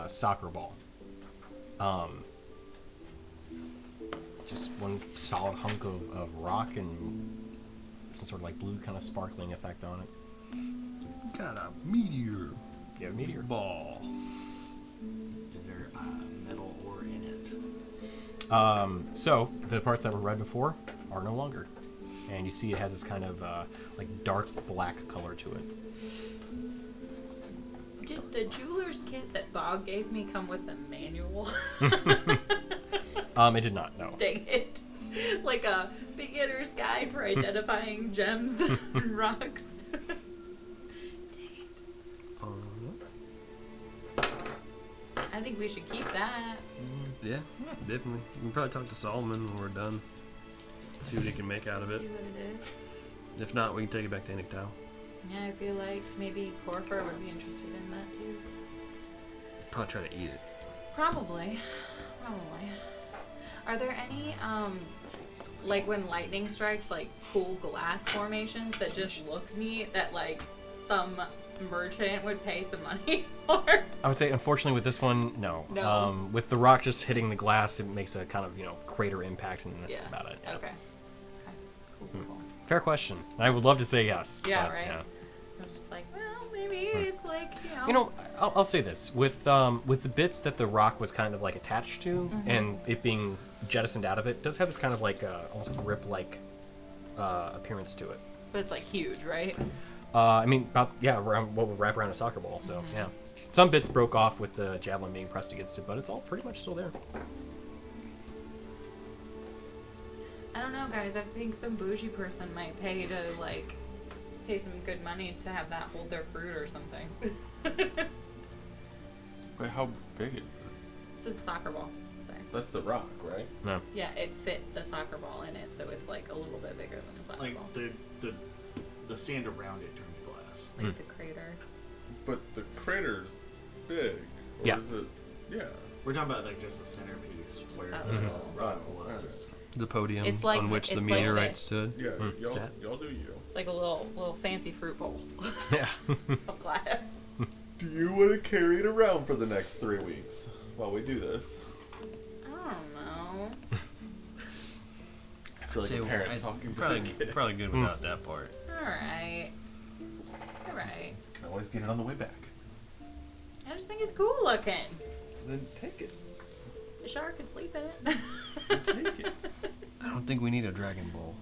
soccer ball. Just one solid hunk of rock and some sort of like blue kind of sparkling effect on it. Got a meteor Yeah, meteor. ball. Is there metal ore in it? So the parts that were red before are no longer, and you see it has this kind of like dark black color to it. Did the jeweler's kit that Bog gave me come with a manual? It did not. No. Dang it. Like a beginner's guide for identifying gems and rocks. Dang it. I think we should keep that. Yeah, definitely. We can probably talk to Solomon when we're done. See what he can make out of it. See what it is. If not, we can take it back to Iniktal. Yeah, I feel like maybe Corfer would be interested in that too. Probably try to eat it. Probably. Are there any, like when lightning strikes, like cool glass formations that just look neat that like some merchant would pay some money for? I would say, unfortunately, with this one, no. No. With the rock just hitting the glass, it makes a kind of crater impact, and that's about it. Yeah. Okay. Cool. Fair question. I would love to say yes. Yeah, but, right? yeah. I was just like, well, maybe it's like, know? You know, I'll say this with the bits that the rock was kind of like attached to, and it being jettisoned out of it, does have this kind of like almost grip-like appearance to it. But it's like huge, right? I mean, around what would wrap around a soccer ball. So yeah, some bits broke off with the javelin being pressed against it, but it's all pretty much still there. I don't know, guys. I think some bougie person might pay some good money to have that hold their fruit or something. Wait, how big is this? It's a soccer ball size. That's the rock, right? No. Yeah, it fit the soccer ball in it, so it's like a little bit bigger than the soccer Like ball. the sand around it turned to glass. Like the crater. But the crater's big. Or Yeah. is it? Yeah. We're talking about like just the centerpiece where that the little- rock Oh, was. The podium It's like- on which the it's like meteorite this. stood. Yeah, y'all, Sad. y'all do you. It's like a little fancy fruit bowl Yeah. of glass. Do you want to carry it around for the next 3 weeks while we do this? I don't know. I feel like a parent talking to the kid. Probably good without that part. Alright. Alright. Can always get it on the way back. I just think it's cool looking. Then take it. The shark can sleep in it. Take it. I don't think we need a dragon bowl.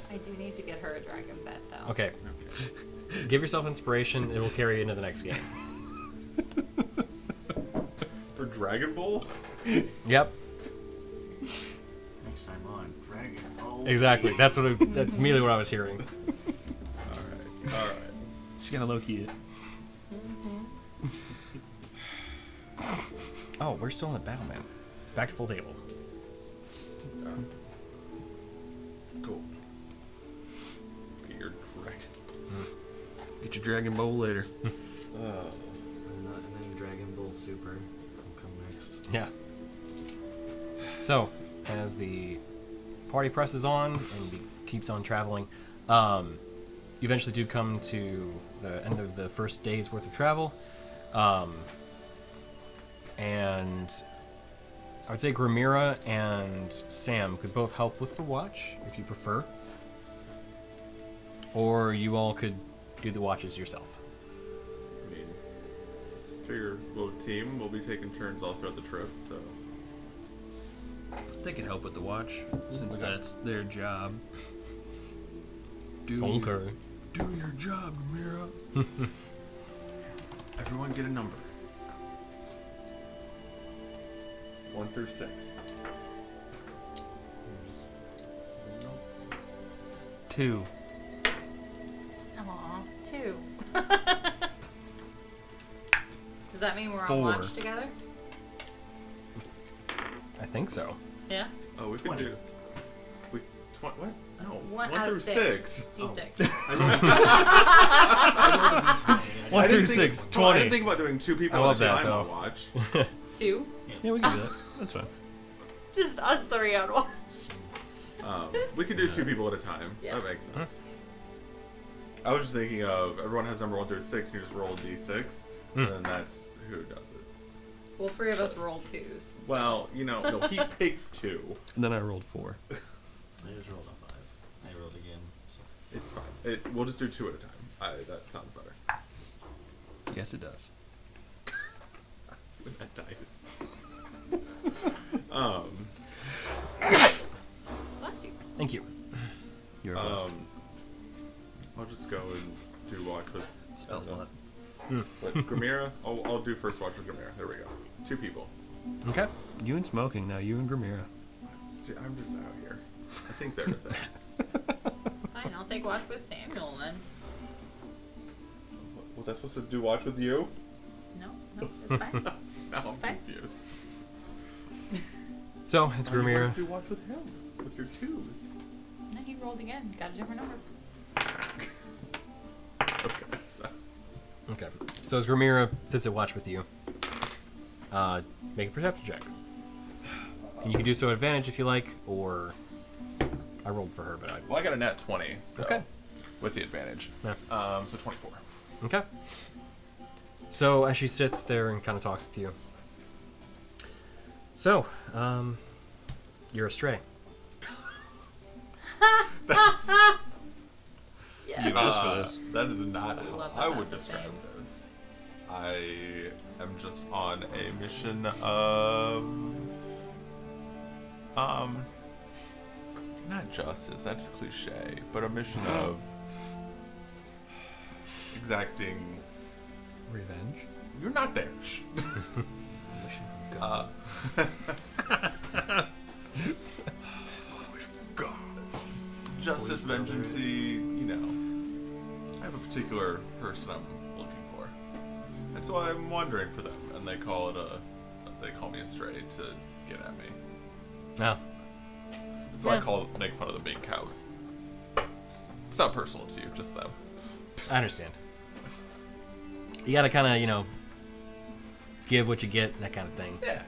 I do need to get her a dragon bet, though. Okay. Give yourself inspiration. It will carry you into the next game. For Dragon Ball? Yep. Next time on Dragon Ball. Exactly. That's immediately what I was hearing. Alright. She's gonna low-key it. Oh, we're still in the battle, man. Back to full table. Cool. Get your dragon. Get your dragon bowl later. And then Dragon Ball Super will come next. Yeah. So, as the party presses on and keeps on traveling, you eventually do come to the end of the first day's worth of travel. And I would say Grimira and Sam could both help with the watch, if you prefer. Or you all could do the watches yourself. I mean, figure we'll team. We'll be taking turns all throughout the trip, so. They can help with the watch, since Okay. that's their job. Do Okay. your job, Mira. Everyone get a number. 1 through 6. 2. Aw, 2. Does that mean we're on 4. watch together? I think so. Yeah? Oh, we can 20. do. What? No. 1 1 out through of 6. D6. One I through didn't think- 6, well, I 20. didn't think about doing 2 people I at love a that, time on though. watch. 2? Yeah, we can do that. That's fine. Just us 3 on watch. We could do 2 people at a time. Yeah. That makes sense. I was just thinking of everyone has number 1 through 6, and you just roll a d6, and then that's who does it. Well, 3 of us rolled 2s. so- Well, no, he picked 2. And then I rolled 4. I just rolled a 5. I rolled again. So. It's fine. We'll just do 2 at a time. That sounds better. Yes, it does. With that dice. Bless you. Thank you. You're blessed. I'll just go and do watch with Spell slot. But Grimira, I'll do first watch with Grimira. There we go. 2 people. Okay. You and Smoking now. You and Grimira. Dude, I'm just out here. I think they're the thing. Fine, I'll take watch with Samuel then. Was I supposed to do watch with you? No, it's fine. Now I'm fine. confused. So, it's I wanted Grimira. to do watch with him. With your 2s. No, he rolled again. Got a different number. Okay, so. Okay. So as Grimira sits at watch with you, make a perception check. And you can do so at advantage if you like, or I rolled for her, but I. Well, I got a nat 20, so. Okay. With the advantage. Yeah. So 24. Okay. So as she sits there and kind of talks with you. So, you're a stray. That's. Yikes. Yeah. You asked for this. That is not Love how I that would that's a describe thing. this. I am just on a mission of, not justice. That's cliche, but a mission of exacting. Revenge. You're not there. Shh. Mission from God. Justice, vengeance, I have a particular person I'm looking for. And so I'm wandering for them, and they call me a stray to get at me. No. So Yeah. I make fun of the big cows. It's not personal to you, just them. I understand. You gotta kind of, give what you get, that kind of thing. Yeah.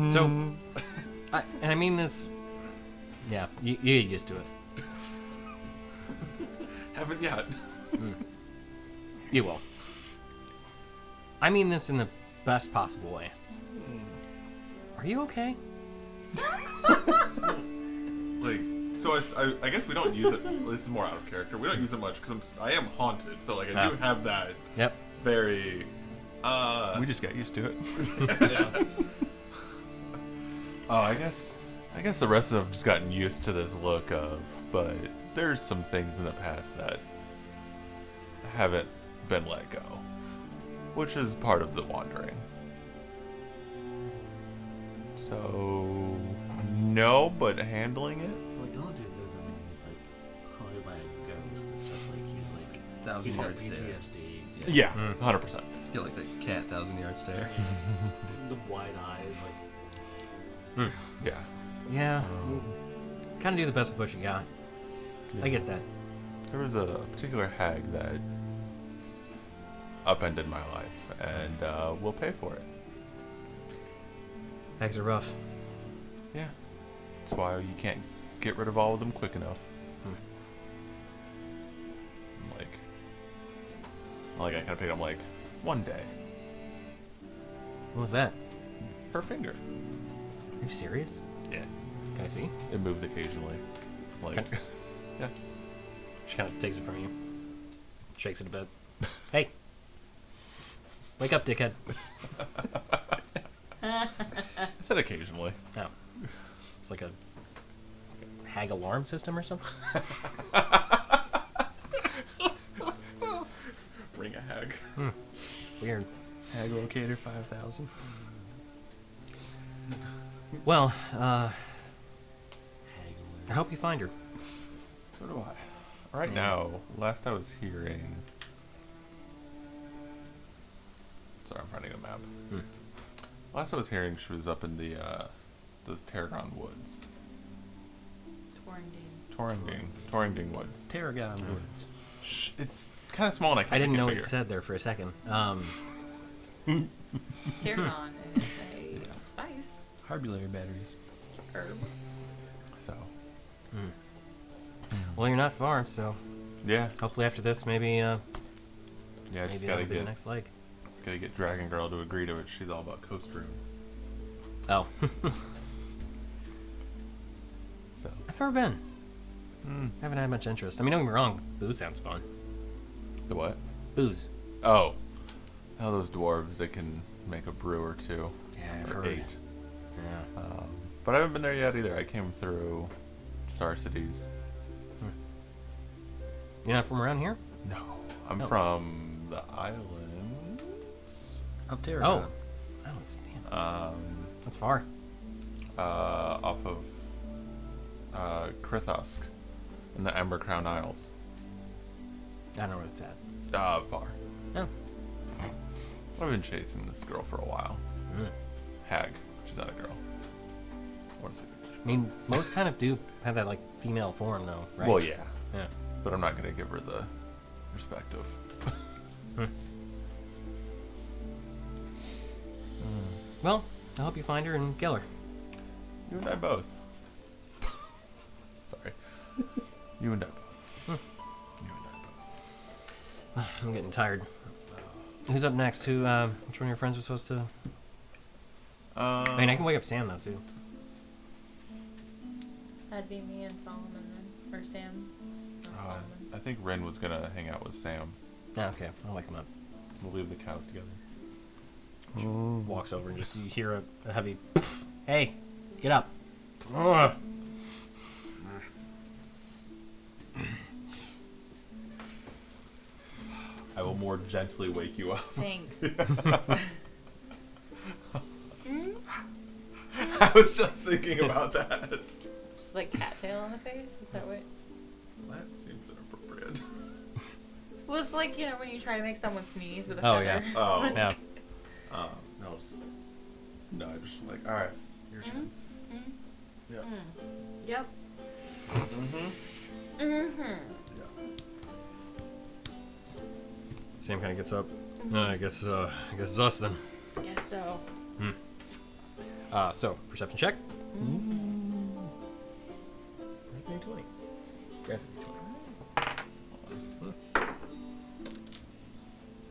So, and I mean this. Yeah, you get used to it. Haven't yet. You will. I mean this in the best possible way. Are you okay? Like, so I guess we don't use it. This is more out of character. We don't use it much because I am haunted. So like I do have that Yep. very. We just got used to it. Yeah. Oh, I guess the rest of them have just gotten used to this look of, but there's some things in the past that haven't been let go, which is part of the wandering. So, no, but handling it. So like the haunted doesn't mean he's like haunted by a ghost. It's just like he's like Thousand he's got yard stare. PTSD. Yeah, 100%. You like the cat 1,000-yard stare. The wide eyes, like Yeah. Yeah. Kind of do the best with what you got. I get that. There was a particular hag that upended my life, and we'll pay for it. Hags are rough. Yeah. That's why you can't get rid of all of them quick enough. Like I kind of picked up like one day. What was that? Her finger. Are you serious? Yeah. Can I see? It moves occasionally. Like, Can- yeah. She kind of takes it from you. Shakes it a bit. Hey. Wake up, dickhead. I said occasionally. Oh. It's like a hag alarm system or something? Ring a hag. Weird. Hag locator 5,000. Well, I hope you find her. So do I. Right now, last I was hearing. Sorry, I'm finding a map. Last I was hearing, she was up in the those Tarragon woods. Torringding woods. Tarragon Woods. It's kind of small, and I can't I didn't make know it what bigger. it said there for a second. Tarragon is a spice Harbulary batteries. herb. So, Well, you're not far, so yeah, hopefully after this, maybe I maybe just that'll be the next leg. gotta get Dragon Girl to agree to it. She's all about Coast Room. Oh. So, I've never been. Haven't had much interest. I mean, don't get me wrong. Booze sounds fun. the what? Booze. Oh, those dwarves, they can make a brew or two. Yeah, I've Or heard. 8. Yeah. But I haven't been there yet either. I came through Star Cities. You're not from around here? No, I'm No. from the islands. Up Tarragon. Oh, it's damn. That's far. Off of Krithusk in the Ember Crown Isles. I don't know where it's at. Far. Oh. I've been chasing this girl for a while. Mm. Hag. She's not a girl. What is it? I mean, most kind of do have that like female form, though, right? Well, yeah, Yeah. but I'm not gonna give her the respect of. Well, I hope you find her and kill her. You and I both. Sorry. You and I both. You and I both. I'm getting tired. Who's up next? Which one of your friends was supposed to? I mean, I can wake up Sam though too. That'd be me and Solomon then, or Sam. I think Ren was gonna hang out with Sam. Yeah, okay, I'll wake him up. We'll leave the cows together. Walks over and just you hear a heavy poof. Hey, get up. Ugh. I will more gently wake you up. Thanks. I was just thinking about that. Just like cattail on the face? Is that what? That seems inappropriate. Well, it's like, when you try to make someone sneeze with a Oh, feather. yeah. Oh. Yeah. That was nudge. Like, all right, your turn. Yeah. Yep. Mm-hmm. Mm-hmm. Yeah. Sam kind of gets up. I guess it's us then. Guess so. So perception check. Grab 20. Grab 20.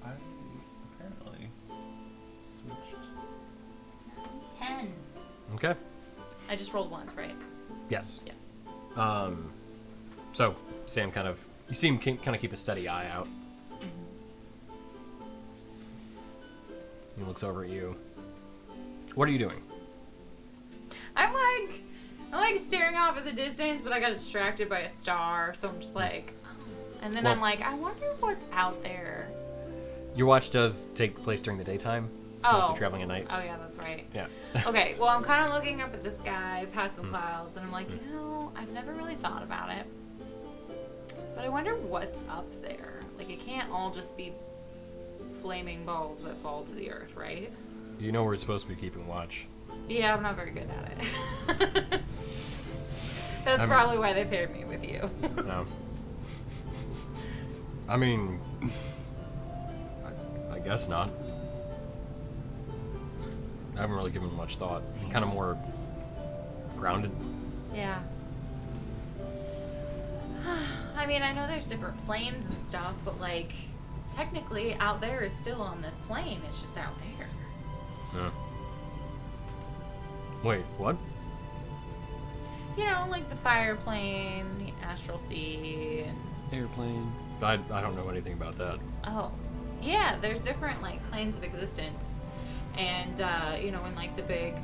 I apparently switched. 10. Okay. I just rolled once, right? Yes. Yeah. So Sam you see him kind of keep a steady eye out. He looks over at you. What are you doing? I'm like staring off at the distance, but I got distracted by a star, so I'm just like, and then Well- I'm like, I wonder what's out there. Your watch does take place during the daytime, so it's Oh. traveling at night. Oh yeah, that's right. Yeah. Okay, well I'm kind of looking up at the sky, past some clouds, and I'm like, I've never really thought about it, but I wonder what's up there. Like it can't all just be flaming balls that fall to the earth, right? You know we're supposed to be keeping watch. Yeah, I'm not very good at it. That's I'm- probably why they paired me with you. No. I mean, I guess not. I haven't really given much thought. I'm kind of more grounded. Yeah. I mean, I know there's different planes and stuff, but like, technically, out there is still on this plane. It's just out there. Yeah. Wait, what? Like the fire plane, the astral sea, and Airplane. I don't know anything about that. oh, yeah, there's different like planes of existence, and when like the big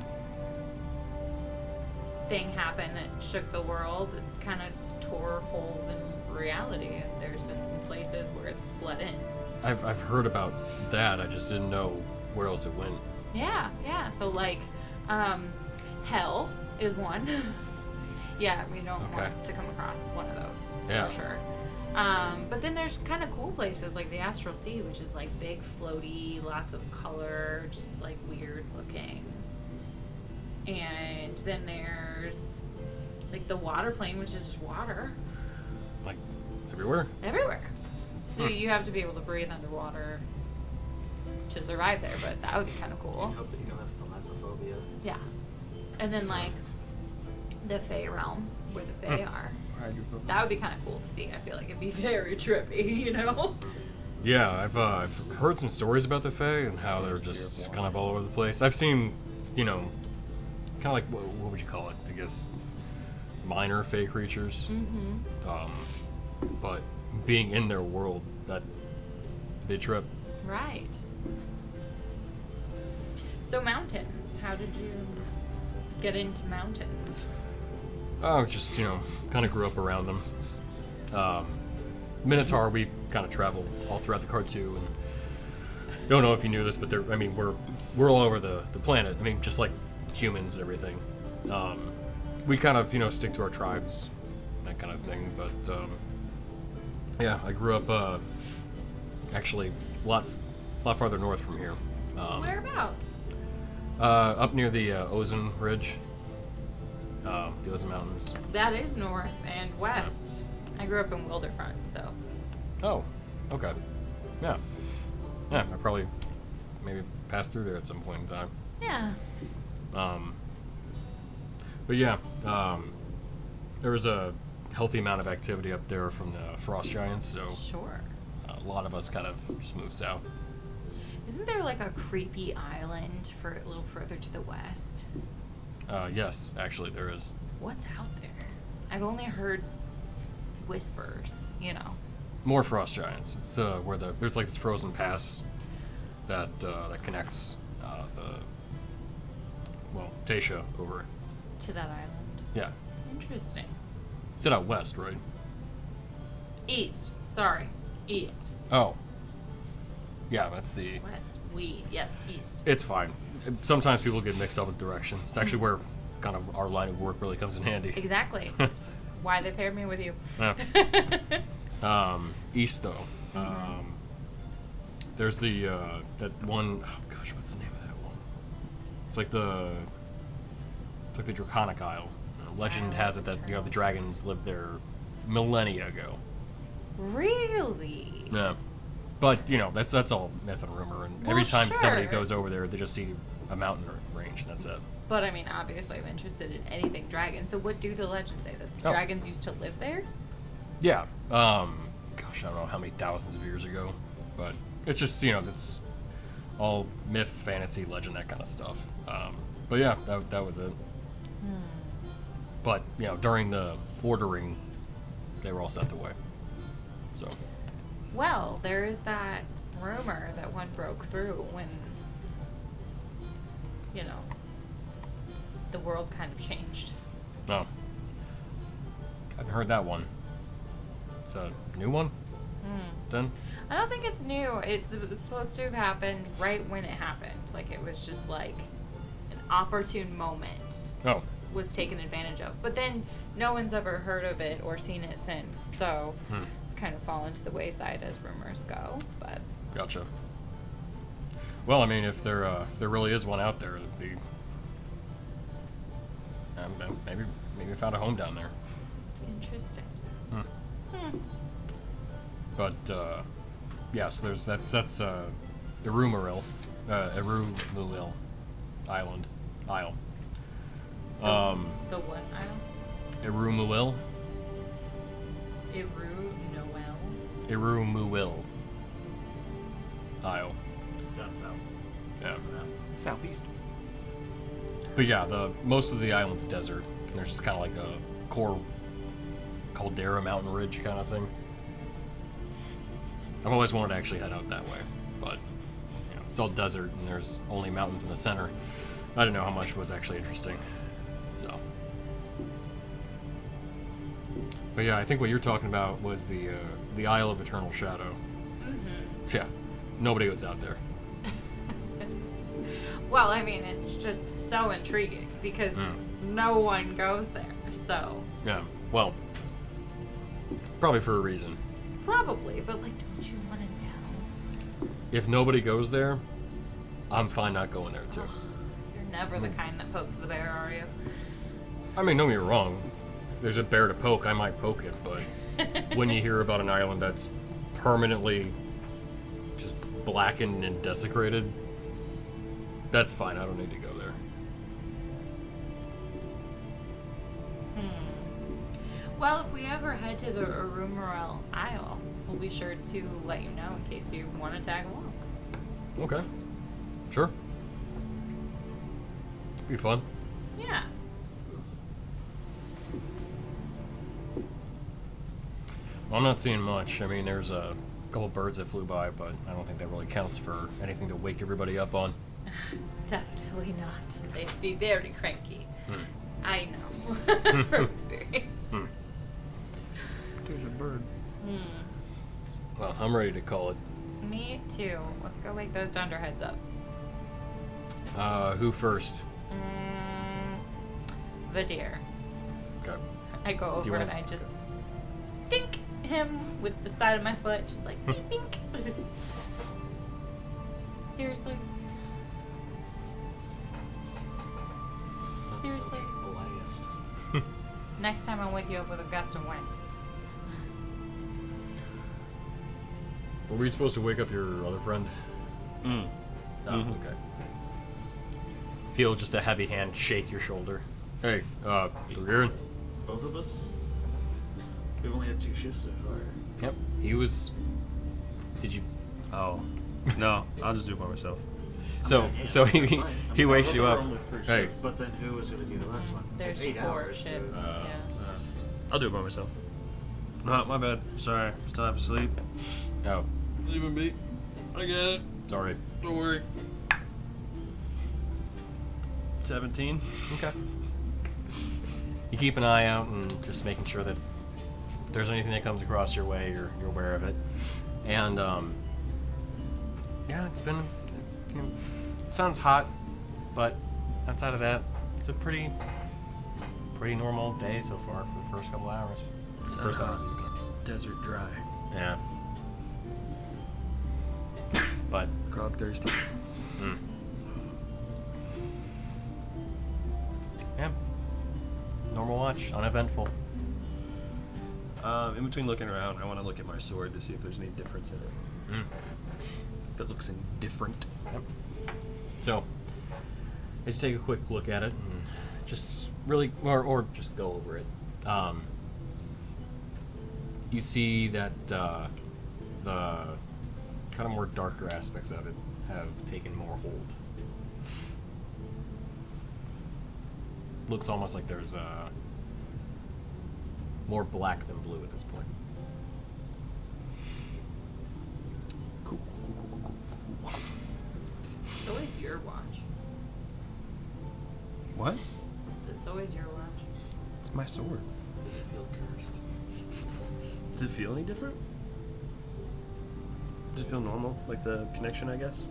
thing happened that shook the world, it kind of tore holes in reality, and there's been some places where it's bled in. I've heard about that. I just didn't know where else it went. Yeah. So like, hell is one. Yeah, we don't Okay. want to come across one of those Yeah. for sure. But then there's kind of cool places like the Astral Sea, which is like big, floaty, lots of color, just like weird looking. And then there's like the water plane, which is just water Like, everywhere. everywhere. So you have to be able to breathe underwater to survive there, but that would be kind of I cool. hope that you don't have thalassophobia. Yeah. And then like the Fae realm, where the Fae are. That would be kind of cool to see. I feel like it'd be very trippy, Yeah, I've heard some stories about the Fae and how they're just kind of all over the place. I've seen, kind of like what would you call it? I guess minor Fae creatures. But being in their world, that'd be a trip. Right. So mountains. How did you get into mountains? Oh, just kind of grew up around them. Minotaur, we kind of travel all throughout the cartoon, and don't know if you knew this, but we're all over the planet. I mean, just like humans and everything. We kind of stick to our tribes, that kind of thing. But yeah, I grew up actually a lot farther north from here. Whereabouts? Up near the Ozone Ridge. The Ozone Mountains. That is north and west. I grew up in Wilderfront, so. Oh, okay. Yeah. Yeah, I probably maybe passed through there at some point in time. Yeah. But yeah, there was a healthy amount of activity up there from the frost giants, so Sure. a lot of us kind of just moved south. Isn't there like a creepy island for a little further to the west? Yes, actually there is. What's out there? I've only heard whispers, you know. More frost giants. It's where there's like this frozen pass that connects Tasha over. To that island. Yeah. Interesting. It's out west, right? East. Sorry. East. Oh. Yeah, that's the. West. Yes, east. It's fine. Sometimes people get mixed up with directions. It's actually where kind of our line of work really comes in handy. Exactly. That's why they paired me with you. Yeah. East though. There's the that one oh gosh, what's the name of that one? It's like the Draconic Isle. Legend has it that the dragons lived there millennia ago. Really? Yeah. But that's all myth and rumor, and every time somebody goes over there, they just see a mountain range, and that's it. But I mean, obviously, I'm interested in anything dragon. So, what do the legends say? That the dragons used to live there? Yeah. Gosh, I don't know how many thousands of years ago, but it's just it's all myth, fantasy, legend, that kind of stuff. But yeah, that was it. But during the ordering, they were all sent away. So. Well, there is that rumor that one broke through when, the world kind of changed. No. Hadn't heard that one. It's a new one? Then? I don't think it's new. It was supposed to have happened right when it happened. Like, it was just like an opportune moment. Oh. Was taken advantage of. But then no one's ever heard of it or seen it since. So it's kind of fallen to the wayside as rumors go. But gotcha. Well, I mean, if there really is one out there, it'd be maybe found a home down there. Interesting. But yeah, so that's Irumuril, Irumulil Island. Isle. The what isle? Irumulil. Irumulil Isle. Down south. Yeah. Southeast. But yeah, most of the island's desert. And there's just kind of like a core caldera mountain ridge kind of thing. I've always wanted to actually head out that way, but it's all desert and there's only mountains in the center. I didn't know how much was actually interesting. So, but yeah, I think what you're talking about was the Isle of Eternal Shadow. Yeah, nobody was out there. Well, I mean, it's just so intriguing because no one goes there. So yeah, well, probably for a reason. Probably, but don't you want to know? If nobody goes there, I'm fine not going there too. You're never the kind that pokes the bear, are you? I mean, don't get me wrong. If there's a bear to poke, I might poke it, but when you hear about an island that's permanently just blackened and desecrated, that's fine. I don't need to go there. Well, if we ever head to the Irumuril Isle, we'll be sure to let you know in case you want to tag along. Okay. Sure. Be fun. Yeah. Well, I'm not seeing much. I mean, there's a couple birds that flew by, but I don't think that really counts for anything to wake everybody up on. Definitely not. They'd be very cranky. I know. From experience. There's a bird. Well, I'm ready to call it. Me too. Let's go wake those dunderheads up. Who first? The deer. Okay. I go over and I just dink him with the side of my foot, just like bink, bink. Seriously? Seriously? Blast. Next time I'll wake you up with a gust of wind. Were we supposed to wake up your other friend? Oh, okay. Feel just a heavy hand shake your shoulder. Hey, Garen. Both of us? We've only had 2 shifts so far. Yep. He was. Did you? Oh, no, I'll just do it by myself. So he Fine. he wakes Well, you there up. were only 3 Hey. shifts, but then who was going to do the last one? There's It's 8 4 hours. ships. So, Yeah. I'll do it by myself. No, my bad. Sorry. Still half asleep. Oh, Leaving me. I get it. sorry. Don't worry. 17. Okay. You keep an eye out and just making sure that if there's anything that comes across your way, you're aware of it. And yeah, it's been. It sounds hot, but outside of that, it's a pretty normal day so far for the first couple hours. First hour. Desert dry. Yeah. But Grog thirsty. yeah, normal watch, uneventful. In between looking around, I want to look at my sword to see if there's any difference in it. If it looks any different. Yep. So, let's take a quick look at it and just really, or just go over it. You see that the kind of more darker aspects of it have taken more hold. Looks almost like there's more black than blue at this point. Cool. It's always your watch. What? It's always your watch. It's my sword. Does it feel cursed? Does it feel any different? Does it feel normal? Like the connection, I guess?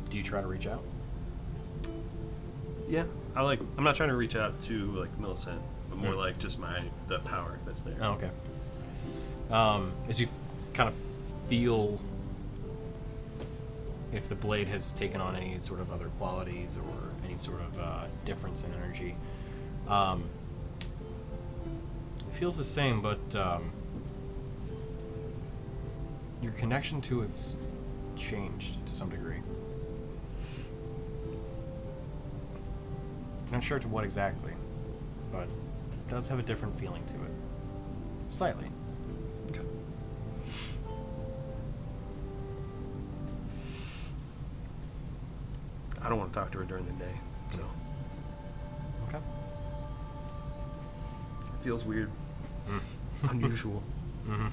Do you try to reach out? Yeah. I'm not trying to reach out to like Millicent, but more like just the power that's there. Oh, okay. As you kind of feel if the blade has taken on any sort of other qualities or any sort of difference in energy, it feels the same, but your connection to it's changed to some degree. Not sure to what exactly, but it does have a different feeling to it. Slightly. Okay. I don't want to talk to her during the day, so Okay. it feels weird, unusual. Mm-hmm.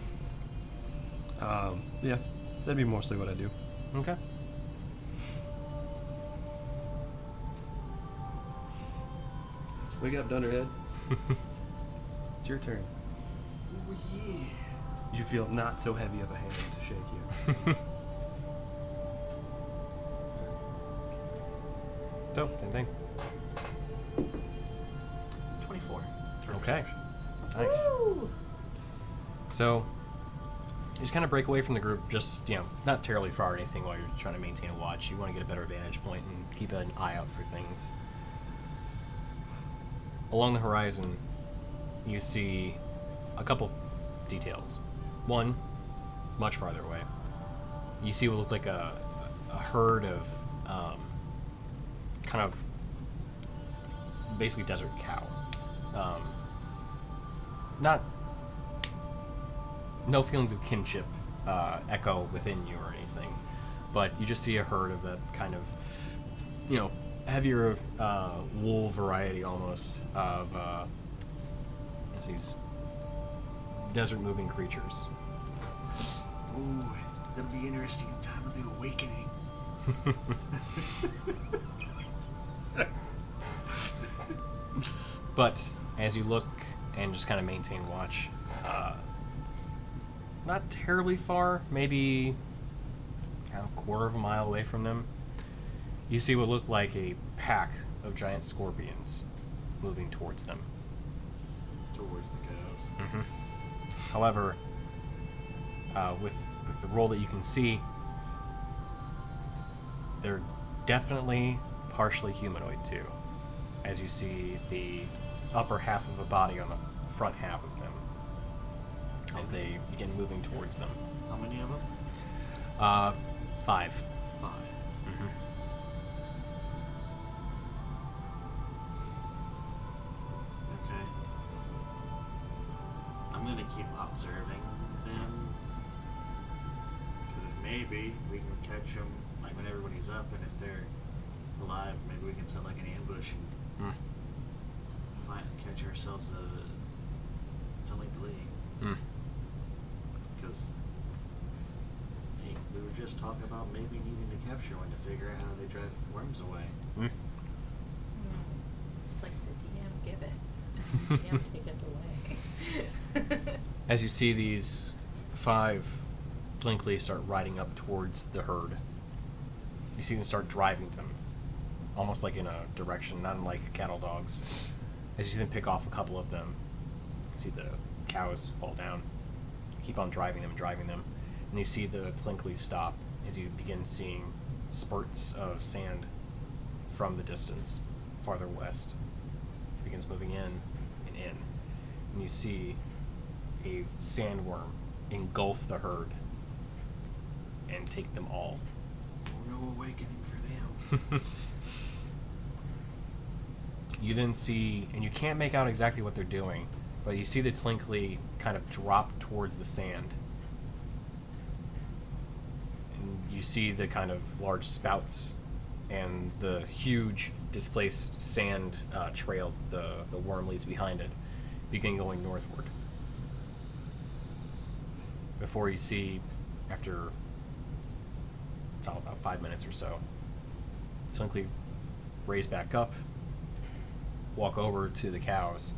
Yeah, that'd be mostly what I do. Okay. Wake up, Dunderhead. It's your turn. Oh yeah. You should feel not so heavy of a hand to shake you. So, same thing. 24. For Okay. perception. Nice. Woo! So, you just kind of break away from the group, just, not terribly far or anything while you're trying to maintain a watch. You want to get a better vantage point and keep an eye out for things. Along the horizon, you see a couple details. One, much farther away, you see what looked like a herd of kind of basically desert cow. No feelings of kinship echo within you or anything, but you just see a herd of that kind of, heavier wool variety almost of these desert moving creatures. Ooh, that'll be interesting in time of the awakening. But as you look and just kind of maintain watch, not terribly far, maybe a quarter of a mile away from them, you see what looked like a pack of giant scorpions moving towards them. Towards the cows. Mm-hmm. However, with the roll that you can see, they're definitely partially humanoid too, as you see the upper half of a body on the front half of them as they begin moving towards them. How many of them? 5. 5. Mm-hmm. Okay. I'm gonna keep observing them. Because maybe we can catch them like when everybody's up, and if they're alive, maybe we can set like an ambush and catch ourselves a to link the league. Hmm. Because hey, we were just talking about maybe needing to capture one to figure out how they drive worms away. Hmm. It's like the DM giveth, the DM taketh away. As you see these 5 Blinkley start riding up towards the herd, you see them start driving them, almost like in a direction, not unlike cattle dogs. As you see them pick off a couple of them, you see the cows fall down. You keep on driving them, and you see the Blinkley stop as you begin seeing spurts of sand from the distance, farther west. It begins moving in and in, and you see a sandworm engulf the herd and take them all. Oh, no awakening for them. You then see, and you can't make out exactly what they're doing, but you see the Tlinkley kind of drop towards the sand. And you see the kind of large spouts and the huge displaced sand trail the worm leaves behind it, begin going northward. Before you see, after it's all about 5 minutes or so, Tlinkley raise back up, walk over to the cows,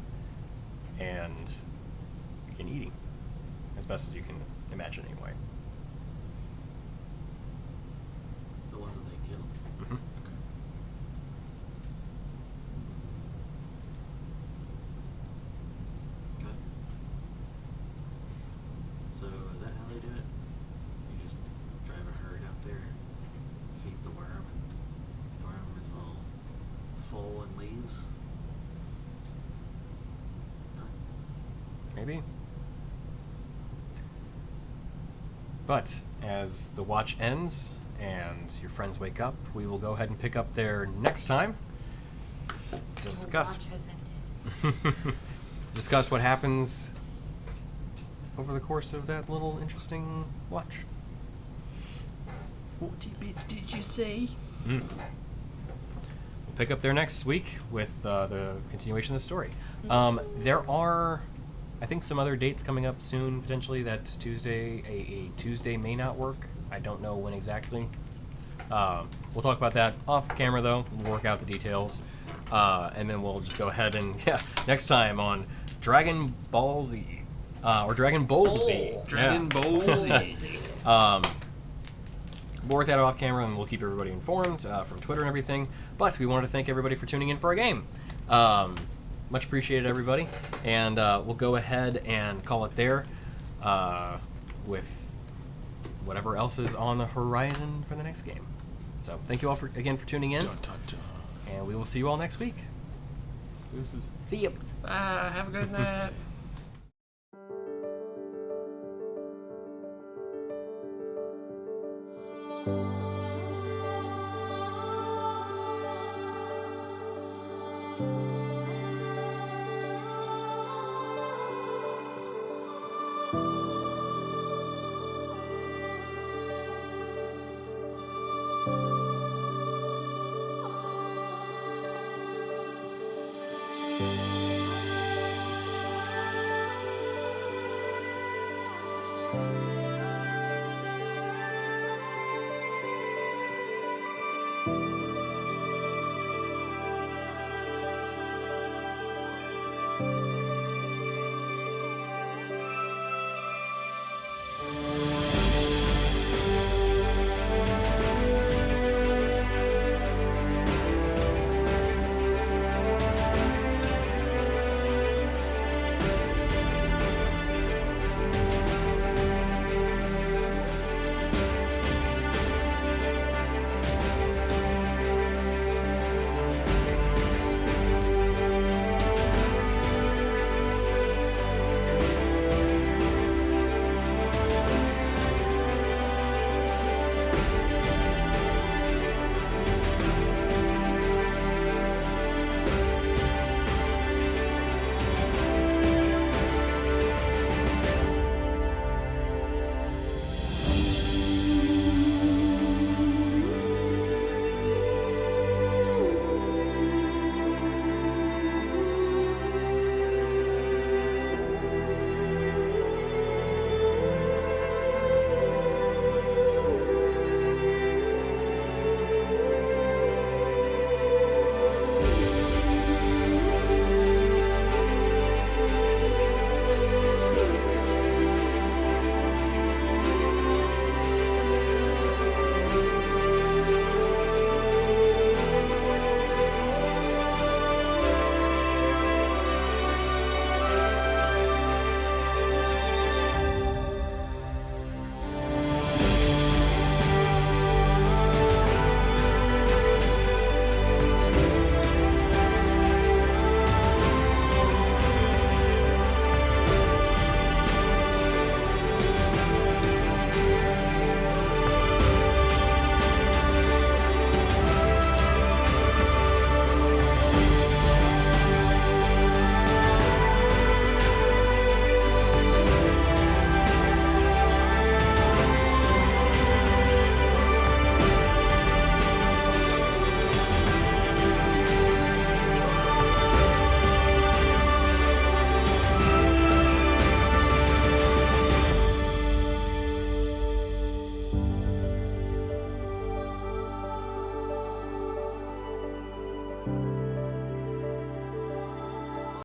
and begin eating, as best as you can imagine anyway. The ones that they killed. Mm-hmm. Okay. So is that how they do it? You just drive a herd out there, feed the worm, and the worm is all full and leaves? Maybe. But as the watch ends and your friends wake up, we will go ahead and pick up there next time. Discuss The watch has ended. discuss what happens over the course of that little interesting watch. What tidbits did you say? We'll pick up there next week with the continuation of the story. There are, I think, some other dates coming up soon, potentially. That Tuesday, a Tuesday may not work. I don't know when exactly. We'll talk about that off camera, though. We'll work out the details. And then we'll just go ahead and, next time on Dragon Ball Z. Or Dragon Ball Z. Dragon Ball Z. We'll work that off camera, and we'll keep everybody informed from Twitter and everything. But we wanted to thank everybody for tuning in for our game. Much appreciated, everybody. And we'll go ahead and call it there with whatever else is on the horizon for the next game. So thank you all again for tuning in. Dun, dun, dun. And we will see you all next week. This is See ya. Bye. Have a good night.